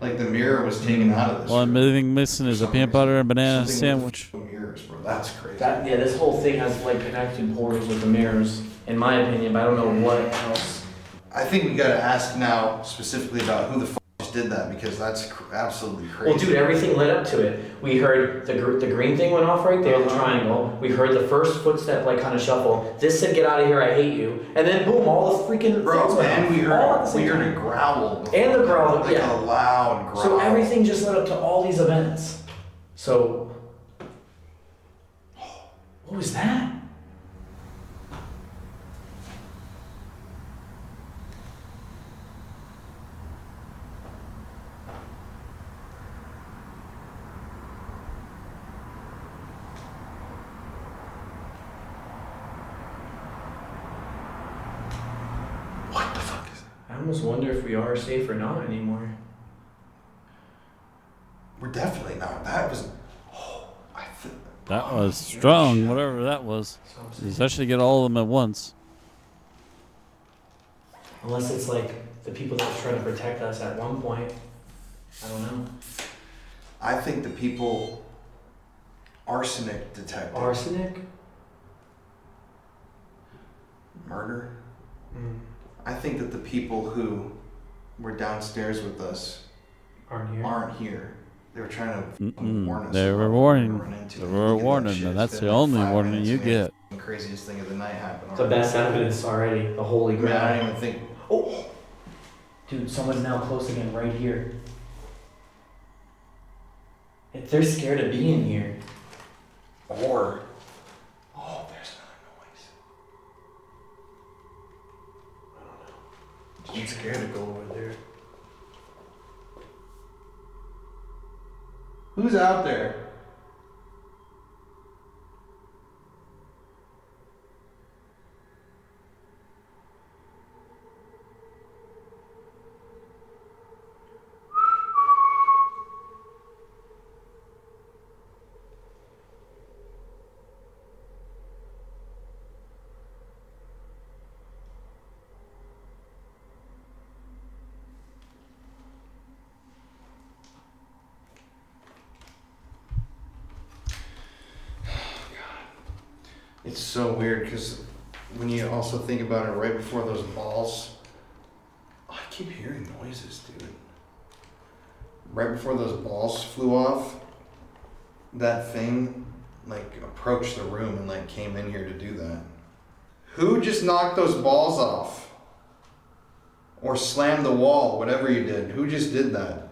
Like the mirror was taken out of this. All I'm missing is a peanut butter and banana sandwich. Mirrors, bro. That's crazy. Yeah, this whole thing has like connected portals with the mirrors, in my opinion, but I don't know what else. I think we gotta ask now specifically about who the f just did that, because that's absolutely crazy. Well, dude, everything led up to it. We heard the green thing went off right there, the triangle. We heard the first footstep like kind of shuffle. This said, "Get out of here, I hate you." And then boom, all the freaking things Bro, went and off. we All at the same heard a time. growl. And the growl, like yeah. a loud growl. So everything just led up to all these events. So, what was that? What the fuck is that? I almost wonder if we are safe or not anymore. We're definitely not. That was. That was strong, whatever that was. Let's actually get all of them at once. Unless it's like the people that were trying to protect us at one point. I don't know. I think the people Arsenic detected. Arsenic? Murder? I think that the people who were downstairs with us aren't here. They were trying to warn us. They were warning. They were warning, and that's the only warning you get. The craziest thing of the night happened. The best evidence already. The holy grail. I don't even think. Oh! Dude, someone's now close again right here. If they're scared of being here. Or. Oh, there's another noise. I'm scared to go over there. Who's out there? It's so weird because when you also think about it, right before those balls, I keep hearing noises, dude. Right before those balls flew off, that thing like approached the room and like came in here to do that. Who just knocked those balls off? Or slammed the wall, whatever you did. Who just did that?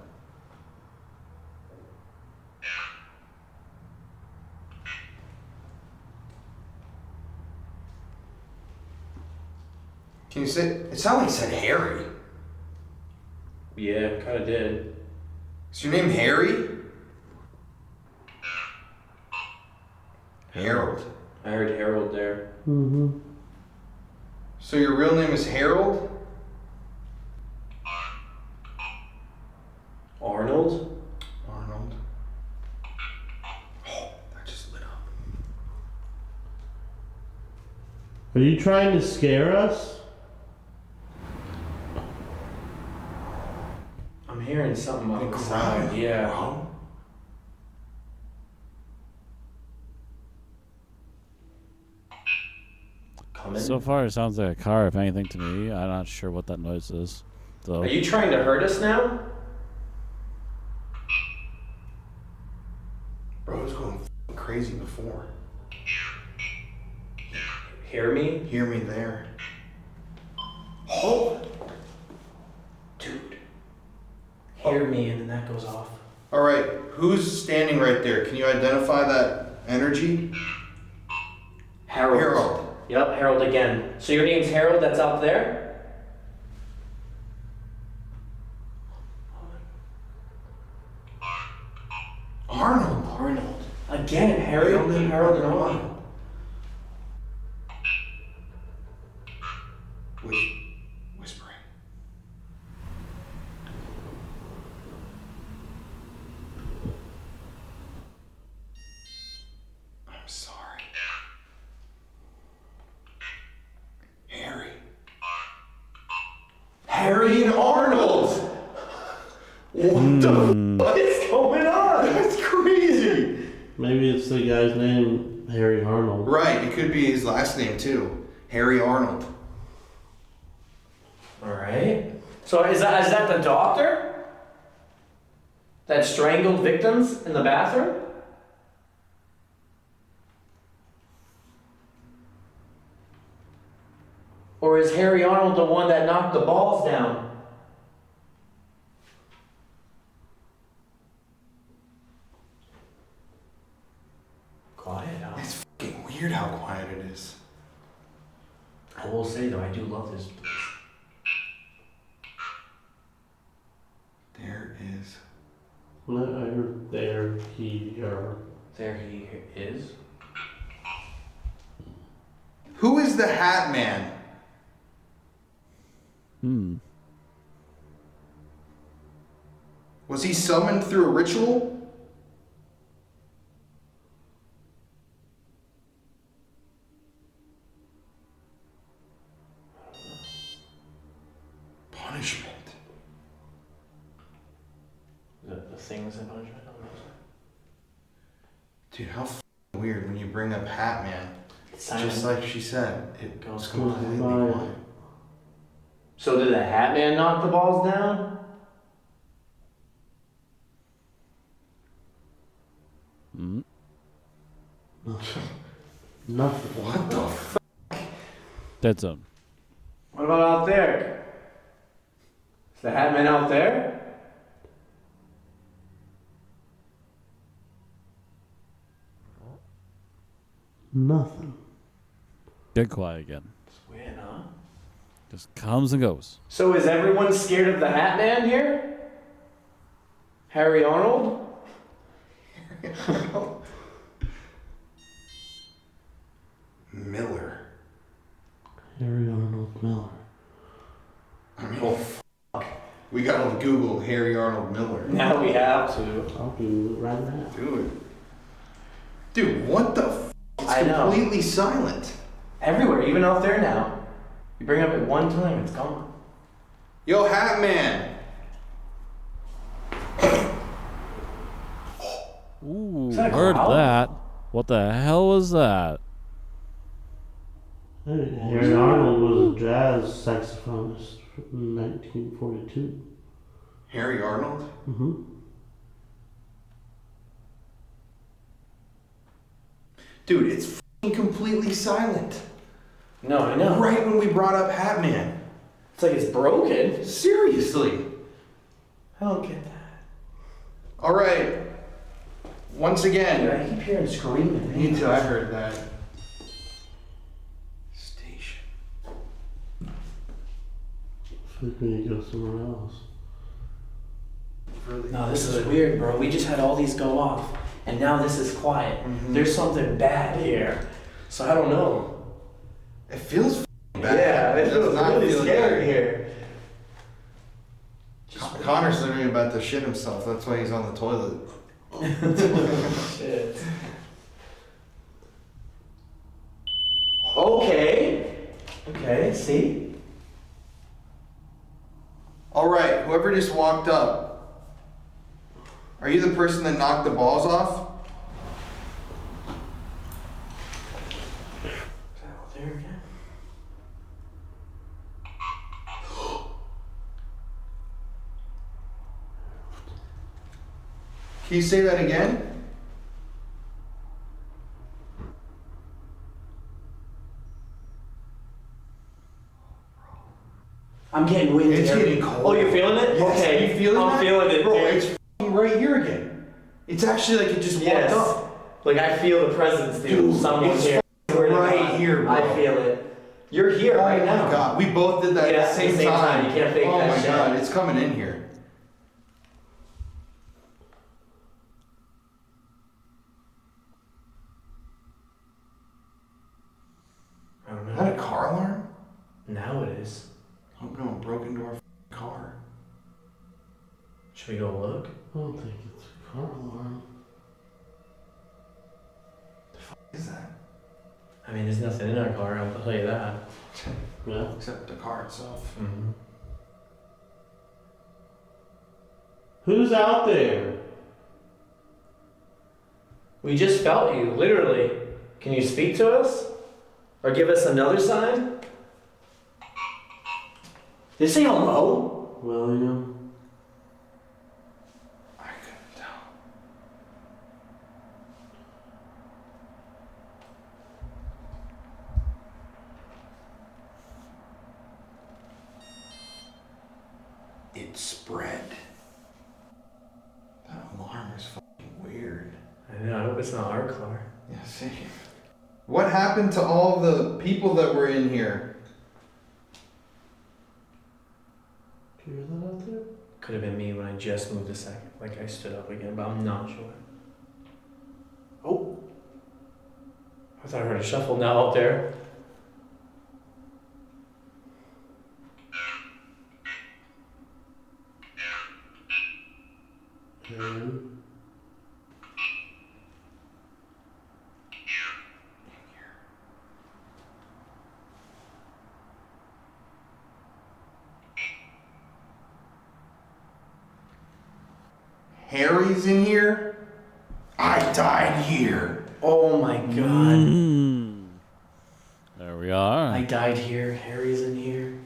Can you say, it sounded like it said Harry. Yeah, kind of did. Is your name Harry? Harold. I heard Harold there. Mm-hmm. So your real name is Harold? Arnold? Arnold. Oh, that just lit up. Are you trying to scare us? I'm hearing something outside. Yeah. Coming. So far, it sounds like a car, if anything, to me. I'm not sure what that noise is. Though. Are you trying to hurt us now? Bro, it was going crazy before. Hear me? Hear me there. Oh! Dude. Hear me, and then that goes off. All right, who's standing right there? Can you identify that energy? Harold. Harold. Yep, Harold again. So your name's Harold, that's out there? Arnold. Arnold. Again, Harold and Arnold. Whispering. I'm sorry. Harry. Harry and Arnold! What the fuck is going on? That's crazy! Maybe it's the guy's name, Harry Arnold. Right, it could be his last name too. Harry Arnold. Alright. So is that the doctor? That strangled victims in the bathroom? Or is Harry Arnold the one that knocked the balls down? Quiet, huh? It's fucking weird how quiet it is. I will say though, I do love this place. There is. There he is. Who is the Hat Man? Was he summoned through a ritual? Punishment. The things in punishment? Dude, how bring up Hat Man, just like she said, it goes completely quiet. quiet. So did the Hat Man knock the balls down? Mm. Nothing. What the f? Dead zone. What about out there? Is the Hat Man out there? Nothing. Dead quiet again. It's weird, huh? Just comes and goes. So is everyone scared of the Hat Man here? Harry Arnold? Miller. Harry Arnold Miller. I mean, oh, fuck. We gotta Google Harry Arnold Miller. Now we have to. I'll do it right now. Do it. Dude, what the f? It's I know. completely silent. Everywhere, even out there now. You bring up at one time, it's gone. Yo, Hat Man. Ooh, that a heard growl? that. What the hell was that? Hey, Harry Arnold was a jazz saxophonist from 1942. Harry Arnold? Mm-hmm. Dude, it's f***ing completely silent. No, I know. Right when we brought up Hat Man. It's like it's broken. Seriously. I don't get that. All right. Once again. Dude, I keep hearing screaming. Me too, I heard that. Station. I think we need to go somewhere else. Really? No, this is weird, bro. We just had all these go off, and now this is quiet. Mm-hmm. There's something bad here. So I don't know. It feels bad. Yeah, it does feels not really feel scary good. here. Connor's literally about to shit himself. That's why he's on the toilet. Shit. Okay. Okay, see? All right, whoever just walked up. Are you the person that knocked the balls off? There again. Can you say that again? I'm getting wind. It's here. getting cold. Oh, you're feeling it? Yes. Okay. Are you feeling I'm that? feeling it, Bro, dude. it's f***ing right here again. It's actually like it just Yes. walked up. Like I feel the presence, dude. Someone's it's here. right here, bro. I feel it. You're here right now. Oh my god, we both did that Yeah, at the same time. You can't fake oh that my shit. god, it's coming in here. I don't know. Is that a car alarm? Now it is. Hope no one broke into our car. Should we go look? I don't think it's a car alarm. What is that? I mean, there's nothing in our car, I'll tell you that. Yeah. Except the car itself. Mm-hmm. Who's out there? We just felt you, literally. Can you speak to us? Or give us another sign? Did it say hello? William. I couldn't tell. It spread. That alarm is fucking weird. I know, I hope it's not our car. Yeah, same. What happened to all the people that were in here? Do you hear that out there? Could have been me when I just moved a second. Like I stood up again, but I'm not sure. Oh! I thought I heard a shuffle now out there. And Harry's in here? I died here. Oh my god. There we are. I died here. Harry's in here.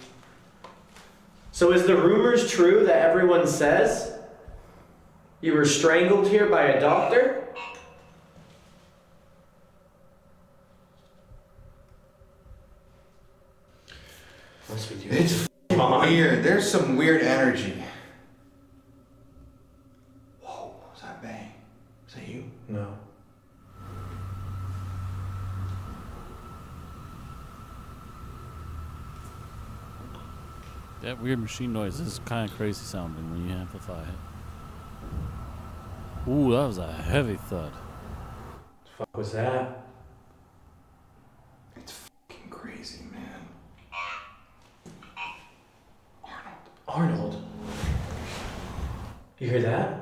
So is the rumors true that everyone says? You were strangled here by a doctor? It's weird. There's some weird energy. Whoa, was that bang? Is that you? No. That weird machine noise is kind of crazy sounding when you amplify it. Ooh, that was a heavy thud. What the fuck was that? It's fucking crazy, man. Arnold. You hear that?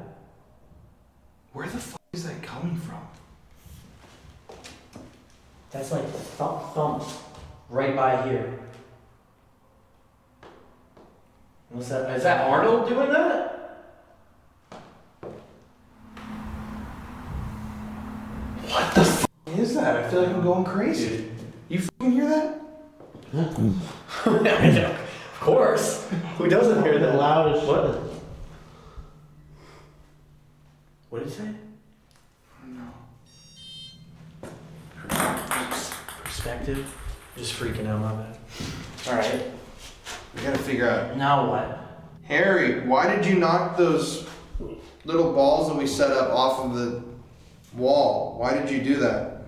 Where the fuck is that coming from? That's like thumps right by here. What's that? Is that Arnold doing that? What the fuck is that? I feel like I'm going crazy. You fucking hear that? Of course. Who doesn't hear that? Loud as What? shit. What did he say? No. Perspective. Just freaking out, my bad. Alright. We gotta figure out. Now what? Harry, why did you knock those little balls that we set up off of the wall? Why did you do that?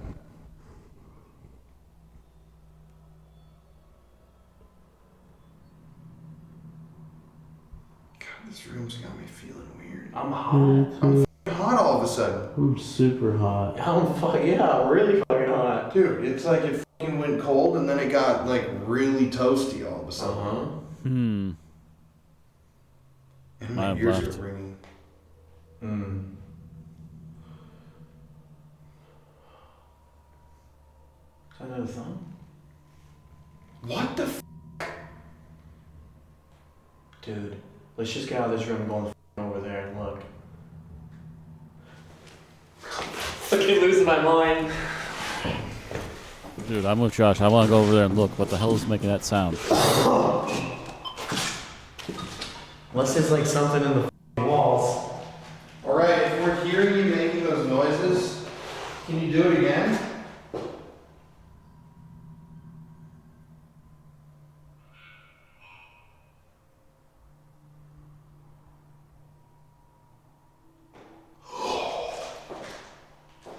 God, this room's got me feeling weird. I'm hot. I'm f***ing hot all of a sudden. I'm super hot. I'm really fucking hot. Dude, it's like it f***ing went cold and then it got like really toasty all of a sudden. Hmm. And my I've ears left. are ringing. Is that another thumb? What the f***? Dude, let's just get out of this room and go on the over there and look. Fucking losing my mind. Dude, I'm with Josh. I want to go over there and look. What the hell is making that sound? Unless there's like something in the walls. Alright, if we're hearing you making those noises, can you do it again?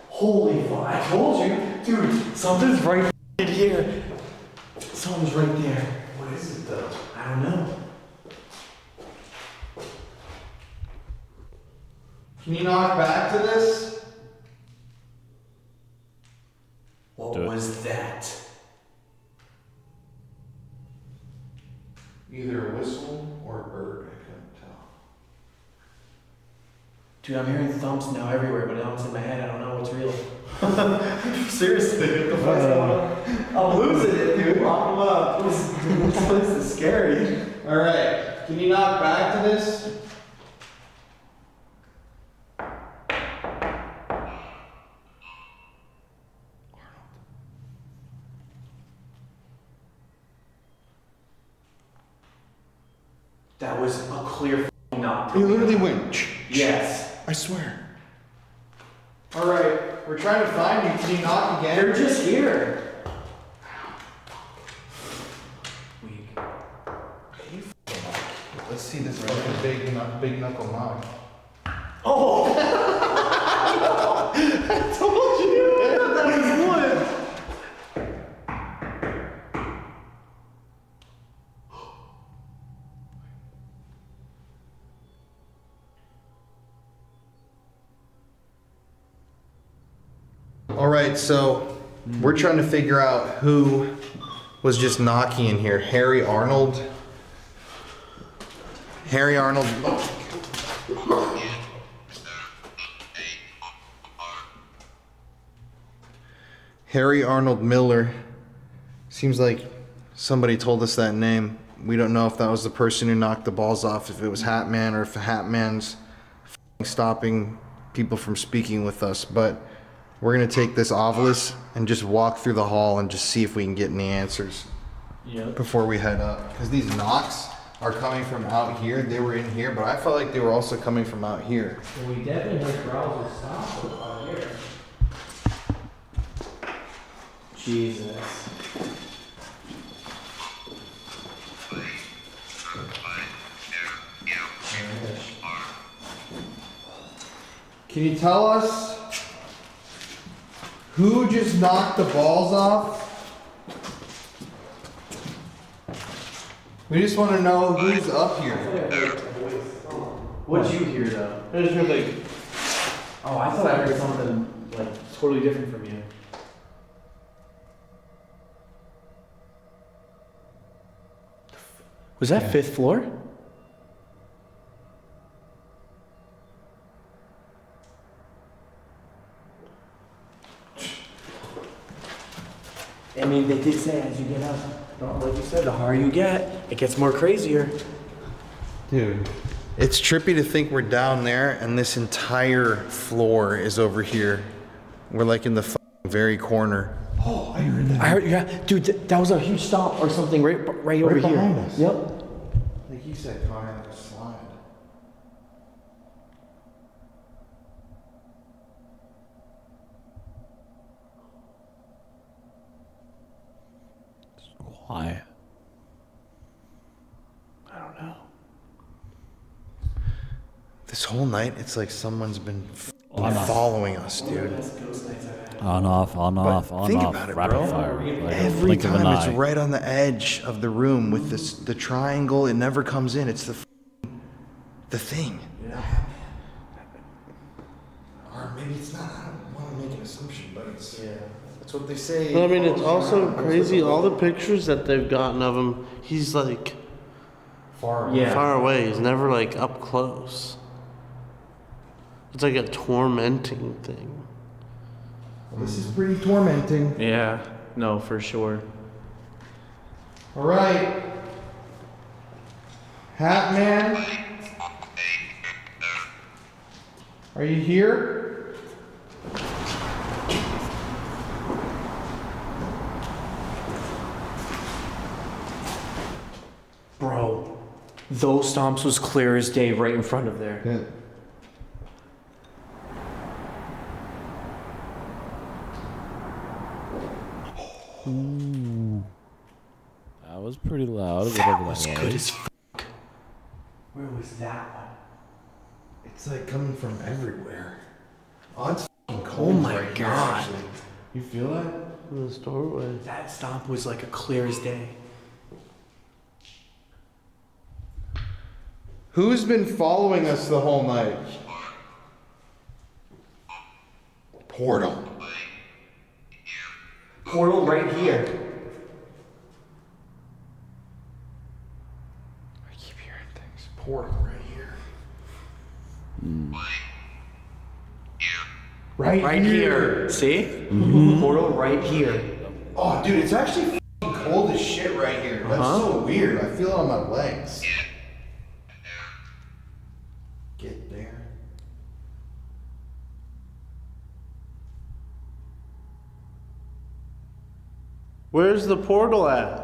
Holy fuck, I told you. Dude, something's right here. Something's right there. What is it though? I don't know. Can you knock back to this? What Do it. was that? Either a whistle or a bird, I couldn't tell. Dude, I'm hearing thumps now everywhere, but now it's in my head. I don't know what's real. Seriously, what the fuck's going on? I'm losing it, dude. Lock him up. This place is scary. Alright, can you knock back to this? That was a clear knock. He literally went. Yes. I swear. Alright, we're trying to find you. Can you knock again? They're just here. Let's see this fucking big knuckle knock. Oh! I told you! That was wood! Alright, so we're trying to figure out who was just knocking in here. Harry Arnold. Harry Arnold. Harry Arnold Miller. Seems like somebody told us that name. We don't know if that was the person who knocked the balls off, if it was Hat Man, or if Hat Man's stopping people from speaking with us. But We're gonna take this Ovilus and just walk through the hall and just see if we can get any answers before we head up. Because these knocks are coming from out here. They were in here, but I felt like they were also coming from out here. Well, we definitely heard growls of stop out here. Jesus. Can you tell us who just knocked the balls off? We just want to know who's up here. What'd you hear though? I just heard like. Oh, I thought I heard something like totally different from you. Was that 5th floor? I mean, they did say as you get up, like you said, the harder you get, it gets more crazier. Dude, it's trippy to think we're down there and this entire floor is over here. We're like in the very corner. Oh, I heard that. I heard, yeah, dude, that was a huge stomp or something right over here. Behind us. Yep. Like you said, Connor, like a slide. Quiet. I don't know. This whole night, it's like someone's been following us, dude. On off, on off, on think off. about it, Rapid bro. fire. Like a Every blink of an time it's eye. right on the edge of the room with the triangle. It never comes in. It's the thing. Yeah. Or maybe it's not. I don't want to make an assumption, but it's that's what they say. But I mean, it's also crazy. All the pictures that they've gotten of him, he's like far away. Far away. He's never like up close. It's like a tormenting thing. This is pretty tormenting. Yeah, no, for sure. All right, Hat Man, are you here? Bro, those stomps was clear as day right in front of there. Yeah. Ooh. That was pretty loud. That was good as fuck. Where was that one? It's like coming from everywhere. Oh, it's cold. Oh my right here, god. actually. You feel that? In the doorway. That stomp was like a clear as day. Who's been following us the whole night? Portal. Portal right here. I keep hearing things. Portal right here. Right here. See? Portal right here. Oh, dude, it's actually cold as shit right here. That's so weird. I feel it on my legs. Get there. Where's the portal at?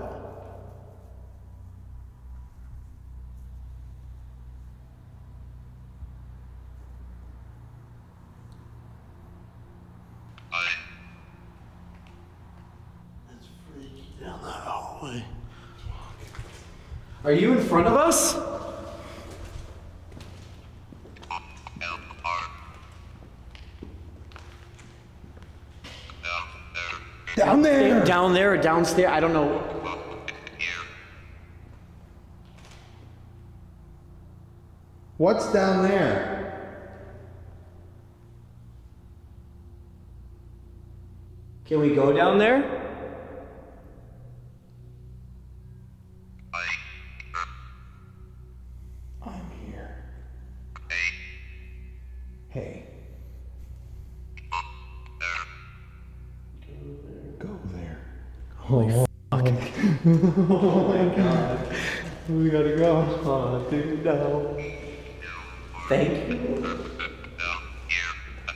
It's freaky down that hallway. Are you in front of us? Down there. Down there or downstairs? I don't know. What's down there? Can we go down there? I'm here. Hey. Go there. Holy fuck. Oh my god. We gotta go. Oh, dude, no. Thank you.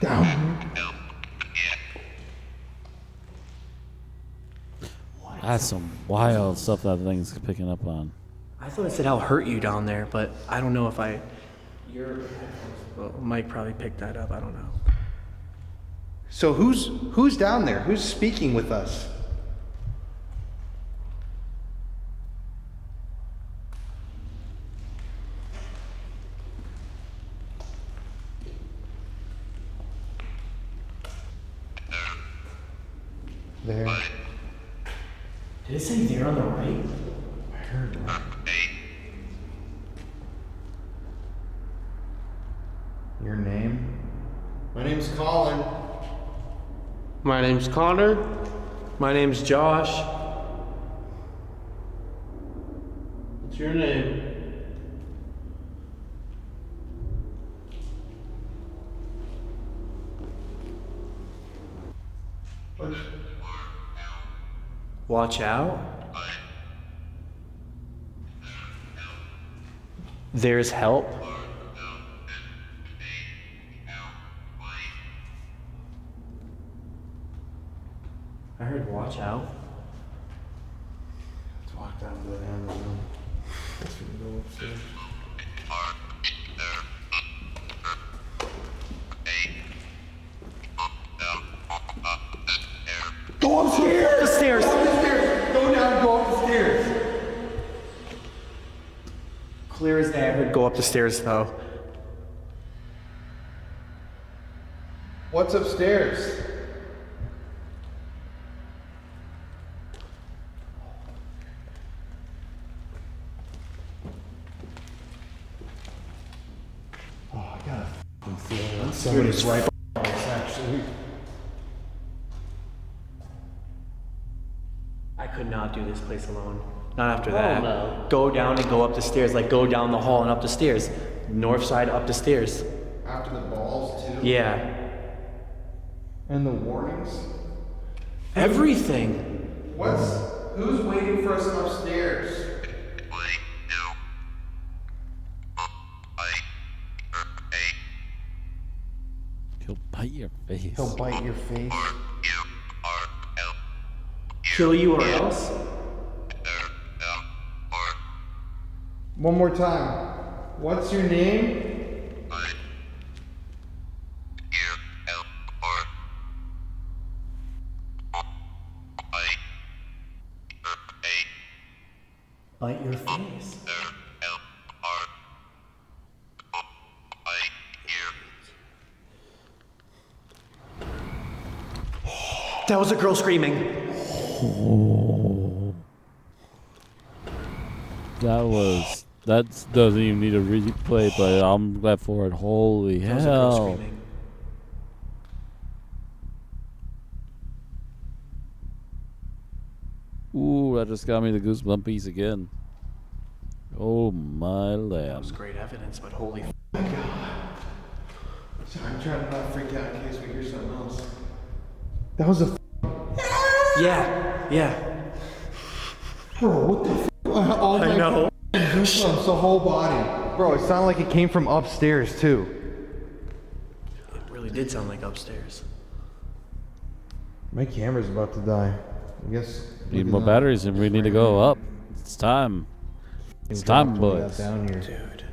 Down. That's some wild stuff that thing's picking up on. I thought it said I'll hurt you down there, but I don't know if well, Mike probably picked that up. I don't know. So who's down there? Who's speaking with us? There. Did it say there on the right? I heard that. Your name? My name's Collin. My name's Connor. My name's Josh. What's your name? Watch out. There's help. I heard watch out. Let's walk down to the end of the room. Guess we can go upstairs. Go upstairs! Go up the stairs! Go up the stairs! Go down, go up the stairs! Clear as day, I heard go up the stairs though. What's upstairs? Oh, I gotta f***ing feel it. Somebody's right behind us, actually. I could not do this place alone. Not after that. No. Go down and go up the stairs. Like go down the hall and up the stairs. North side up the stairs. After the balls, too? Yeah. And the warnings? Everything. Who's waiting for us upstairs? He'll bite your face. He'll bite your face. Kill you or else? One more time. What's your name? Bite your face. That was a girl screaming. Oh. That doesn't even need a replay, but I'm glad for it. Holy That was a girl hell. screaming. Ooh, that just got me the goosebumpies again. Oh my That lamb. was great evidence, but holy f***. Sorry, I'm trying to not freak out in case we hear something else. That was a Yeah. Bro, what the f***? All I know. Goosebumps, the whole body. Bro, it sounded like it came from upstairs, too. It really did sound like upstairs. My camera's about to die. I guess. Need more batteries and we need to go up. It's time. It's time, boys. Down here. Dude.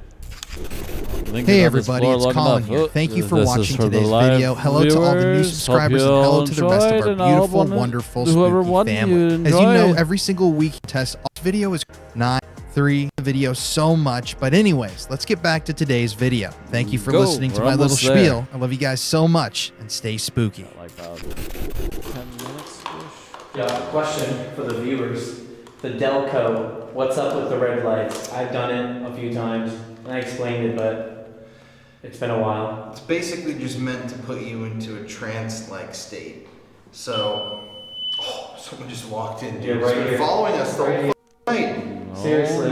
Hey everybody, it's Collin here. Thank you for watching today's video. Hello to all the new subscribers and hello to the rest of our beautiful, wonderful, spooky family. As you know, every single week test video is 9-3 video so much. But anyways, let's get back to today's video. Thank you for listening to my little spiel. I love you guys so much and stay spooky. Like about 10 minutes. Yeah, question for the viewers. The Delco, what's up with the red lights? I've done it a few times, and I explained it, but it's been a while. It's basically just meant to put you into a trance-like state. So, someone just walked in. Yeah, Dude. right It's been here. following us the Right whole night. Seriously.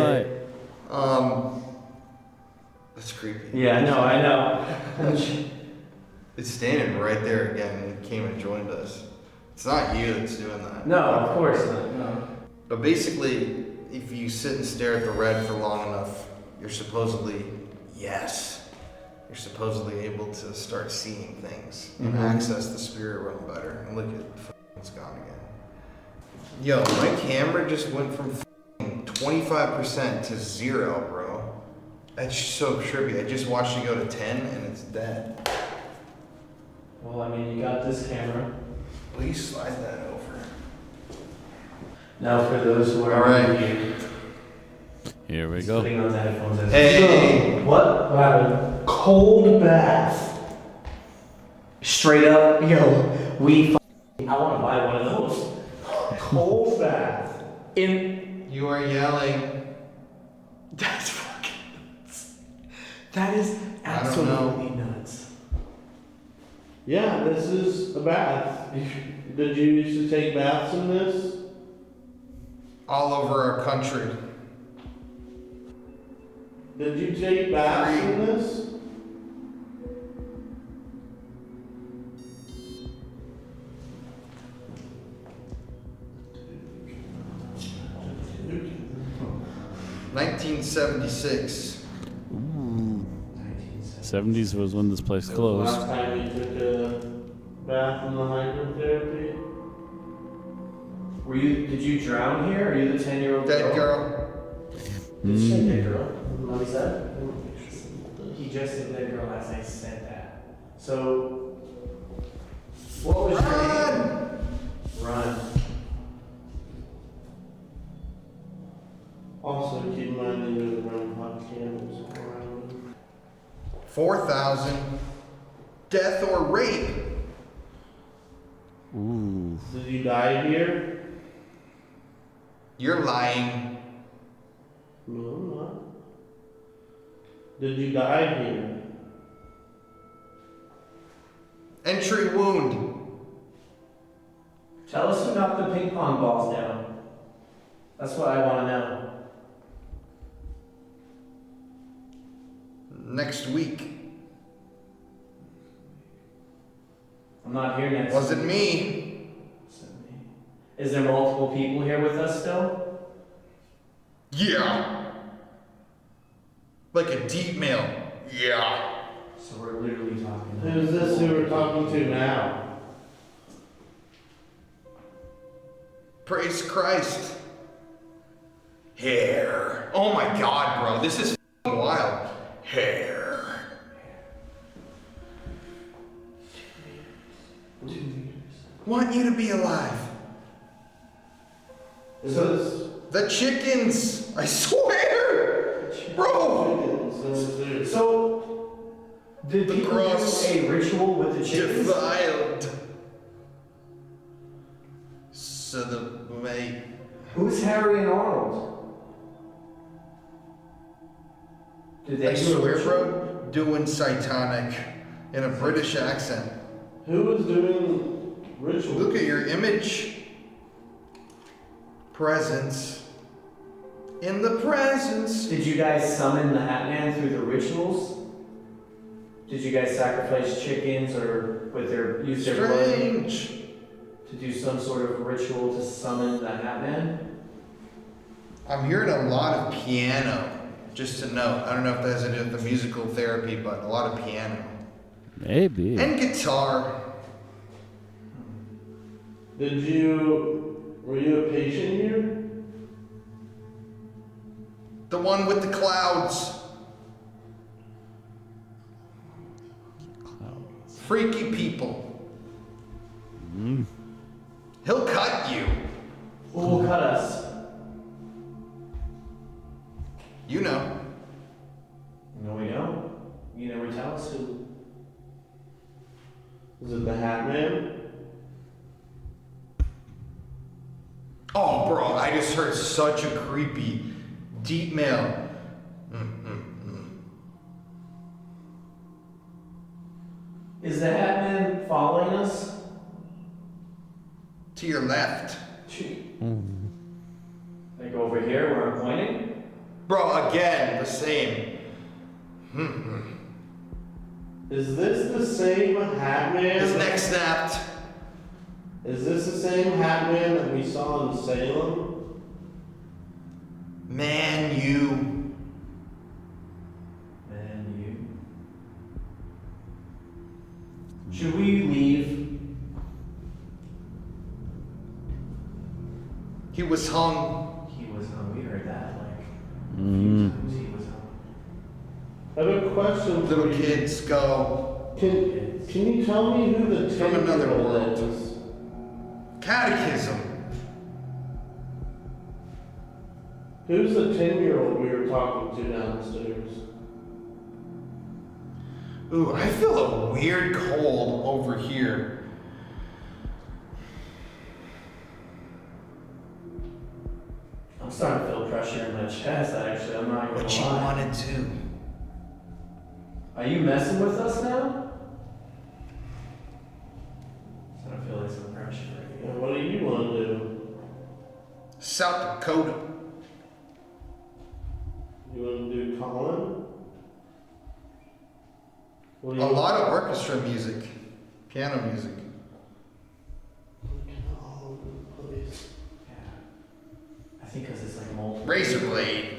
That's creepy. Yeah, I know. It's standing right there again and came and joined us. It's not you that's doing that. No, of course not. No. But basically, if you sit and stare at the red for long enough, you're supposedly able to start seeing things and access the spirit realm better. And look, it's gone again. Yo, my camera just went from 25% to 0, bro. That's so trippy. I just watched it go to 10 and it's dead. Well, I mean, you got this camera. Please slide that over. Now for those who are Alright. Here we go. putting on the headphones as Hey! What happened? Cold bath. Straight up, yo, I want to buy one of those. Cold bath. You are yelling. That's fucking nuts. That is I don't absolutely nuts. Yeah, this is a bath. Did you used to take baths in this? All over our country. Did you take baths in this? $1976. Ooh. 70s was when this place Last closed. time you took a bath in the hydrotherapy? Did you drown here? Or are you the 10-year-old Dead girl. Did you say dead girl? What he said? He just said dead girl as I said that. So, what was your name? Run. Also, keep in mind that you run hot candles around. 4,000. Death or rape. Ooh. Did you die here? You're lying. No, I'm not. Did you die here? Entry wound. Tell us who knocked the ping pong balls down. That's what I want to know. Next week. I'm not here next Wasn't week. me. Is there multiple people here with us still? Yeah. Like a deep mail. Yeah. So we're literally talking. Who's this who we're talking to now? Praise Christ. Hair. Oh my God, bro. This is f***ing wild. Hair. Want you to be alive. Is this? The chickens. I swear. Bro. So, did people do a ritual with the chickens? Defiled. So the mate. Who's Harry and Arnold? Did they I do a swear, ritual? bro, doing satanic in a British accent. Who was doing ritual? Look at your image. Presence. In the presence. Did you guys summon the Hat Man through the rituals? Did you guys sacrifice chickens or use their blood Strange. to do some sort of ritual to summon the Hat Man? I'm hearing a lot of piano. Just to note, I don't know if that has to do with the musical therapy, but a lot of piano. Maybe. And guitar. Were you a patient here? The one with the clouds. Freaky people. He'll cut you. Who will cut us? You know. No, we don't. You never tell us who. Is it the Hat Man? Oh, bro, I just heard such a creepy, deep male. Is the Hat Man following us? To your left. Like over here where I'm pointing? Bro, again, the same. Is this the same Hat Man? His neck snapped. Is this the same Hat Man that we saw in Salem? Man, you. Should we leave? He was hung. He was hung. We heard that like Mm. he was hung. I have a question for Little you. kids go Can you tell me who the from another 10-year-old world. is? Catechism. Who's the 10-year-old we were talking to downstairs? Ooh, I feel a weird cold over here. I'm starting to feel pressure in my chest. Actually, I'm not gonna What you lie. wanted to. Are you messing with us now? I don't feel like some pressure right here. What do you want to do? South Dakota. You want to do Collin? What do A you lot of orchestra music. Piano music. Please. I think because it's like multiple. Razor blade.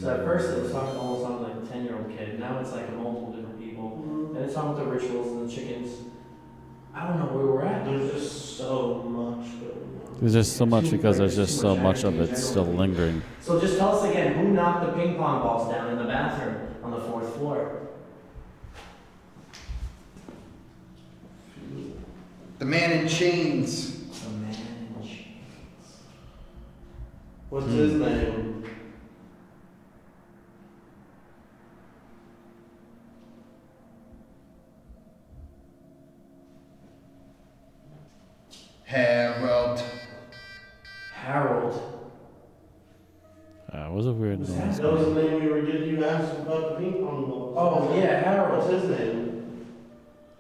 So at first it was talking almost sounded like a 10-year-old kid. Now it's like multiple different people. And it's talking about the rituals and the chickens. I don't know where we're at. There's just so much going on. There's just so much because there's just so much of it still lingering. So just tell us again, who knocked the ping pong balls down in the bathroom on the 4th floor? The man in chains. The man in chains. What's his name? Harold. Harold. That was a weird noise. That was the name we were getting. You asked about the ping pong balls. Oh yeah, Harold. What's his name?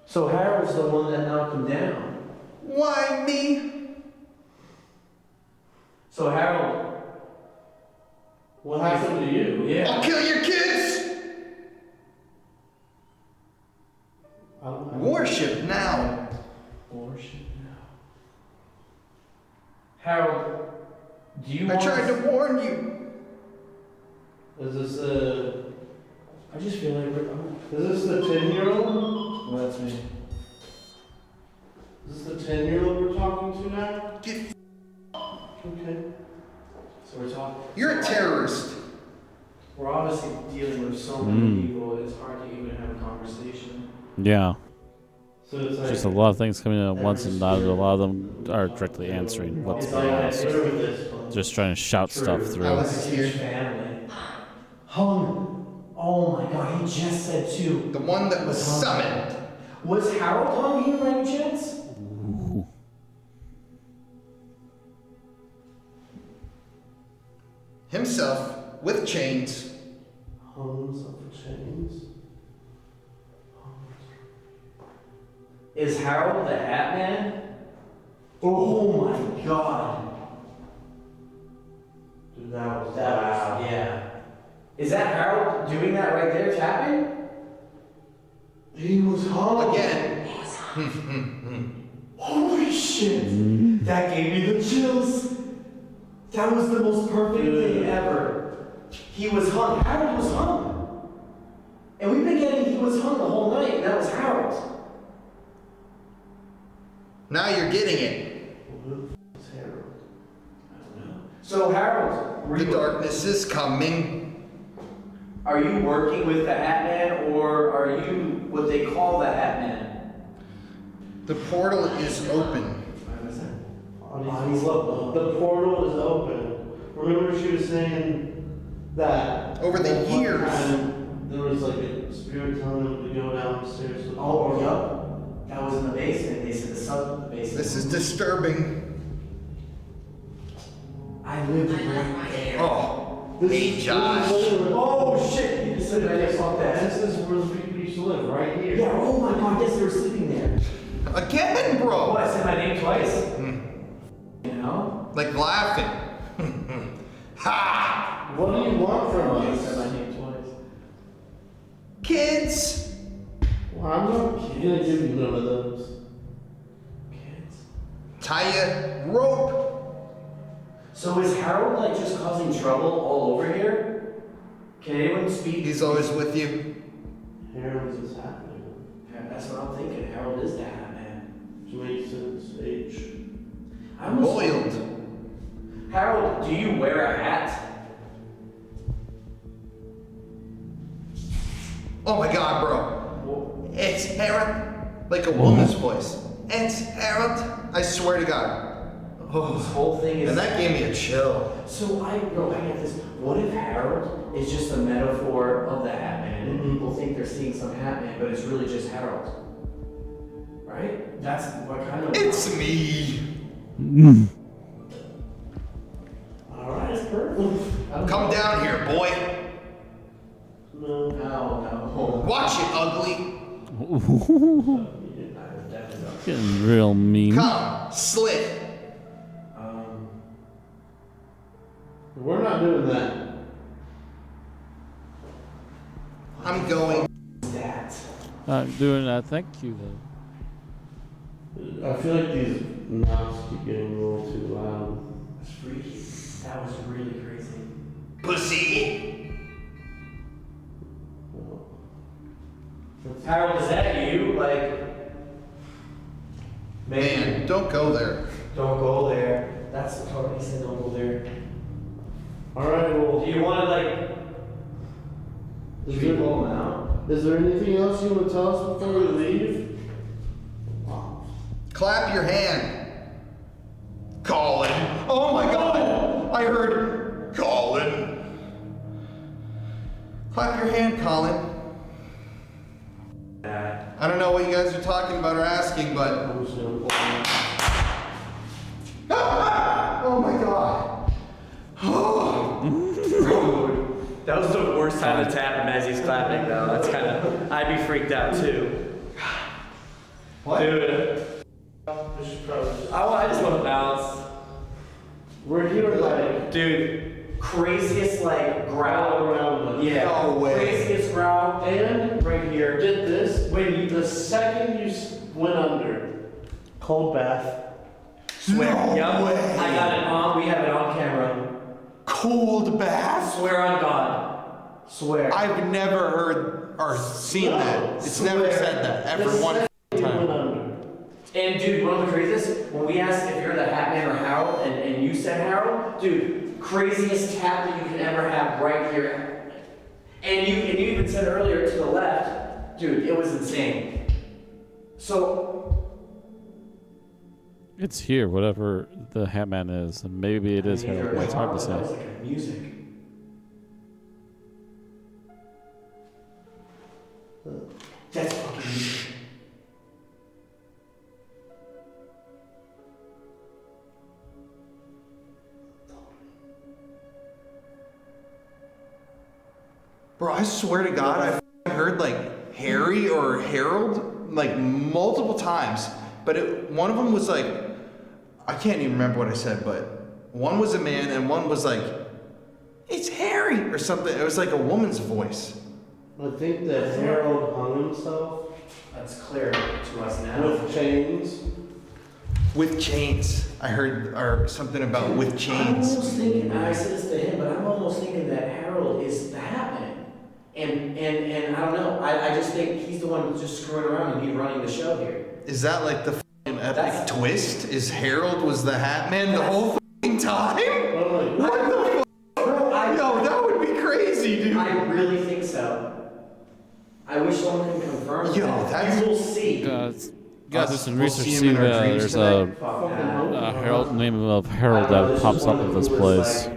So Harold's the one that knocked him down. Why me? So Harold. What happened to you? Yeah. I'll kill your kids! Worship now. Worship now. Harold, do you I want tried us- to warn you. Is this I just feel like Is this the 10-year-old? Well, that's me. Is this the 10-year-old we're talking to now? Get Okay. So we're talking. You're a terrorist. We're obviously dealing with so many people. It's hard to even have a conversation. Yeah. So it's like Just a lot of things coming in at once, and not a lot of them are directly answering what's it's being like asked. Just trying to shout stuff through. This is your family. Hung. Oh my God! He just said too. The one that was summoned. Was Harold hung here by any chance? Ooh. Himself with chains. Hung himself with chains. Is Harold the Hat Man? Oh my God! Dude, that was Wow. Yeah. Is that Harold doing that right there, tapping? He was hung. Again. Holy shit! That gave me the chills. That was the most perfect thing ever. He was hung. Harold was hung. And we've been getting he was hung the whole night, and that was Harold. Now you're getting it. It's Harold. I don't know. So Harold, The darkness is coming. are you working with the Hat Man, or are you what they call the Hat Man? The portal is open. The portal is open. Remember she was saying that Over the one years. time there was like a spirit telling them to go downstairs to the Oh, portal. yup. That was in the basement. They said the sub in the basement. This is disturbing. I lived right there. Oh, This hey is Josh. literally- Oh shit! You just said that. Fuck that. This is where the people used to live, right here. Yeah. Oh my God. Yes, they were sleeping there. Again, bro. Oh, I said my name twice. You know? Like laughing. Ha! What do you want from I us? said my name twice. Kids. Well, I'm not gonna give you none of those. Kids. Tie a rope. So is Harold like just causing trouble all over here? Can anyone speak? He's always with you. Harold is happening. Yeah, that's what I'm thinking. Harold is the Hat Man. Which makes sense. H. I almost, Boiled. Harold, do you wear a hat? Oh my God, bro. It's Harold. Like a woman's voice. It's Harold. I swear to God. Oh, This whole thing is. and that gave me a chill. So I get this. What if Harold is just a metaphor of the Hat Man, and people think they're seeing some Hat Man, but it's really just Harold? Right? That's what kind of. It's me. Alright, it's perfect. Come down here, boy. No. Watch it, ugly. Getting real mean. Come, slit. We're not doing that. I'm going. Not doing that. Thank you, though. I feel like these knobs keep getting a little too loud. That's freaky. That was really crazy. Pussy. Harold, is that you? Like. Man, don't go there. Don't go there. That's the part he said, don't go there. Alright, well. Do you want to, like. Should we pull him out? Is there anything else you want to tell us before we leave? Clap your hand. Collin. Oh my God. I heard Collin. Clap your hand, Collin. I don't know what you guys are talking about or asking, but. Oh my God. That was the worst time to tap him as he's clapping, though. That's kind of. I'd be freaked out, too. What? Dude. I just want to bounce. We're here, like. Dude, craziest, like, growl. Yeah. No way. Craziest growl. And Right here. get this. The second you went under, cold bath. Swear. No Yep. way. I got it on. We have it on camera. Cold bath? Swear on God. Swear. I've never heard or seen that. It's Swear. never said that ever one time. And dude, one of the craziest, when we asked if you're the Hat Man or Harold, and you said Harold, dude, craziest tap that you can ever have right here. And you even said earlier to the left, dude, it was insane. So It's here, whatever the Hat Man is. And maybe it is Harold. It's hard to say. That was like music. That's fucking music. Bro, I swear to God, I heard like Harry or Harold like multiple times. But one of them was like, I can't even remember what I said, but one was a man and one was like, it's Harry or something. It was like a woman's voice. I think that Harold hung himself. That's clear to us now. With chains. With chains. I heard or something about with I'm chains. almost thinking, I said this to him, but I'm almost thinking that Harold is the Hat Man. And I don't know, I just think he's the one who's just screwing around and he's running the show here. Is that like the f***ing epic twist? Is Harold was the Hat Man the whole f***ing time? What the f***? Yo, that would be crazy, dude. I really think so. I wish someone could confirm Yo, that. that's- You will see. Gotta do some We'll research. see him See in if our dreams there's a tonight. Harold name of Harold that pops up at this place.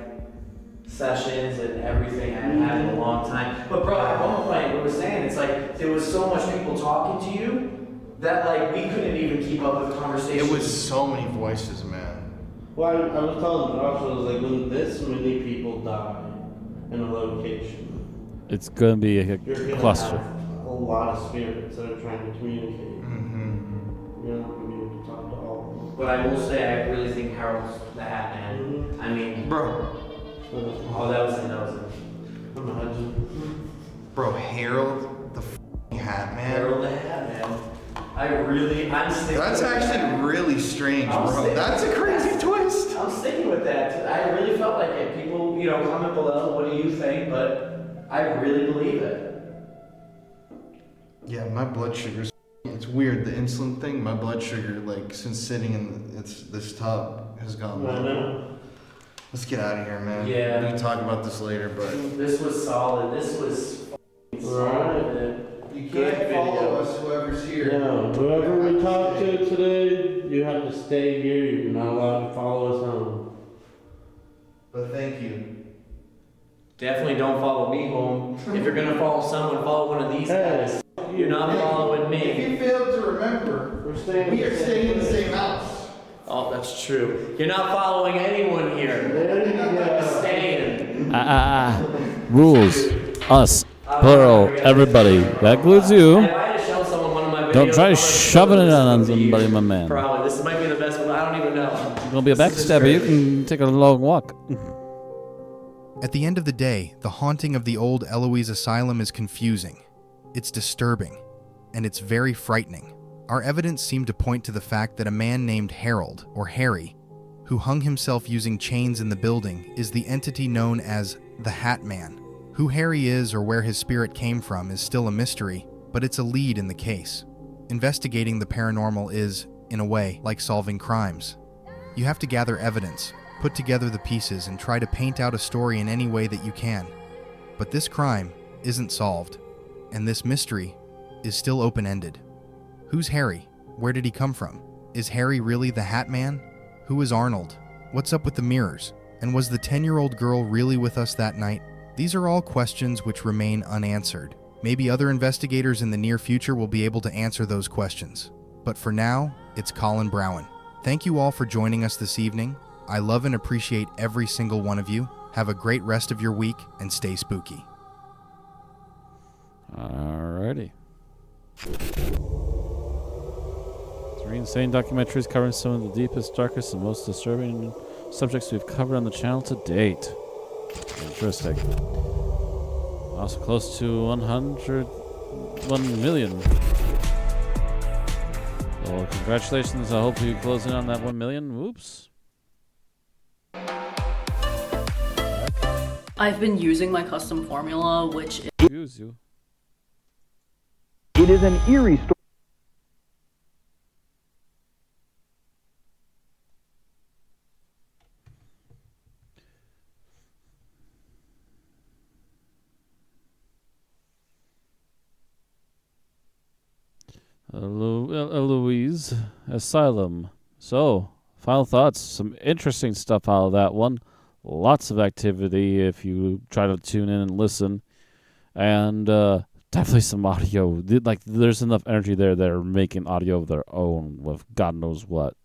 Sessions and everything I haven't had in a long time. But bro, at one point we were saying it's like there was so much people talking to you that like we couldn't even keep up with conversations. It was so many voices, man. Well, I was telling Josh, I was like, when this many people die in a location, It's gonna be a you're gonna cluster. have a lot of spirits that are trying to communicate. You're not gonna be able to talk to all of them. But I will say I really think Harold's the Hat Man. I mean, Bro. Oh, that was it. Imagine. Bro, Harold the f***ing Hat Man. Harold the Hat Man. I'm sticking. That's with actually that. really strange, I'm bro. sticking That's a with crazy that. twist. I'm sticking with that. I really felt like it. People, comment below. What do you think? But I really believe it. Yeah, my blood sugar's. It's weird, the insulin thing. My blood sugar, like, since sitting in this tub, has gone I low. know. Let's get out of here, man. Yeah. We can talk about this later, but This was solid. This was solid. you Good can't follow video. us, whoever's here. No, whoever we talk to today, you have to stay here. You're not allowed to follow us home. But thank you. Definitely don't follow me home. If you're gonna follow someone, follow one of these guys. You're not following me. If you failed to remember, we are staying in the same house. Oh, that's true. You're not following anyone here. You're staying. Rules. Us. Plural. Everybody. That includes you. If I had to show someone one of my videos, Don't try shoving it on somebody, my man. Probably. This might be the best one. I don't even know. It's gonna be a backstabber. You can take a long walk. At the end of the day, the haunting of the old Eloise Asylum is confusing. It's disturbing, and it's very frightening. Our evidence seemed to point to the fact that a man named Harold, or Harry, who hung himself using chains in the building, is the entity known as the Hat Man. Who Harry is or where his spirit came from is still a mystery, but it's a lead in the case. Investigating the paranormal is, in a way, like solving crimes. You have to gather evidence, put together the pieces, and try to paint out a story in any way that you can. But this crime isn't solved, and this mystery is still open-ended. Who's Harry? Where did he come from? Is Harry really the Hat Man? Who is Arnold? What's up with the mirrors? And was the 10-year-old girl really with us that night? These are all questions which remain unanswered. Maybe other investigators in the near future will be able to answer those questions. But for now, it's Collin Browen. Thank you all for joining us this evening. I love and appreciate every single one of you. Have a great rest of your week and stay spooky. Alrighty. 3 insane documentaries covering some of the deepest, darkest, and most disturbing subjects we've covered on the channel to date. Interesting. Also close to 1 million. Well, congratulations. I hope you close in on that 1 million. Whoops. I've been using my custom formula, which is... Use you. It is an eerie story. Eloise, Asylum. So, final thoughts. Some interesting stuff out of that one. Lots of activity if you try to tune in and listen. And definitely some audio. Like, there's enough energy there. They're making audio of their own with God knows what.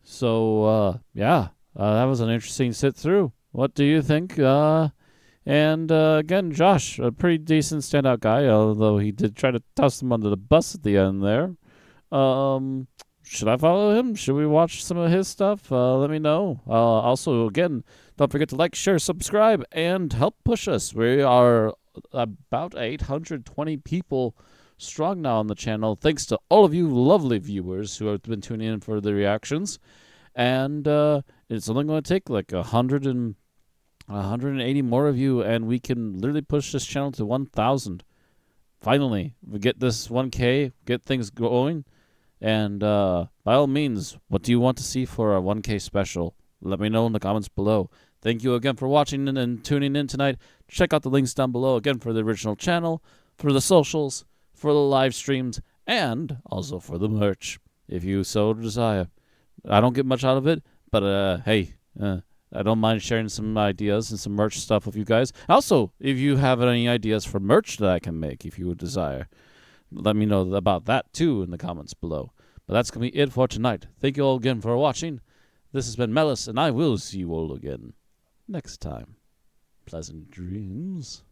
So, yeah. That was an interesting sit through. What do you think? And again, Josh, a pretty decent standout guy, although he did try to toss him under the bus at the end there. Should I follow him? Should we watch some of his stuff? Let me know. Also, again, don't forget to like, share, subscribe, and help push us. We are about 820 people strong now on the channel, thanks to all of you lovely viewers who have been tuning in for the reactions. And it's only going to take like 180 more of you, and we can literally push this channel to 1,000. Finally, we get this 1K, get things going. And by all means, what do you want to see for our 1K special? Let me know in the comments below. Thank you again for watching and tuning in tonight. Check out the links down below again for the original channel, for the socials, for the live streams, and also for the merch, if you so desire. I don't get much out of it, but hey, I don't mind sharing some ideas and some merch stuff with you guys. Also, if you have any ideas for merch that I can make, if you would desire, let me know about that too in the comments below. But that's going to be it for tonight. Thank you all again for watching. This has been Malice, and I will see you all again next time. Pleasant dreams.